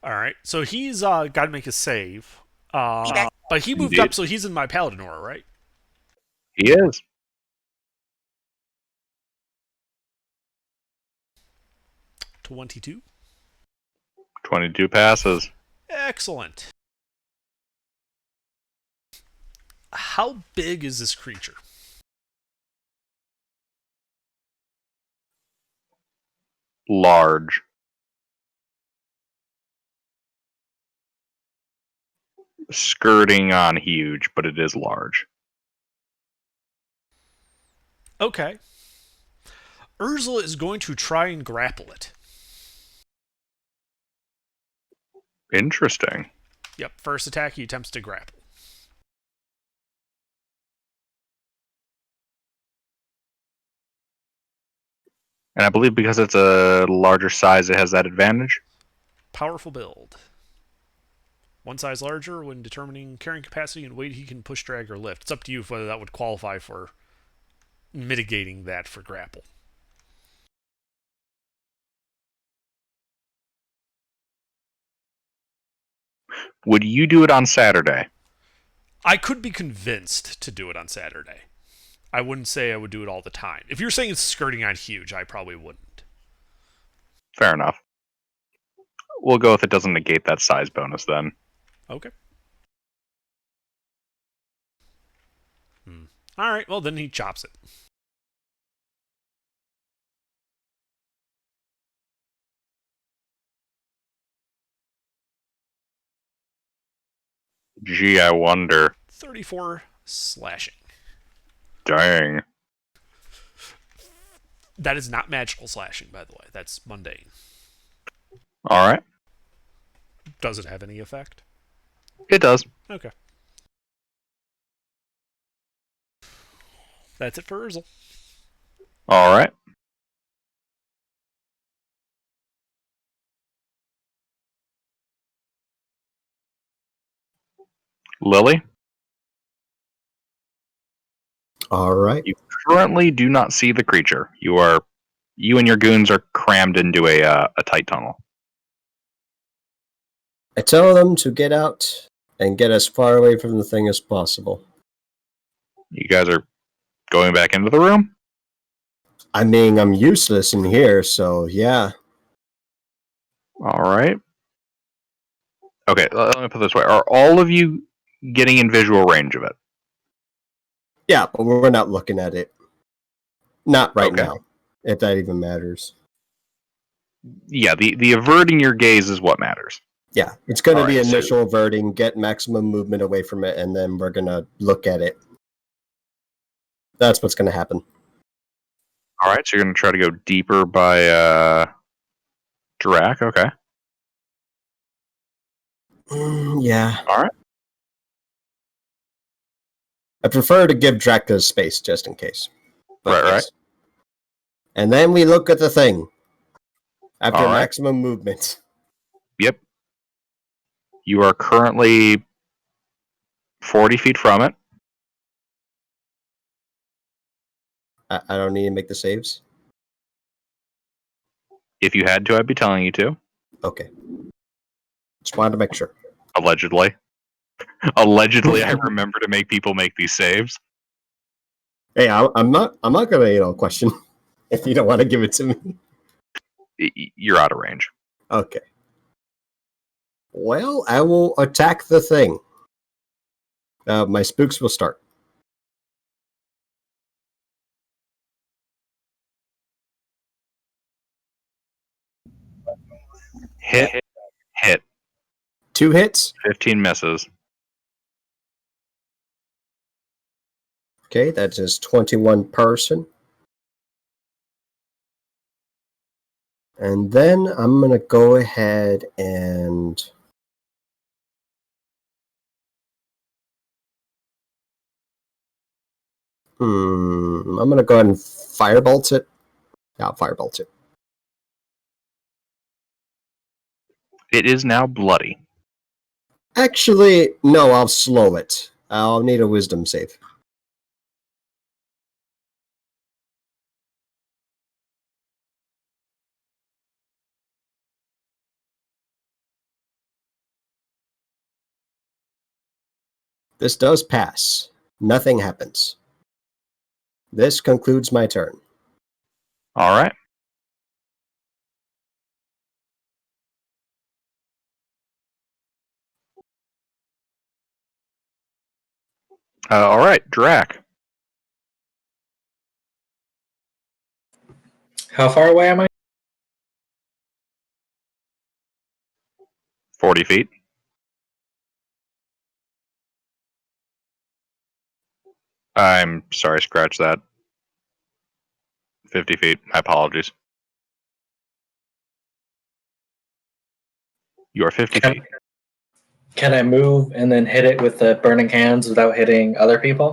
Alright. So he's got to make a save. But he moved Indeed. up, so he's in my Paladin aura, right? He is. 22. 22 passes. Excellent. How big is this creature? Large. Skirting on huge, but it is large. Okay. Ursula is going to try and grapple it. Interesting. Yep, first attack, he attempts to grapple. And I believe because it's a larger size, it has that advantage. Powerful build. One size larger when determining carrying capacity and weight he can push, drag, or lift. It's up to you whether that would qualify for mitigating that for grapple. Would you do it on Saturday? I could be convinced to do it on Saturday. I wouldn't say I would do it all the time. If you're saying it's skirting on huge, I probably wouldn't. Fair enough. We'll go if it doesn't negate that size bonus then. Okay. Alright, well then he chops it. Gee, I wonder. 34 slashing. Dang. That is not magical slashing, by the way. That's mundane. Alright. Does it have any effect? It does. Okay. That's it for Urzel. Alright. Lily, All right. you currently do not see the creature. You and your goons are crammed into a tight tunnel. I tell them to get out and get as far away from the thing as possible. You guys are going back into the room? I mean, I'm useless in here, so yeah. Alright. Okay, let me put it this way. Are all of you getting in visual range of it? Yeah, but we're not looking at it. Not right Okay. now, if that even matters. Yeah, the averting your gaze is what matters. Yeah, it's going to be Alright, so- initial averting, get maximum movement away from it, and then we're going to look at it. That's what's going to happen. Alright, so you're going to try to go deeper by Drac, okay. Yeah. Alright. I prefer to give Dracula space, just in case. But Right. yes. And then we look at the thing. After All right. maximum movement. Yep. You are currently 40 feet from it. I don't need to make the saves. If you had to, I'd be telling you to. Okay. Just wanted to make sure. Allegedly. Allegedly, I remember to make people make these saves. Hey, I'm not gonna question if you don't want to give it to me. You're out of range. Okay. Well, I will attack the thing. My spooks will start. Hit. 2 hits. 15 misses. Okay, that is 21 person. And then I'm going to go ahead and... I'm going to go ahead and firebolt it. Yeah, I'll firebolt it. It is now bloody. Actually, no, I'll slow it. I'll need a wisdom save. This does pass. Nothing happens. This concludes my turn. All right. All right, Drac. How far away am I? 40 feet. I'm sorry, scratch that. 50 feet. My apologies. You are 50 feet. Can I move and then hit it with the burning hands without hitting other people?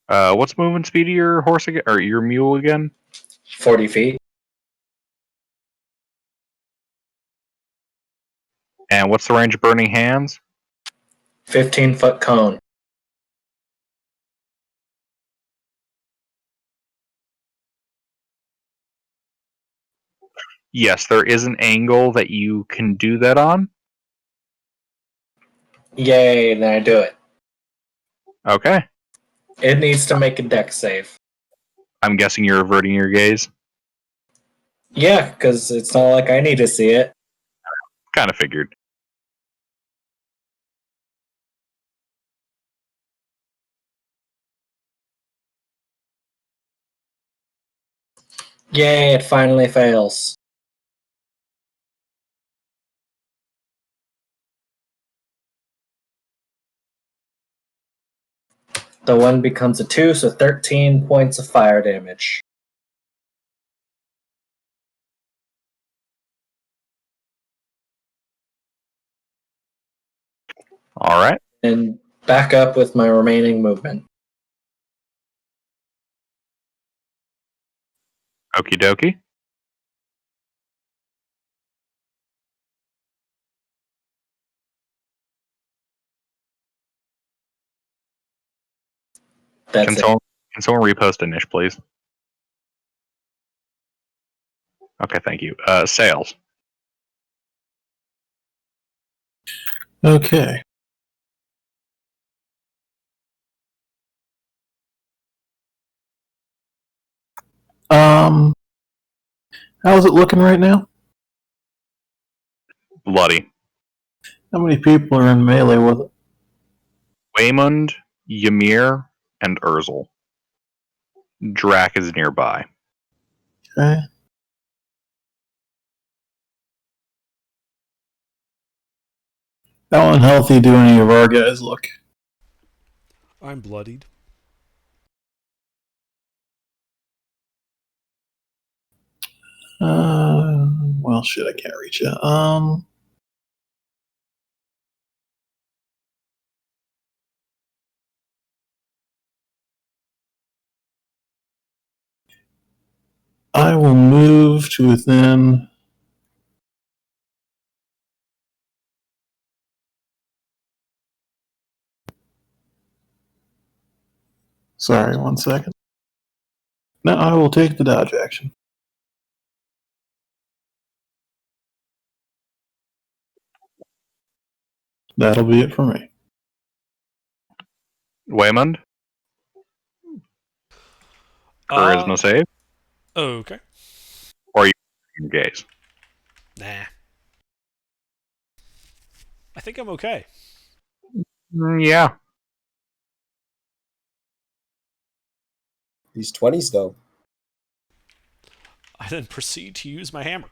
What's movement speed of your horse again, or your mule again? 40 feet. And what's the range of burning hands? 15-foot cone. Yes, there is an angle that you can do that on. Yay, then I do it. Okay. It needs to make a dex save. I'm guessing you're averting your gaze. Yeah, because it's not like I need to see it. Kind of figured. Yay, it finally fails. The 1 becomes a 2, so 13 points of fire damage. All right. And back up with my remaining movement. Okie dokie. That's Can it. someone repost a niche, please? Okay, thank you. Sales. Okay. How's it looking right now? Bloody. How many people are in melee with it? Waymond, Ymir, and Urzel. Drac is nearby. Okay. How unhealthy do any of our guys look? I'm bloodied. Well, shit, I can't reach it. I will move to within. Sorry, 1 second. Now I will take the dodge action. That'll be it for me. Waymond? Charisma save? Okay. Or you gaze? Nah. I think I'm okay. Yeah. These 20s, though. I then proceed to use my hammer.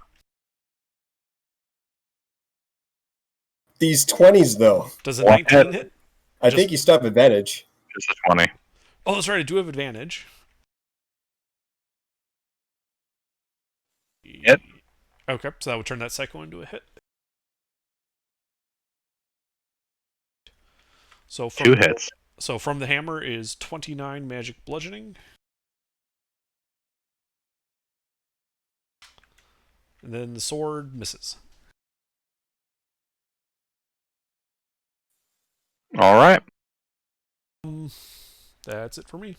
These 20s, though. Does a 19 hit? I think you still have advantage. Just a 20. Oh, that's right. I do have advantage. Hit. Okay, so that would turn that cycle into a hit. So from 2 hits. So from the hammer is 29 magic bludgeoning. And then the sword misses. All right. That's it for me.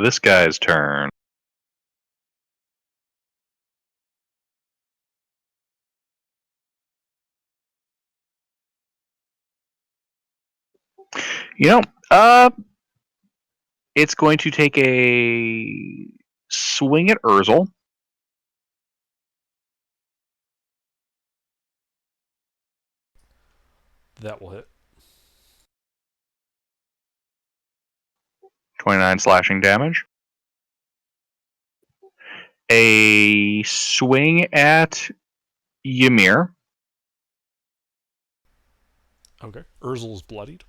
This guy's turn. You know, it's going to take a swing at Urzel. That will hit. 29 slashing damage. A swing at Ymir. Okay. Urzel's bloodied.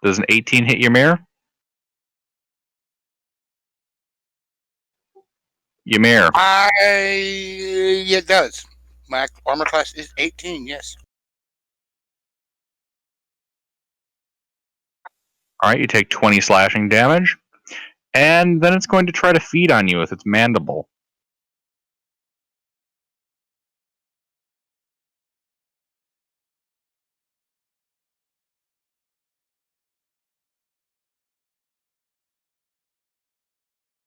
Does an 18 hit Ymir? Ymir. It does. My armor class is 18. Yes. All right, you take 20 slashing damage, and then it's going to try to feed on you with its mandible.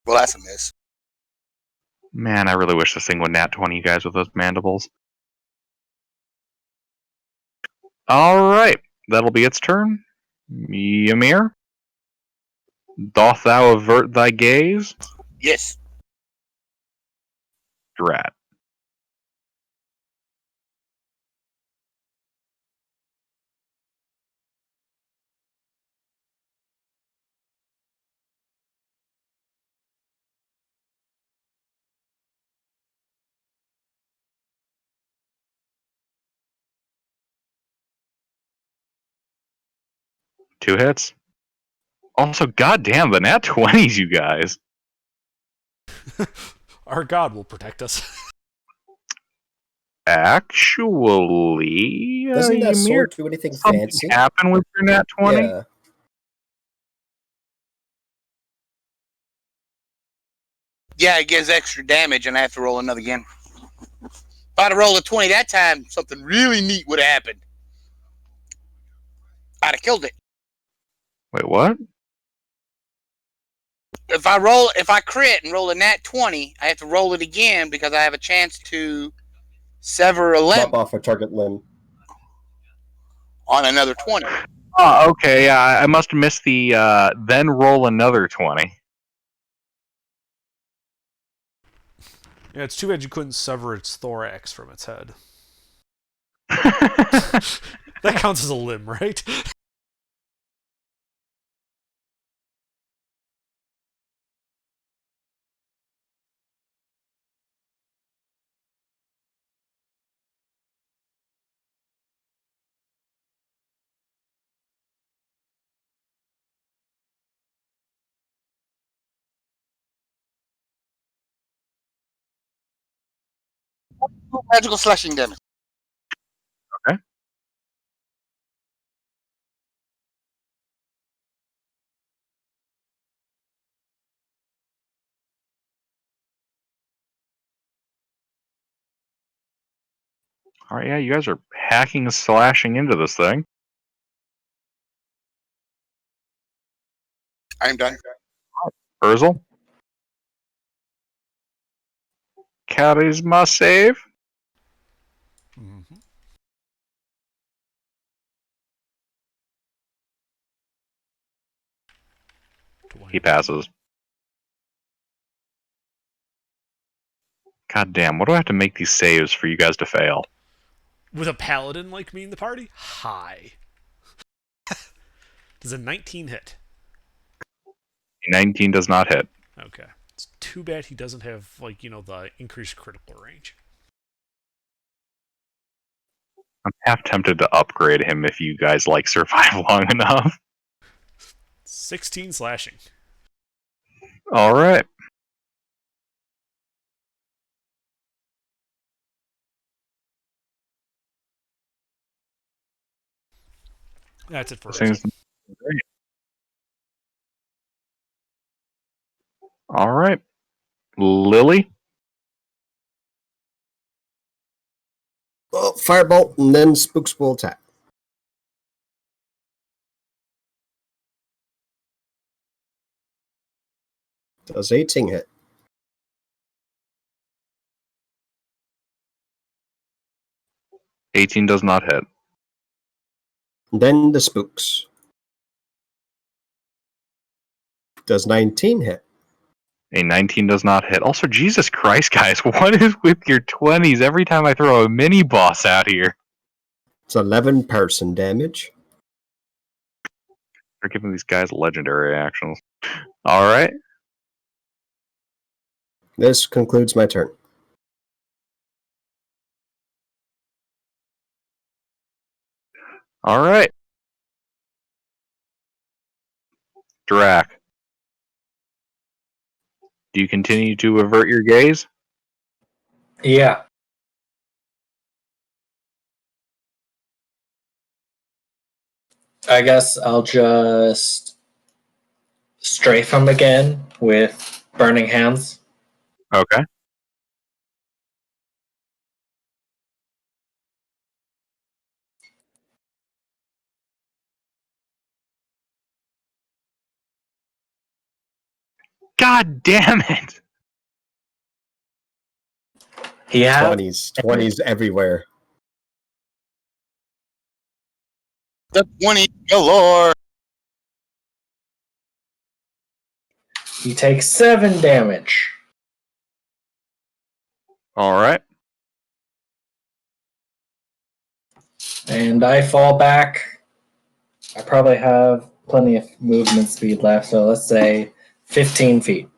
Well, that's a miss. Man, I really wish this thing would nat 20 you guys with those mandibles. All right, that'll be its turn. Ymir, doth thou avert thy gaze? Yes. Drat. Two hits. Also, goddamn, the nat 20s, you guys. Our God will protect us. Actually, Doesn't that Ymir, sword do anything something fancy? happen with your nat 20? Yeah. Yeah, it gives extra damage, and I have to roll another again. If I'd have rolled a 20 that time, something really neat would have happened. I'd have killed it. Wait, what? If I crit and roll a nat 20, I have to roll it again because I have a chance to sever a limb Lop off a target limb. on another 20. Oh, okay, yeah, I must have missed the then roll another 20. Yeah, it's too bad you couldn't sever its thorax from its head. That counts as a limb, right? Magical slashing damage. Okay. Alright, yeah, you guys are hacking and slashing into this thing. I'm done. Urzel? Charisma save? Mm-hmm. He passes. God damn, what do I have to make these saves for you guys to fail? With a paladin like me in the party? High. Does a 19 hit? 19 does not hit. Okay. It's too bad he doesn't have, like, the increased critical range. I'm half tempted to upgrade him if you guys survive long enough. 16 slashing. Alright. That's it for This thing's Urzel. great. Alright. Lily? Oh, firebolt, and then spooks will attack. Does 18 hit? $18 does not hit. Then the spooks. Does 19 hit? A 19 does not hit. Also, Jesus Christ, guys, what is with your 20s every time I throw a mini boss out here? It's 11 person damage. They're giving these guys legendary actions. Alright. This concludes my turn. Alright. Drac, do you continue to avert your gaze? Yeah. I guess I'll just strafe him again with burning hands. Okay. God damn it! He has 20s everywhere. The 20 galore. He takes 7 damage. Alright. And I fall back. I probably have plenty of movement speed left, so let's say 15 feet.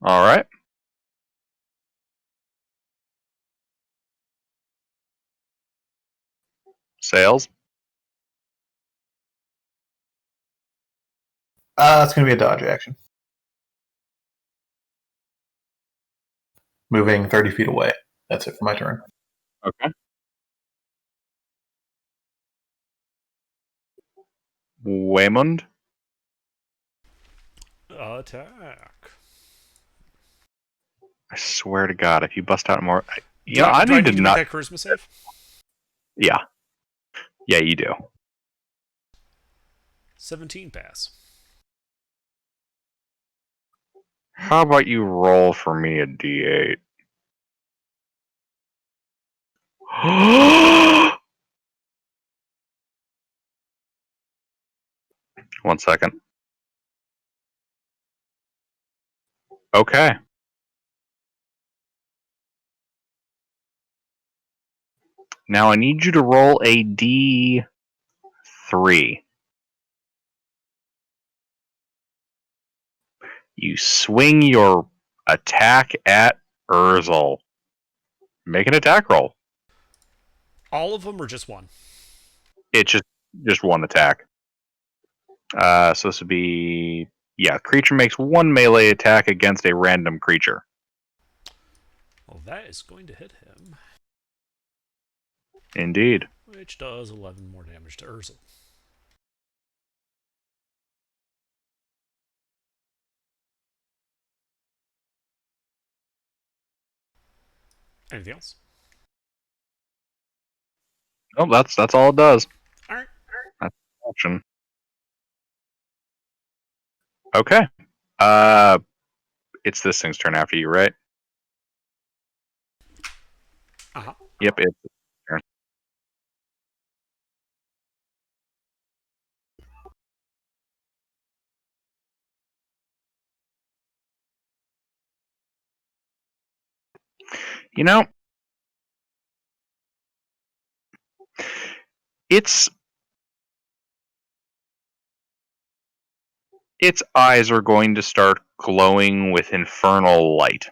Alright. Sales. That's going to be a dodge action. Moving 30 feet away. That's it for my turn. Okay. Waymond. Attack. I swear to God, if you bust out more, I Do I need need to to not. make that charisma save? Yeah, yeah, you do. 17 pass. How about you roll for me a d8? One second. Okay. Now I need you to roll a d3. You swing your attack at Urzel. Make an attack roll. All of them or just one? It's just one attack. So this would be, yeah, creature makes one melee attack against a random creature. Well, that is going to hit him, Indeed. which does 11 more damage to Urzel. Anything else? Oh, that's all it does. All right. That's an option. Okay. It's this thing's turn after you, right? Uh-huh. Yep, it's its turn. You know, its eyes are going to start glowing with infernal light.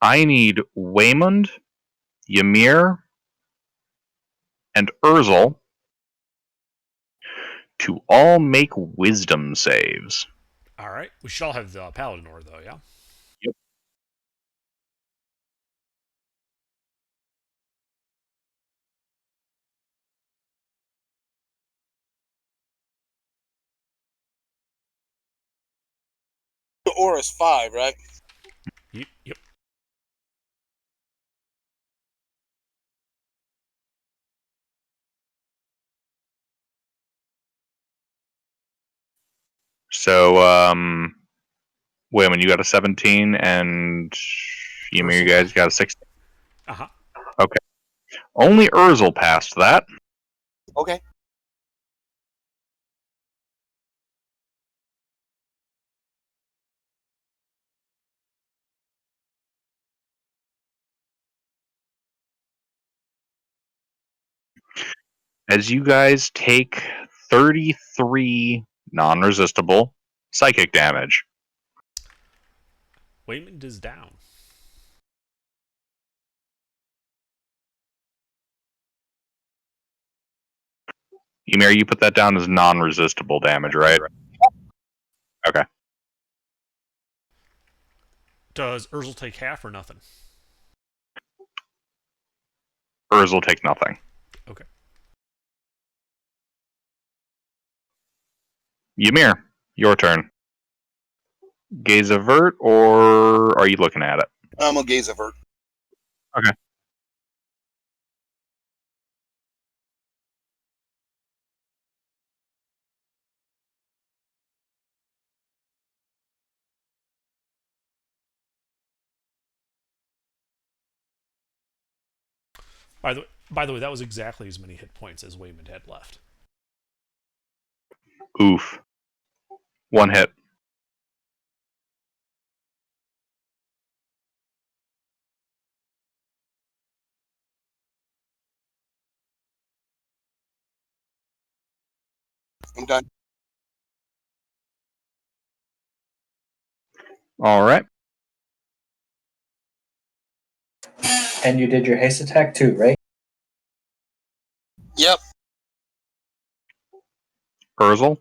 I need Waymond, Ymir, and Urzel to all make wisdom saves. All right. We should all have the Paladin Ore, though, yeah? Yep. The aura's 5, right? Yep. So, Waymond, you got a 17, and Ymir, you guys got a 16. Uh-huh. Okay. Only Urzel passed that. Okay. As you guys take 33 non-resistible psychic damage. Waymond is down. Ymir, you put that down as non-resistible damage, right? Okay. Does Urzel take half or nothing? Urz will take nothing. Okay. Ymir, your turn. Gaze avert, or are you looking at it? I'm gonna gaze avert. Okay. By the way, that was exactly as many hit points as Waymond had left. Oof. 1 hit. I'm done. All right. And you did your haste attack too, right? Yep. Urzel.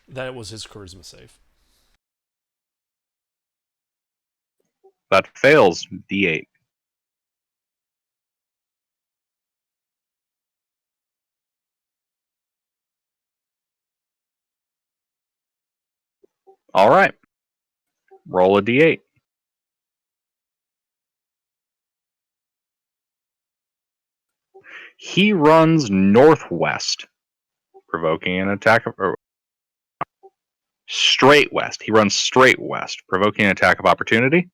That was his charisma save. That fails. D8. All right. Roll a D8. He runs northwest, provoking an attack of... Or, straight west. He runs straight west, provoking an attack of opportunity.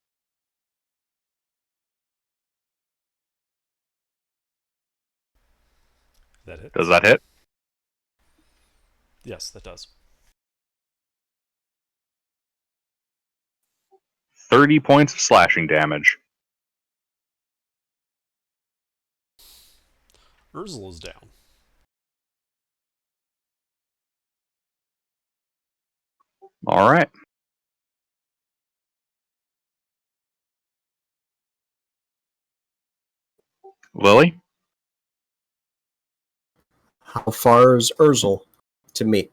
That hits. Does that hit? Yes, that does. 30 points of slashing damage. Urzel is down. All right. Lily? How far is Urzel to me?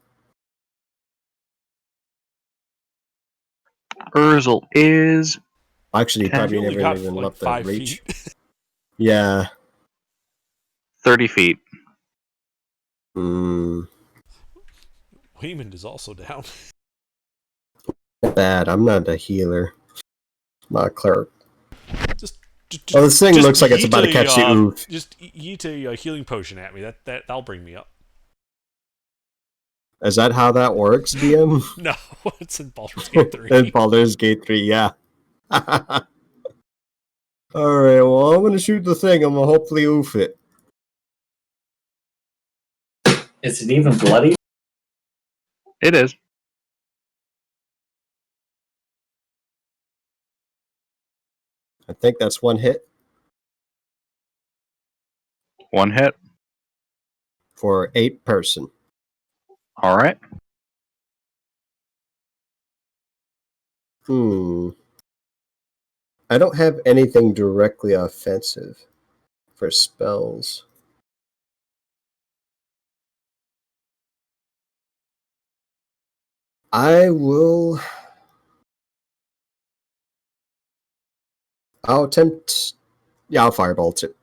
Urzel is... Actually, you probably You only never got even like left the 5 reach. feet. Yeah. 30 feet. Hmm. Waymond is also down. Bad. I'm not a healer. Not a cleric. Just Oh, this thing just looks like it's about to yeet catch the oof. Just yeet a healing potion at me. That'll bring me up. Is that how that works, DM? No, it's in Baldur's Gate 3. In Baldur's Gate 3, yeah. Alright, well, I'm gonna shoot the thing. I'm gonna hopefully oof it. Is it even bloody? It is. I think that's one hit 1 hit. for 8 person. All right. I don't have anything directly offensive for spells. I'll attempt. Yeah, I'll firebolt it.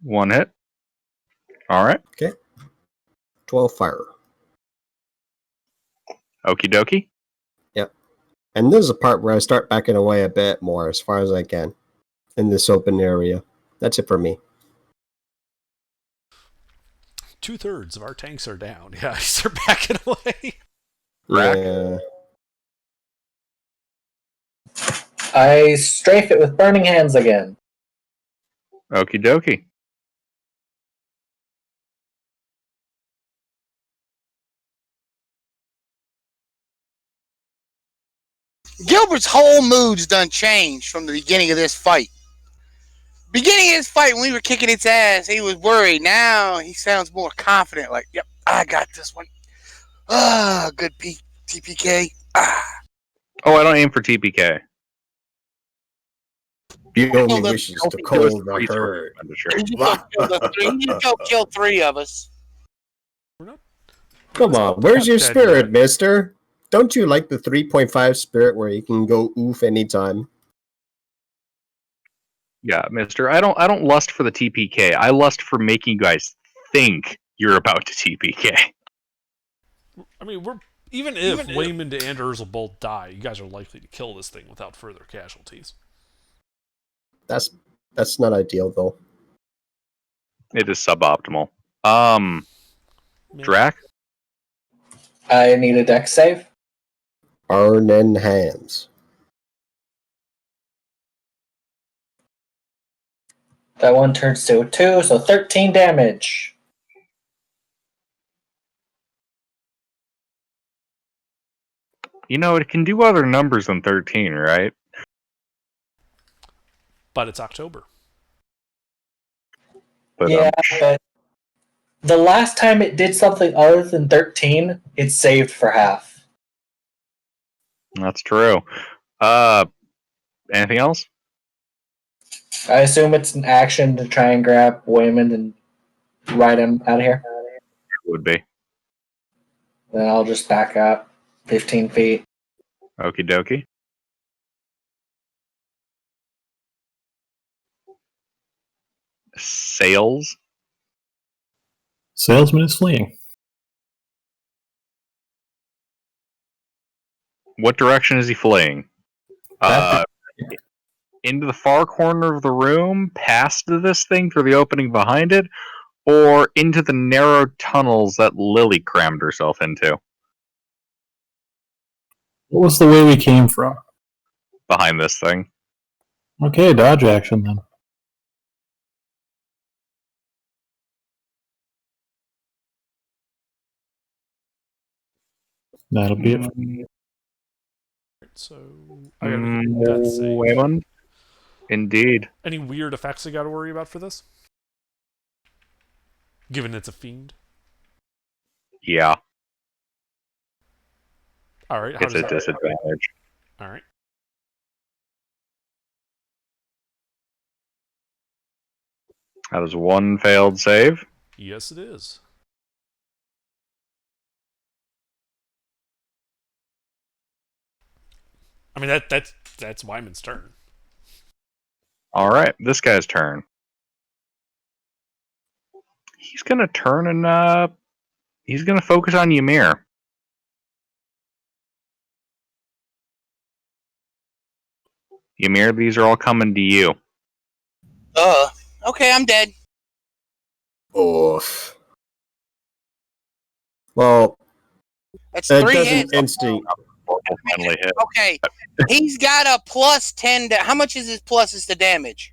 One hit. All right. 12 fire. Okie dokie. Yep. And this is a part where I start backing away a bit more as far as I can in this open area. That's it for me. 2/3 of our tanks are down. Yeah, he's backing away. Rack. Yeah. I strafe it with burning hands again. Okie dokie. Gilbert's whole mood's done changed from the beginning of this fight. Beginning of this fight, when we were kicking its ass, he was worried. Now he sounds more confident. Like, yep, I got this one. Good TPK. Oh, I don't aim for TPK. He only Well, wishes I don't to think there was call the three sort of herd. expenditure. You just go kill 3 of us. We're not. Come on, We're where's not your dead spirit, yet. mister? Don't you like the 3.5 spirit where you can go oof anytime? Yeah, Mister. I don't lust for the TPK. I lust for making you guys think you're about to TPK. I mean, even if Waymond and Urzel both die, you guys are likely to kill this thing without further casualties. That's not ideal though. It is suboptimal. Man. Drac. I need a dex save. Arn hands. That one turns to a 2, so 13 damage. You know, it can do other numbers than 13, right? But it's October. But Yeah, but the last time it did something other than 13, it saved for half. that's true. Anything else? I assume it's an action to try and grab Wayman and ride him out of here. Would be. Then I'll just back up 15 feet. Okie dokie. Sales. Salesman is fleeing. What direction is he fleeing? Into the far corner of the room, past this thing through the opening behind it, or into the narrow tunnels that Lily crammed herself into What was the way we came from? behind this thing? Okay, dodge action then. That'll be it. So I gotta make a death save. Waymond? Indeed. Any weird effects I gotta worry about for this? Given it's a fiend. Yeah, All right. How it's a does that? disadvantage. All right. That is one failed save. Yes, it is. I mean that's Wyman's turn. All right, this guy's turn. He's gonna turn and he's gonna focus on Ymir. Ymir, these are all coming to you. Okay, I'm dead. Oof. Well, That's it 3 doesn't hits. instinct. Finally hit. Okay, he's got a plus 10. How much is his pluses to damage?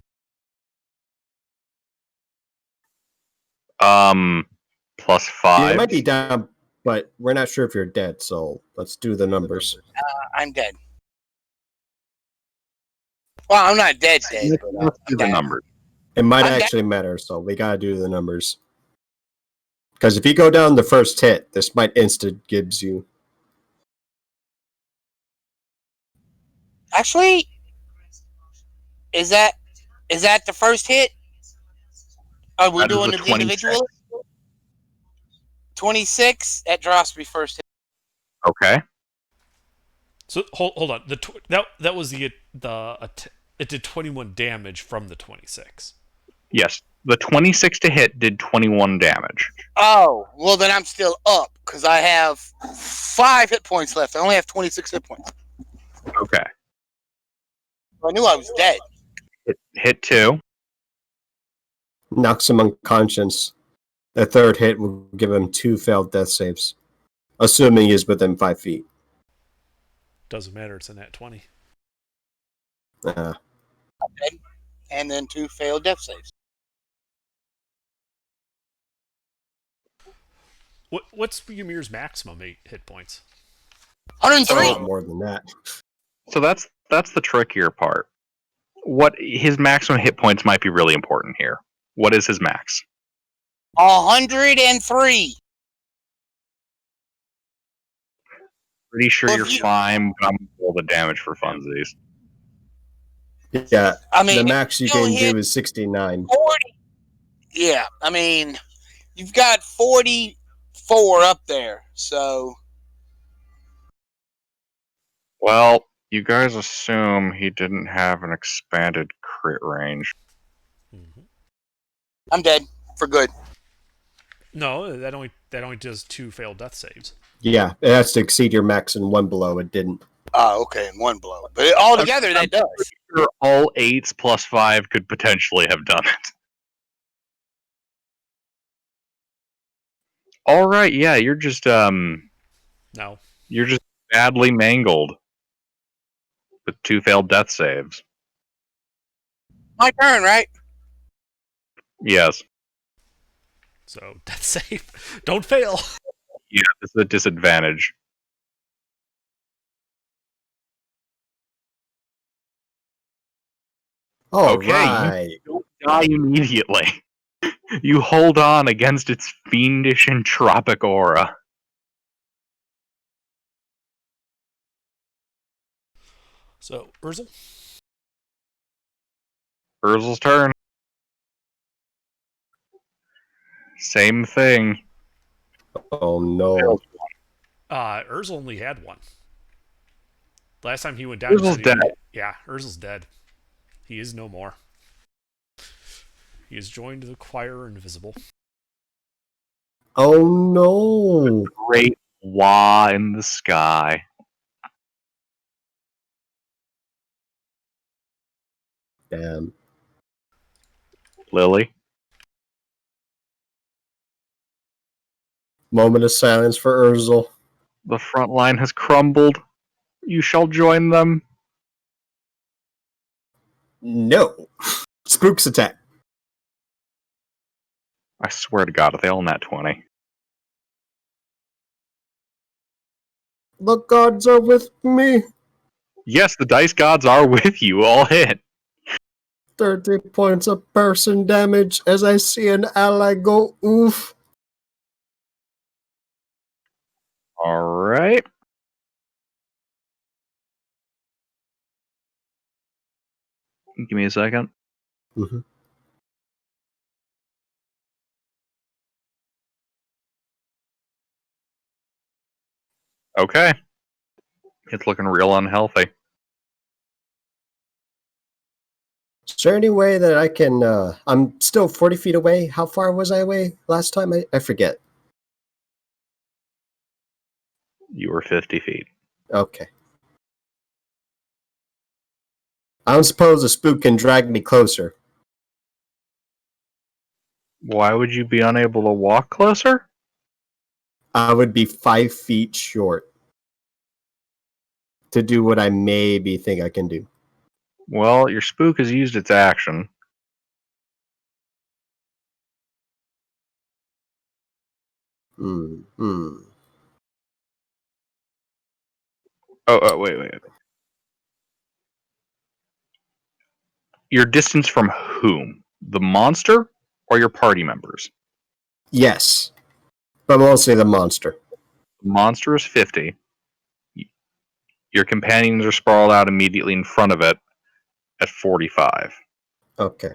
Plus Yeah, it 5. might be down, but we're not sure if you're dead. So let's do the numbers. I'm dead. Well, I'm not dead. Let's do the numbers. It might I'm actually matter, so we gotta do the numbers. Because if you go down the first hit, this might instant gives you. Actually, is that the first hit? Are we That is doing the it 26. individually? 26. That drops me first hit. Okay. So hold on. That was it did 21 damage from the 26. Yes. The 26 to hit did 21 damage. Oh, well then I'm still up because I have 5 hit points left. I only have 26 hit points. Okay. I knew I was dead. Hit 2. Knocks him unconscious. The third hit will give him 2 failed death saves, assuming he's within 5 feet. Doesn't matter. It's a nat 20. And then 2 failed death saves. What's Ymir's maximum hit points? 103. Oh, more than that. So that's the trickier part. What his maximum hit points might be really important here. What is his max? 103. Pretty sure Well, you're if you- fine, but I'm gonna roll the damage for funsies. Yeah, I mean, the if max you you don't can hit do is 69. 40. Yeah, I mean, you've got 44 up there, so Well, you guys assume he didn't have an expanded crit range. I'm dead for good. No, that only does 2 failed death saves. Yeah, it has to exceed your max in one blow. It didn't. Oh, okay, in one blow. But altogether, that does. Sure, all 8s plus 5 could potentially have done it. Alright, yeah, you're just No. badly mangled. With 2 failed death saves. My turn, right? Yes. So death save. Don't fail. Yeah, this is a disadvantage. All Okay, right. you don't die immediately. You hold on against its fiendish entropic aura. So Urzel. Urzel's turn. Same thing. Oh no. Urzel only had one. Last time he went down, Urzel's dead. Yeah, Urzel's dead. He is no more. He has joined the choir invisible. Oh no. Great wah in the sky. Damn. Lily. Moment of silence for Urzel. The front line has crumbled. You shall join them. No. Spooks attack. I swear to God, if they all nat 20. The gods are with me. Yes, the dice gods are with you. All hit. 30 points of person damage as I see an ally go oof. Alright. Give me a second. Mm-hmm. Okay. It's looking real unhealthy. Is there any way that I can I'm still 40 feet away? How far was I away last time? I forget. You were 50 feet. Okay. I don't suppose a spook can drag me closer. Why would you be unable to walk closer? I would be 5 feet short to do what I maybe think I can do. Well, your spook has used its action. Hmm. Wait. Your distance from whom? The monster or your party members? Yes. But mostly the monster. The monster is 50. Your companions are sprawled out immediately in front of it at 45. Okay.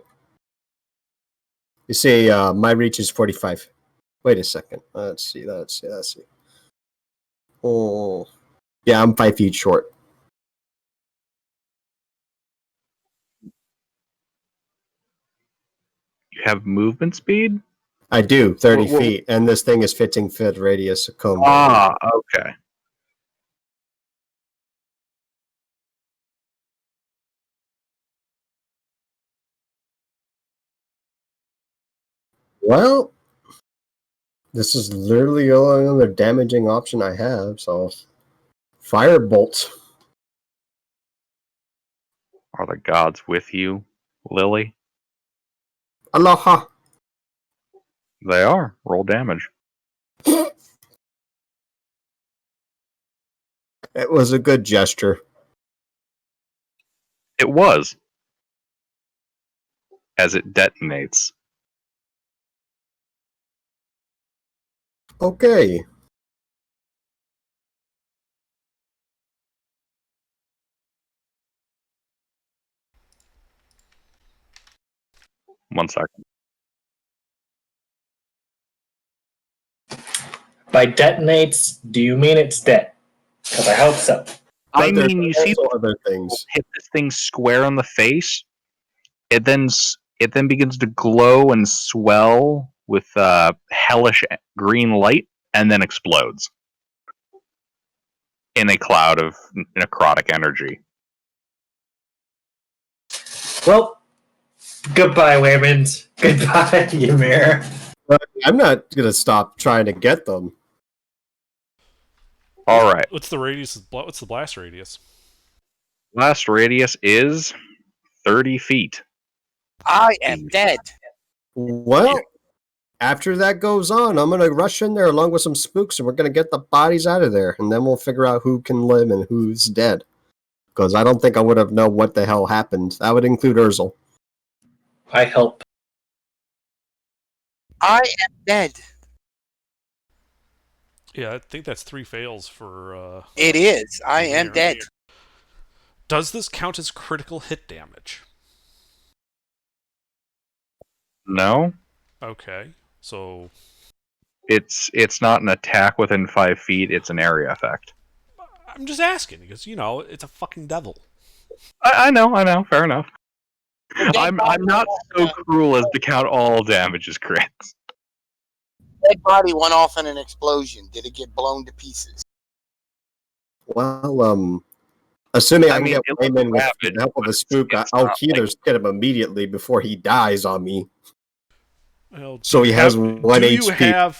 You see, my reach is 45. Wait a second. Let's see. Oh. Yeah, I'm 5 feet short. You have movement speed? I do, 30 Wha- wha- feet, and this thing is 15-foot radius of combo. Ah, okay. Well, this is literally the only other damaging option I have, so Firebolt. Are the gods with you, Lily? Aloha. They are. Roll damage. It was a good gesture. It was. As it detonates. Okay. 1 second. By detonates, do you mean it's dead? Because I hope so. I But there's mean, you see, also other things. hit this thing square on the face. It then begins to glow and swell with hellish green light, and then explodes in a cloud of necrotic energy. Well, goodbye, Waymond. Goodbye, Ymir. But I'm not gonna stop trying to get them. All right. What's the radius? What's the blast radius? Blast radius is 30 feet. I am dead. Well, after that goes on, I'm gonna rush in there along with some spooks, and we're gonna get the bodies out of there, and then we'll figure out who can live and who's dead. Because I don't think I would have known what the hell happened. That would include Urzel. I help. I am dead. Yeah, I think that's 3 fails for. It is. I am Ymir. dead. Does this count as critical hit damage? No, Okay, so it's not an attack within 5 feet. It's an area effect. I'm just asking because it's a fucking devil. I know. Fair enough. Dead I'm body not so went off- cruel as to count all damage as crits. Dead body went off in an explosion. Did it get blown to pieces? Well, assuming I can mean, get it looks Wayman with ravaged, the help of but a spook, it's I'll not either get him immediately before he dies on me. Well, So he has 1 do you HP.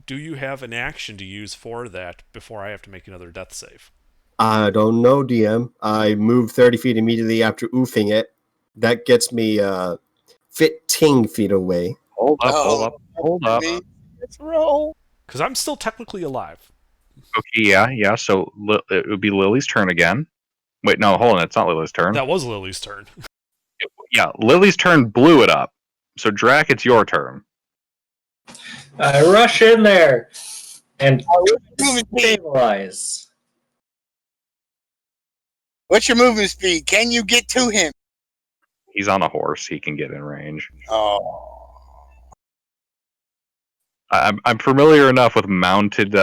do you have an action to use for that before I have to make another death save? I don't know, DM. I move 30 feet immediately after oofing it. That gets me 15 feet away. Hold up, No. hold up. Let's roll. Because I'm still technically alive. Okay, yeah. So it would be Lily's turn again. Wait, no, hold on. It's not Lily's turn. That was Lily's turn. Yeah, Lily's turn blew it up. So Drac, it's your turn. I rush in there and Moving speed. stabilize. What's your movement speed? Can you get to him? He's on a horse. He can get in range. Oh. I'm familiar enough with mounted,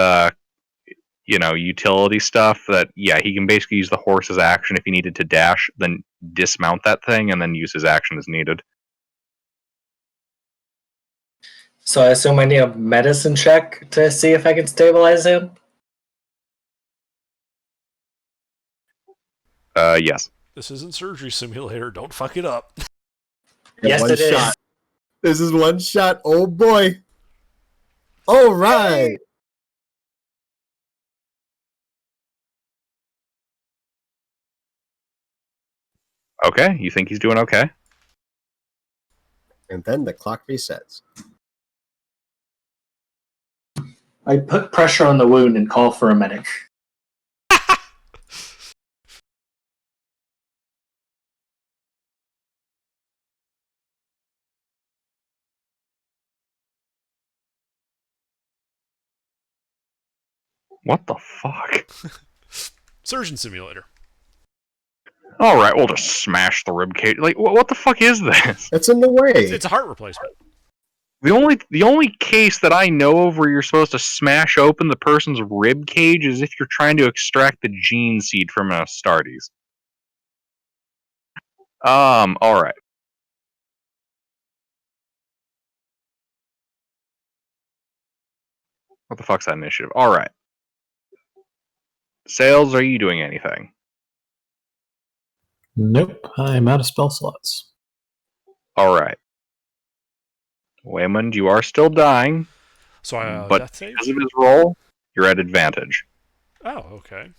utility stuff that he can basically use the horse's action if he needed to dash, then dismount that thing, and then use his action as needed. So I assume I need a medicine check to see if I can stabilize him? Yes. This isn't Surgery Simulator. Don't fuck it up. Yes, One it is. shot. This is one shot. Oh boy. All right. Okay, you think he's doing okay? And then the clock resets. I put pressure on the wound and call for a medic. What the fuck? Surgeon Simulator. All right, we'll just smash the rib cage. Like, what the fuck is this? It's in the way. It's a heart replacement. The only case that I know of where you're supposed to smash open the person's rib cage is if you're trying to extract the gene seed from an Astartes. All right. What the fuck's that initiative? All right. Sales, are you doing anything? Nope, I'm out of spell slots. All right. Waymond, you are still dying, So but death save? because of his roll, you're at advantage. Oh, okay.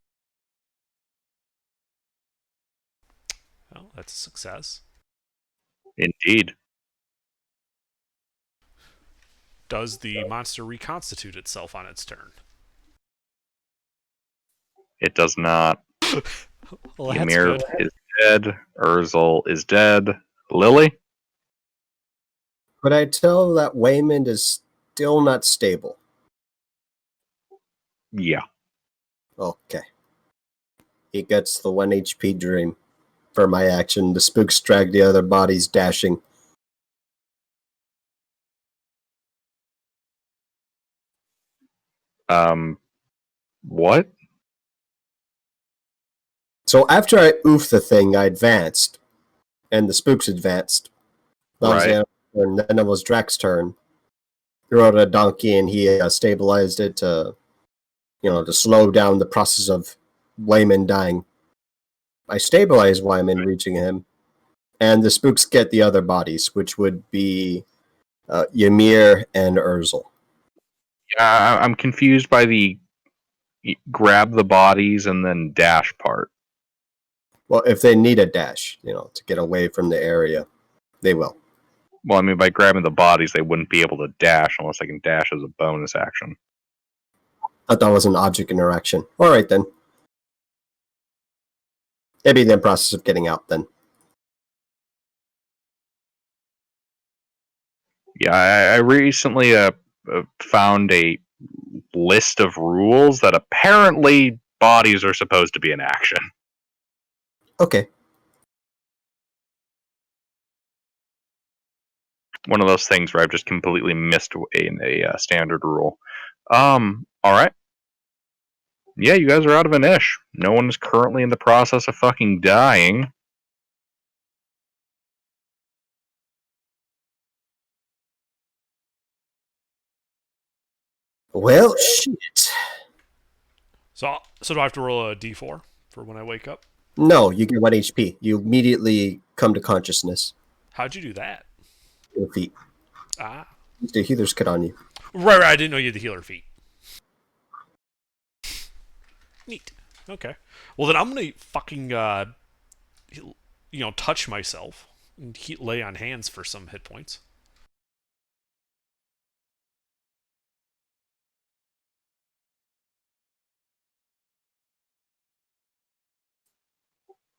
Well, that's a success. Indeed. Does the monster reconstitute itself on its turn? It does not. Well, that's Ymir good. is dead. Urzel is dead. Lily? But I tell that Waymond is still not stable. Yeah. Okay. He gets the 1 HP dream for my action. The spooks drag the other bodies dashing. What? So after I oofed the thing, I advanced, and the spooks advanced. That was Right. the turn. Then it was Drax's turn. He rode a donkey, and he stabilized it to, to slow down the process of Wayman dying. I stabilized Wyman reaching him, and the spooks get the other bodies, which would be Ymir and Urzel. Yeah, I'm confused by the grab the bodies and then dash part. Well, if they need a dash, to get away from the area, they will. Well, I mean, by grabbing the bodies, they wouldn't be able to dash unless they can dash as a bonus action. I thought it was an object interaction. All right, then. Maybe in the process of getting out, then. Yeah, I recently found a list of rules that apparently bodies are supposed to be an action. Okay. One of those things where I've just completely missed a standard rule. All right. Yeah, you guys are out of an ish. No one is currently in the process of fucking dying. Well, shit. So do I have to roll a d4 for when I wake up? No, you get 1 HP. You immediately come to consciousness. How'd you do that? Your feet. Ah. The healer's cut on you. Right, I didn't know you had the healer feat. Neat. Okay. Well, then I'm gonna fucking touch myself and lay on hands for some hit points.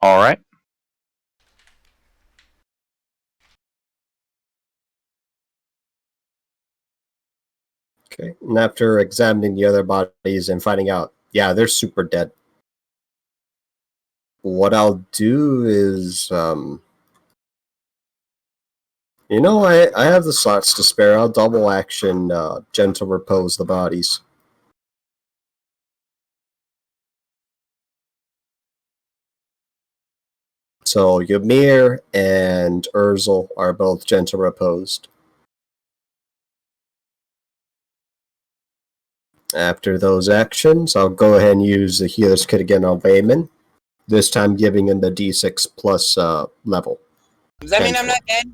All right. Okay. And after examining the other bodies and finding out, yeah, they're super dead. What I'll do is, I have the slots to spare. I'll double action gentle repose the bodies. So Ymir and Urzel are both gentle reposed. After those actions, I'll go ahead and use the healer's kit again on Wayman. This time giving him the D6 plus level. Does that mean I'm not dead?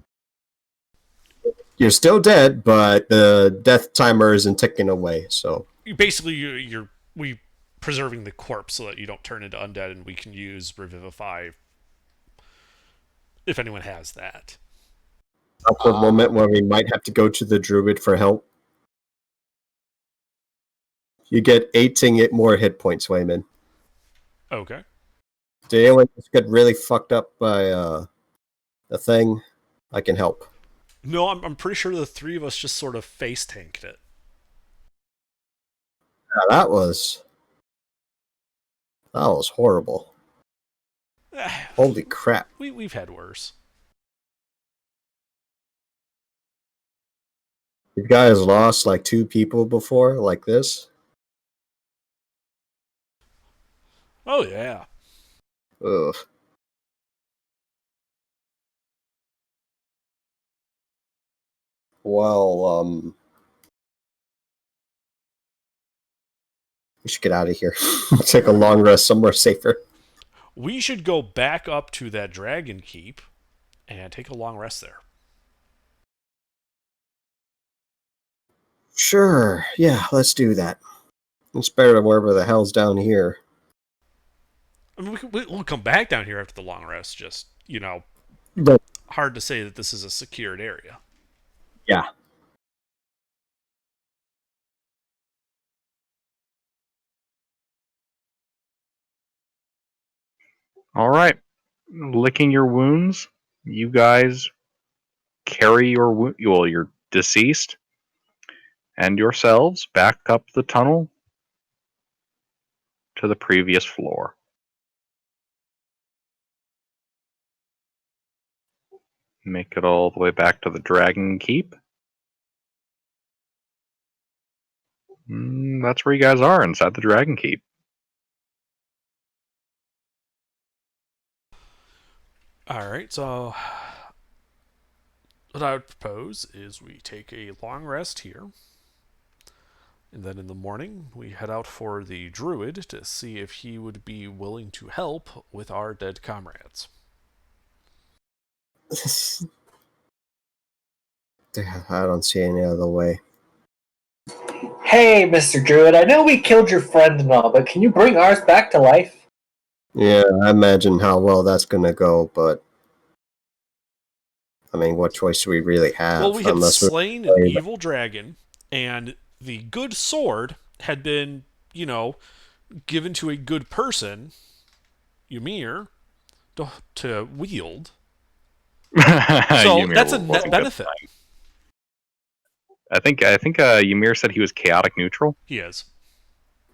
You're still dead, but the death timer isn't ticking away, so... Basically, we preserving the corpse so that you don't turn into undead, and we can use Revivify if anyone has that. Awkward moment where we might have to go to the druid for help. You get 18 more hit points, Wayman. Okay. Did anyone just get really fucked up by a thing? I can help. No, I'm pretty sure the three of us just sort of face tanked it. Yeah, that was horrible. Holy crap. We've had worse. You guys lost like 2 people before, like this? Oh, yeah. Ugh. Well, we should get out of here. Take a long rest somewhere safer. We should go back up to that dragon keep and take a long rest there. Sure. Yeah, let's do that. It's better than wherever the hell's down here. I mean, we'll come back down here after the long rest. Just, But, hard to say that this is a secured area. yeah. All right. Licking your wounds. You guys carry your deceased and yourselves back up the tunnel to the previous floor. Make it all the way back to the Dragon Keep. That's where you guys are, inside the Dragon Keep. Alright, so what I would propose is we take a long rest here. And then in the morning, we head out for the druid to see if he would be willing to help with our dead comrades. I don't see any other way. Hey, Mr. Druid, I know we killed your friend and all, but can you bring ours back to life? Yeah, I imagine how well that's gonna go, but I mean, what choice do we really have? Well, we had unless we're slain an evil dragon, and the good sword had been, given to a good person, Ymir, to wield. So that's a net benefit. I think Ymir said he was chaotic neutral. He is.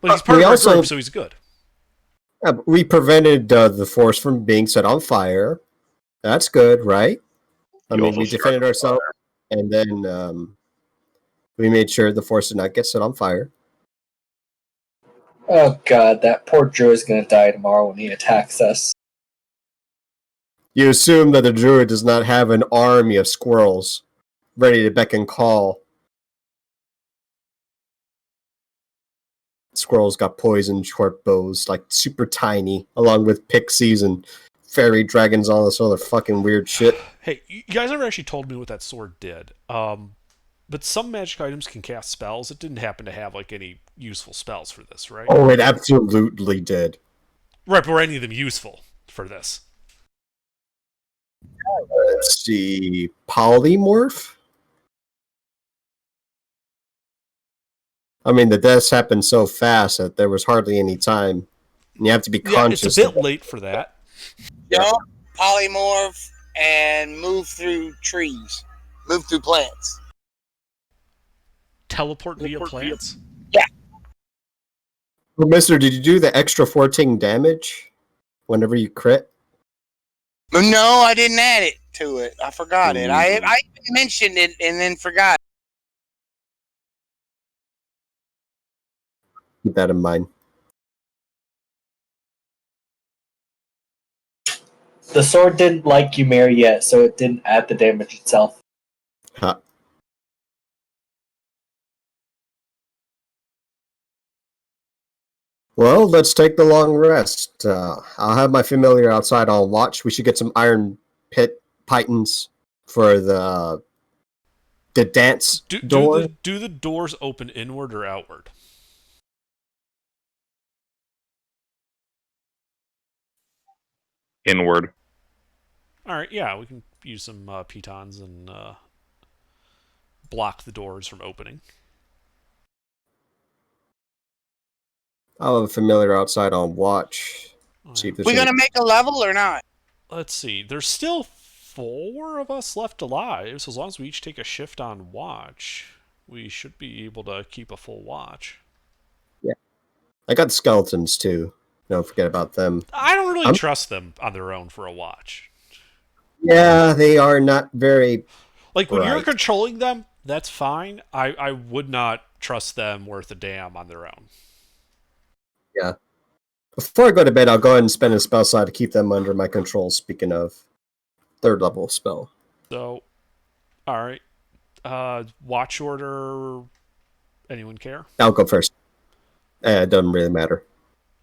But he's part of our group, so he's good. We prevented the force from being set on fire. That's good, right? I mean, we defended ourselves, and then we made sure the force did not get set on fire. Oh god, that poor druid is going to die tomorrow when he attacks us. You assume that the druid does not have an army of squirrels ready to beck and call. Squirrels got poison short bows, like super tiny, along with pixies and fairy dragons, all this other fucking weird shit. Hey, you guys never actually told me what that sword did. But some magic items can cast spells. It didn't happen to have like any useful spells for this, right? Oh, it absolutely did. Right, but were any of them useful for this? Let's see, polymorph. I mean, the deaths happened so fast that there was hardly any time. And you have to be conscious. It's a bit late for that. Jump, polymorph, and move through trees. Move through plants. Teleport via plants? Yeah. Well, mister, did you do the extra 14 damage whenever you crit? No, I didn't add it to it. I forgot it. I mentioned it and then forgot. Keep that in mind. The sword didn't like Ymir yet, so it didn't add the damage itself. Huh. Well, let's take the long rest. I'll have my familiar outside on watch. We should get some iron pit pythons for the dance door. Do the doors open inward or outward? Inward. All right, yeah, we can use some pitons and block the doors from opening. I'll have a familiar outside on watch. See if we gonna make a level or not? Let's see. There's still 4 of us left alive, so as long as we each take a shift on watch, we should be able to keep a full watch. Yeah. I got skeletons too. Don't forget about them. I don't really trust them on their own for a watch. Yeah, they are not very... Like, when you're controlling them, that's fine. I would not trust them worth a damn on their own. Yeah. Before I go to bed, I'll go ahead and spend a spell slot to keep them under my control, speaking of 3rd level spell. So, alright. Watch order... Anyone care? I'll go first. It doesn't really matter.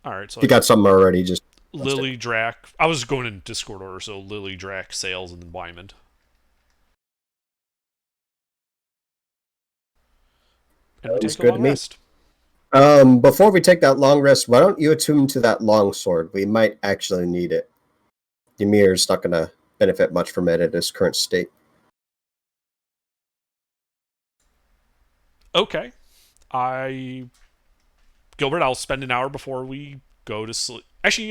Alright, so... If you got something already, just... Lily, Drac... I was going in Discord order, so Lily, Drac, Sales, and then Wymond. And we take a long rest. Before we take that long rest, why don't you attune to that long sword? We might actually need it. Ymir's not going to benefit much from it at his current state. Okay. Gilbert, I'll spend an hour before we go to sleep. Actually,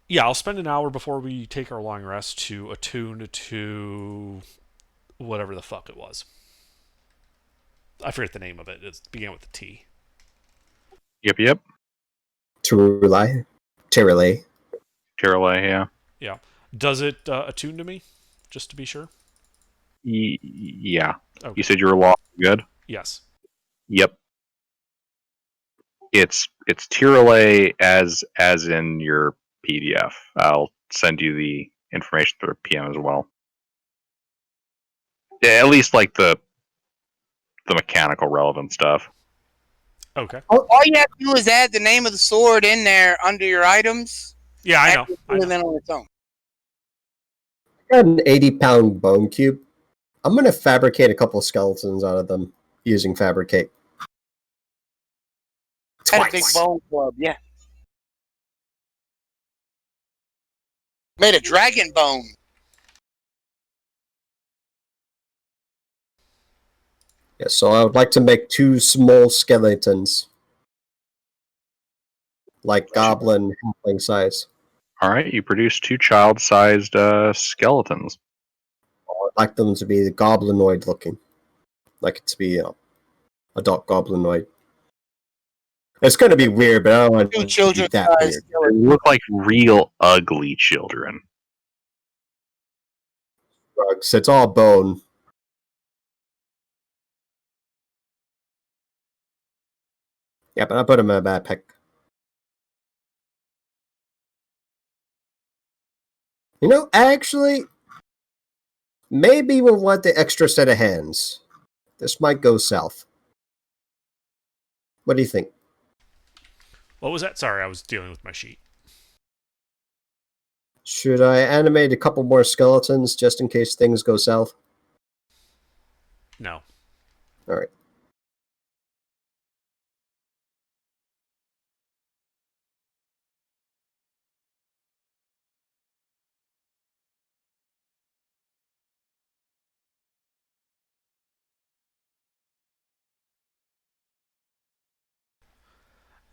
yeah, I'll spend an hour before we take our long rest to attune to whatever the fuck it was. I forget the name of it. It began with a T. Yep. Terrelay, yeah. Yeah. Does it attune to me? Just to be sure? Yeah. Okay. You said you were lost. Good? Yes. Yep. It's Tirale as in your PDF. I'll send you the information through PM as well. Yeah, at least like the mechanical relevant stuff. Okay. All you have to do is add the name of the sword in there under your items. Yeah, I know. And then on its own. I got an 80-pound bone cube. I'm going to fabricate a couple of skeletons out of them using fabricate. Had a big bone club, yeah. Made a dragon bone. Yeah, so I would like to make 2 small skeletons. Like goblin halfling size. All right, you produce 2 child-sized skeletons. I'd like them to be the goblinoid looking. Like it to be adult goblinoid. It's going to be weird, but I don't want 2 it to children be that weird. They look like real ugly children. Drugs. It's all bone. Yeah, but I put them in a backpack. You know, actually, maybe we'll want the extra set of hands. This might go south. What do you think? What was that? Sorry, I was dealing with my sheet. Should I animate a couple more skeletons just in case things go south? No. All right.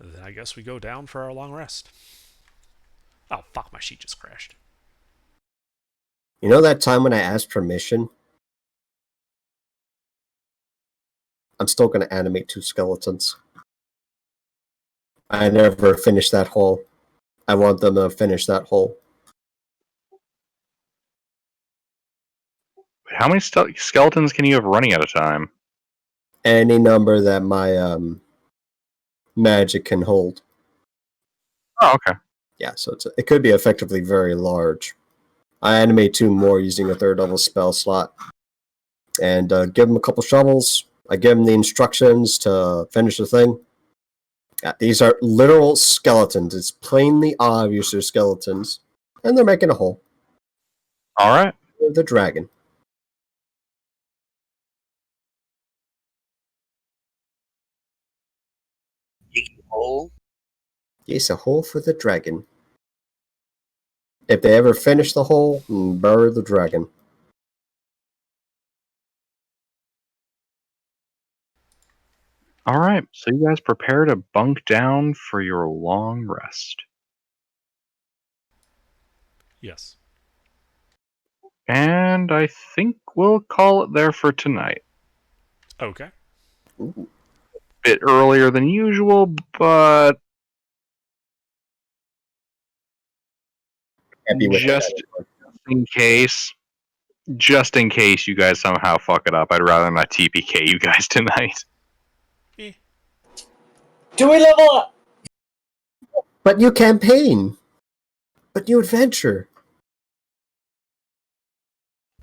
Then I guess we go down for our long rest. Oh, fuck, my sheet just crashed. You know that time when I asked permission? I'm still going to animate 2 skeletons. I never finished that hole. I want them to finish that hole. How many skeletons can you have running at a time? Any number that my magic can hold. Oh, okay. Yeah, so it could be effectively very large. I animate 2 more using a 3rd level spell slot. And give them a couple shovels. I give them the instructions to finish the thing. Yeah, these are literal skeletons. It's plainly obvious they're skeletons. And they're making a hole. All right. The dragon. Hole. Yes, a hole for the dragon. If they ever finish the hole, bury the dragon. All right. So you guys prepare to bunk down for your long rest. Yes. And I think we'll call it there for tonight. Okay. Ooh. Bit earlier than usual, but Happy with just that. just in case you guys somehow fuck it up, I'd rather not TPK you guys tonight. Eh. Do we level up? But you campaign. But you adventure.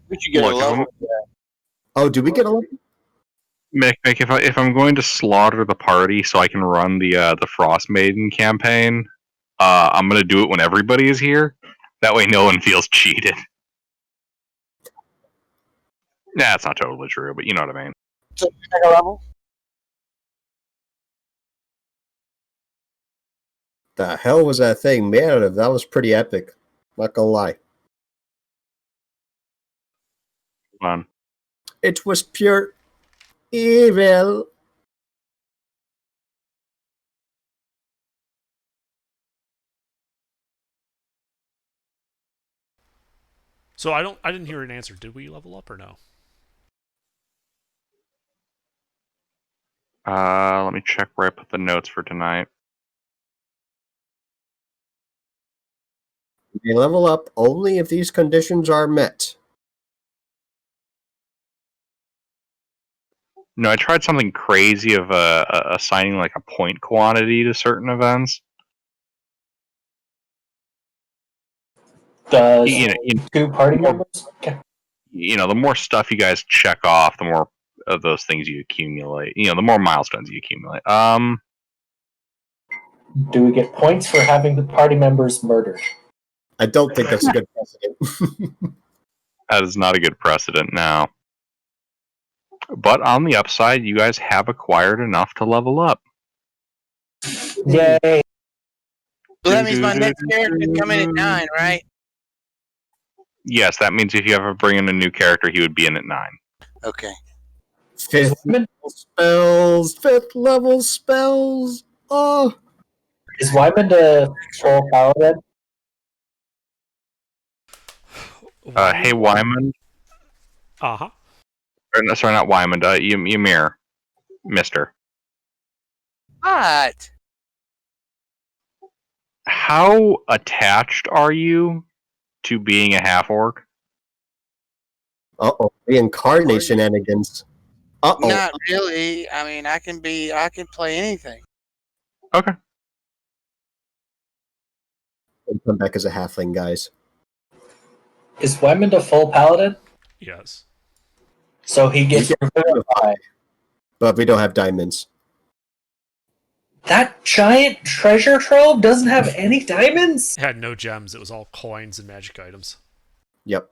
We should get Look, a level. Oh, do we get a Mick, if I'm going to slaughter the party so I can run the Frost Maiden campaign, I'm gonna do it when everybody is here. That way, no one feels cheated. Nah, it's not totally true, but you know what I mean. So make a level. The hell was that thing made out of? That was pretty epic. Not gonna lie. Fun. It was pure evil. So I didn't hear an answer. Did we level up or no? Let me check where I put the notes for tonight. You level up only if these conditions are met. No, I tried something crazy of assigning like a point quantity to certain events. Does You know, 2 party members? Okay. the more stuff you guys check off, the more of those things you accumulate. The more milestones you accumulate. Do we get points for having the party members murdered? I don't think that's a good precedent. That is not a good precedent now. But on the upside, you guys have acquired enough to level up. Yay! So that means my next character come in at 9, right? Yes, that means if you ever bring in a new character, he would be in at 9. Okay. Fifth level spells. Oh, Is Wyman the full paladin? Hey, Wyman. Uh-huh. No, sorry, not Wyman. Ymir. Mister. What? How attached are you to being a half-orc? uh-oh. Reincarnate shenanigans. Uh-oh. Not really. I mean, I can play anything. Okay. And come back as a halfling, guys. Is Wyman the full paladin? Yes. So he gets revivify. But we don't have diamonds. That giant treasure trove doesn't have any diamonds? It had no gems. It was all coins and magic items. Yep.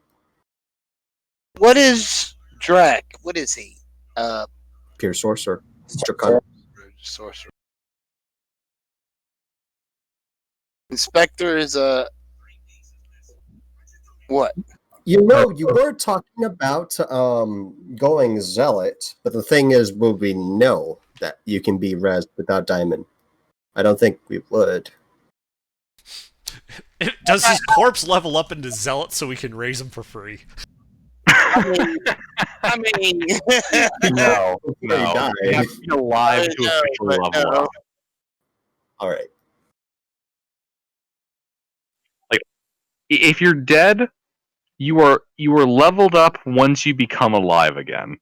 What is Drac? What is he? Pure sorcerer. Draconic. Sorcerer. Inspector is a what? You were talking about going zealot, but the thing is, will we know that you can be rezzed without diamond? I don't think we would. Does his corpse level up into zealot so we can raise him for free? I mean, No. He died. You have to be alive to officially level up. All right. If you're dead, you are leveled up once you become alive again.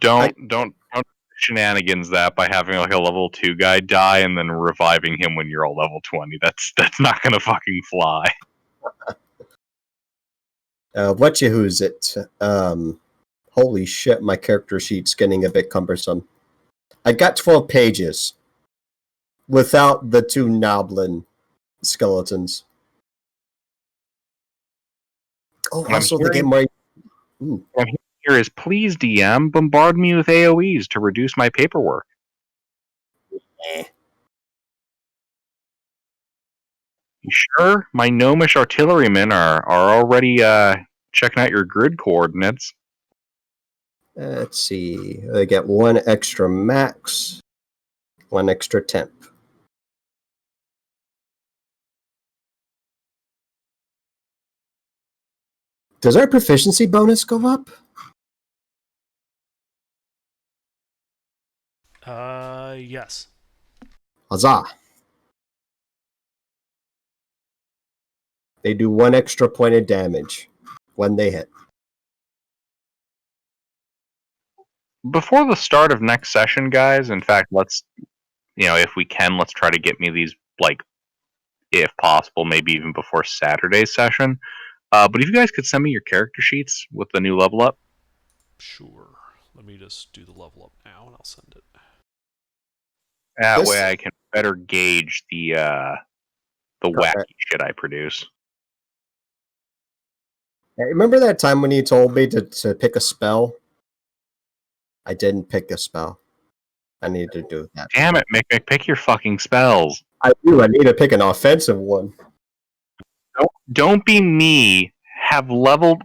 Don't shenanigans that by having like a level 2 guy die and then reviving him when you're all level 20. That's not gonna fucking fly. Who's it? Holy shit, my character sheet's getting a bit cumbersome. I got 12 pages without the 2 Noblin skeletons. Oh, I'm also the hearing- game where What I'm here is please DM bombard me with AoEs to reduce my paperwork. You sure? My gnomish artillerymen are already checking out your grid coordinates. let's see. They get 1 extra max, 1 extra temp. Does our proficiency bonus go up? Yes. Huzzah. They do 1 extra point of damage when they hit. Before the start of next session, guys, in fact, let's, if we can, let's try to get me these, like, if possible, maybe even before Saturday's session. But if you guys could send me your character sheets with the new level up. Sure. Let me just do the level up now and I'll send it. That way I can better gauge the wacky shit I produce. Hey, remember that time when you told me to pick a spell? I didn't pick a spell. I need to do that. Damn it, Mick, pick your fucking spells. I do. I need to pick an offensive one. Don't be me. Have level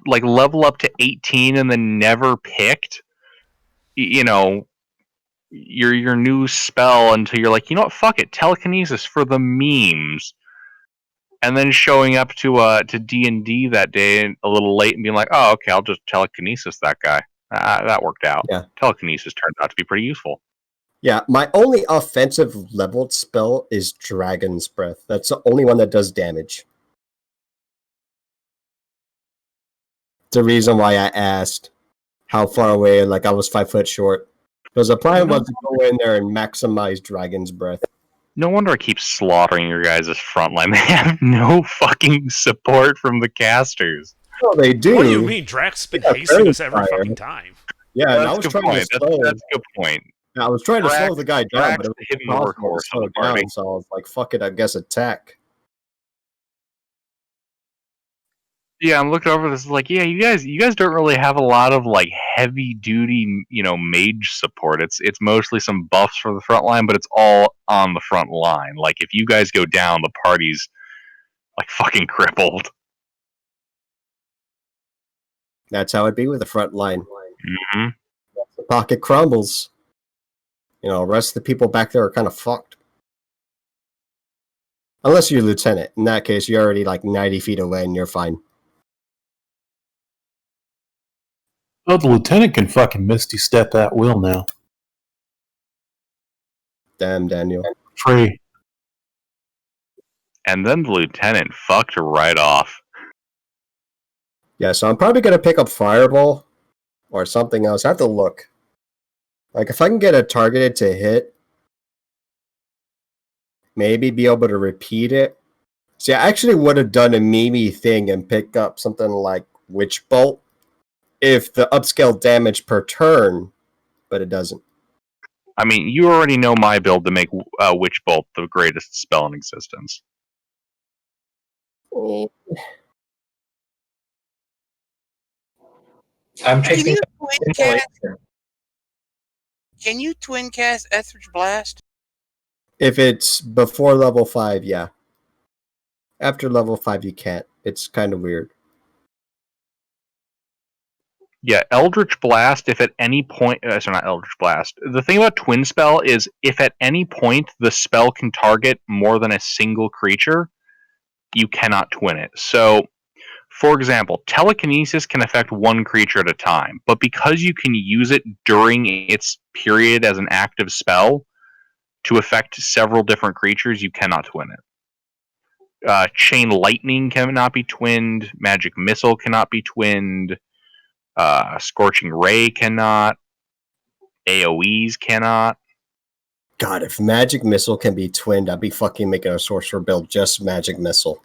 up to 18 and then never picked. Your new spell until you're like, you know what? Fuck it, telekinesis for the memes. And then showing up to D&D that day a little late and being like, oh, okay, I'll just telekinesis that guy. That worked out. Yeah. Telekinesis turned out to be pretty useful. Yeah, my only offensive leveled spell is Dragon's Breath. That's the only one that does damage. the reason why I asked how far away. Like I was 5 foot short. Because the plan was to go in there and maximize Dragon's Breath. No wonder I keep slaughtering your guys' front line. They have no fucking support from the casters. Well, they do. What do you mean? Drax been Yeah, hasting us every fire. fucking time. Yeah, and I That's was a good trying point. to slow. That's a good point. I was trying to Drax- slow the guy down, Drax but it was the hidden impossible workhorse to slow of the party. down. So I was like, "Fuck it, I guess attack." Yeah, I'm looking over this like, yeah, you guys don't really have a lot of like heavy duty, mage support. It's mostly some buffs for the front line, but it's all on the front line. Like if you guys go down, the party's like fucking crippled. That's how it be with the front line. hmm The pocket crumbles. The rest of the people back there are kind of fucked. Unless you're lieutenant. In that case, you're already like 90 feet away and you're fine. Oh, the lieutenant can fucking Misty Step at will now. Damn, Daniel. Free. And then the lieutenant fucked right off. Yeah, so I'm probably going to pick up Fireball or something else. I have to look. Like, if I can get a targeted to hit, maybe be able to repeat it. See, I actually would have done a Mimi thing and pick up something like Witch Bolt if the upscale damage per turn, but it doesn't. I mean, you already know my build to make Witch Bolt the greatest spell in existence. I'm Can chasing. you twin cast? Can you twin cast Etheridge Blast? If it's before level 5, yeah. After level 5, you can't. It's kind of weird. Yeah, Eldritch Blast, if at any point... sorry, not Eldritch Blast. The thing about Twin Spell is if at any point the spell can target more than a single creature, you cannot twin it. So, for example, Telekinesis can affect one creature at a time, but because you can use it during its period as an active spell to affect several different creatures, you cannot twin it. Chain Lightning cannot be twinned. Magic Missile cannot be twinned. Scorching Ray cannot. AoEs cannot. God, if Magic Missile can be twinned, I'd be fucking making a sorcerer build just Magic Missile.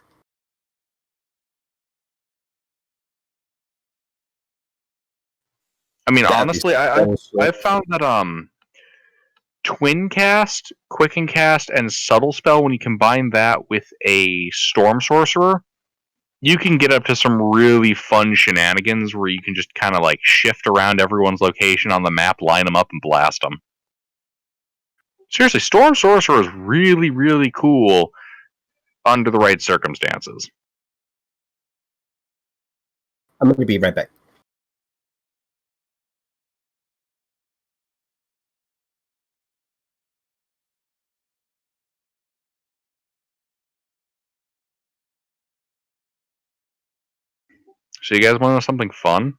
I mean, That'd be honestly, so sick. I've found that Twin Cast, Quicken Cast, and Subtle Spell, when you combine that with a Storm Sorcerer, you can get up to some really fun shenanigans where you can just kind of like shift around everyone's location on the map, line them up, and blast them. Seriously, Storm Sorcerer is really, really cool under the right circumstances. I'm going to be right back. So you guys want to know something fun?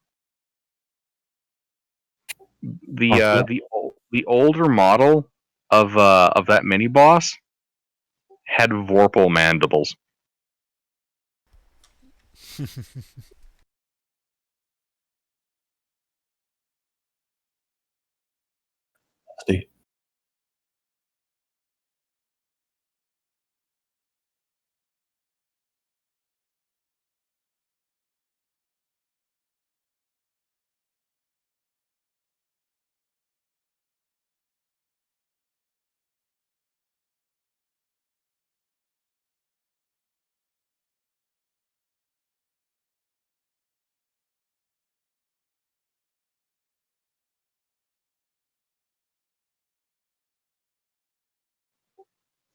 The older model of that mini boss had Vorpal mandibles. See.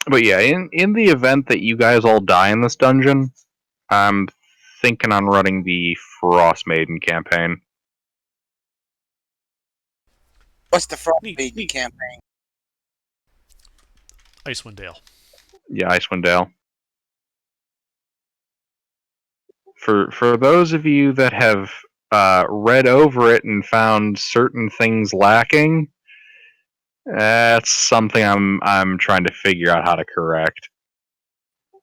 But yeah, in the event that you guys all die in this dungeon, I'm thinking on running the Frost Maiden campaign. What's the Frost Neat, Maiden neat. campaign? Icewind Dale. Yeah, Icewind Dale. For those of you that have read over it and found certain things lacking, that's something I'm trying to figure out how to correct.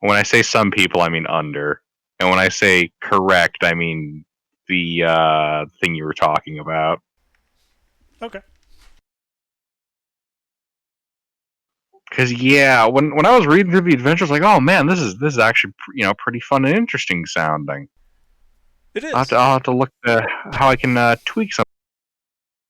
When I say some people, I mean under, and when I say correct, I mean the thing you were talking about. Okay. Because when I was reading through the adventures, like, oh man, this is actually pretty fun and interesting sounding. It is. I'll have to look how I can tweak some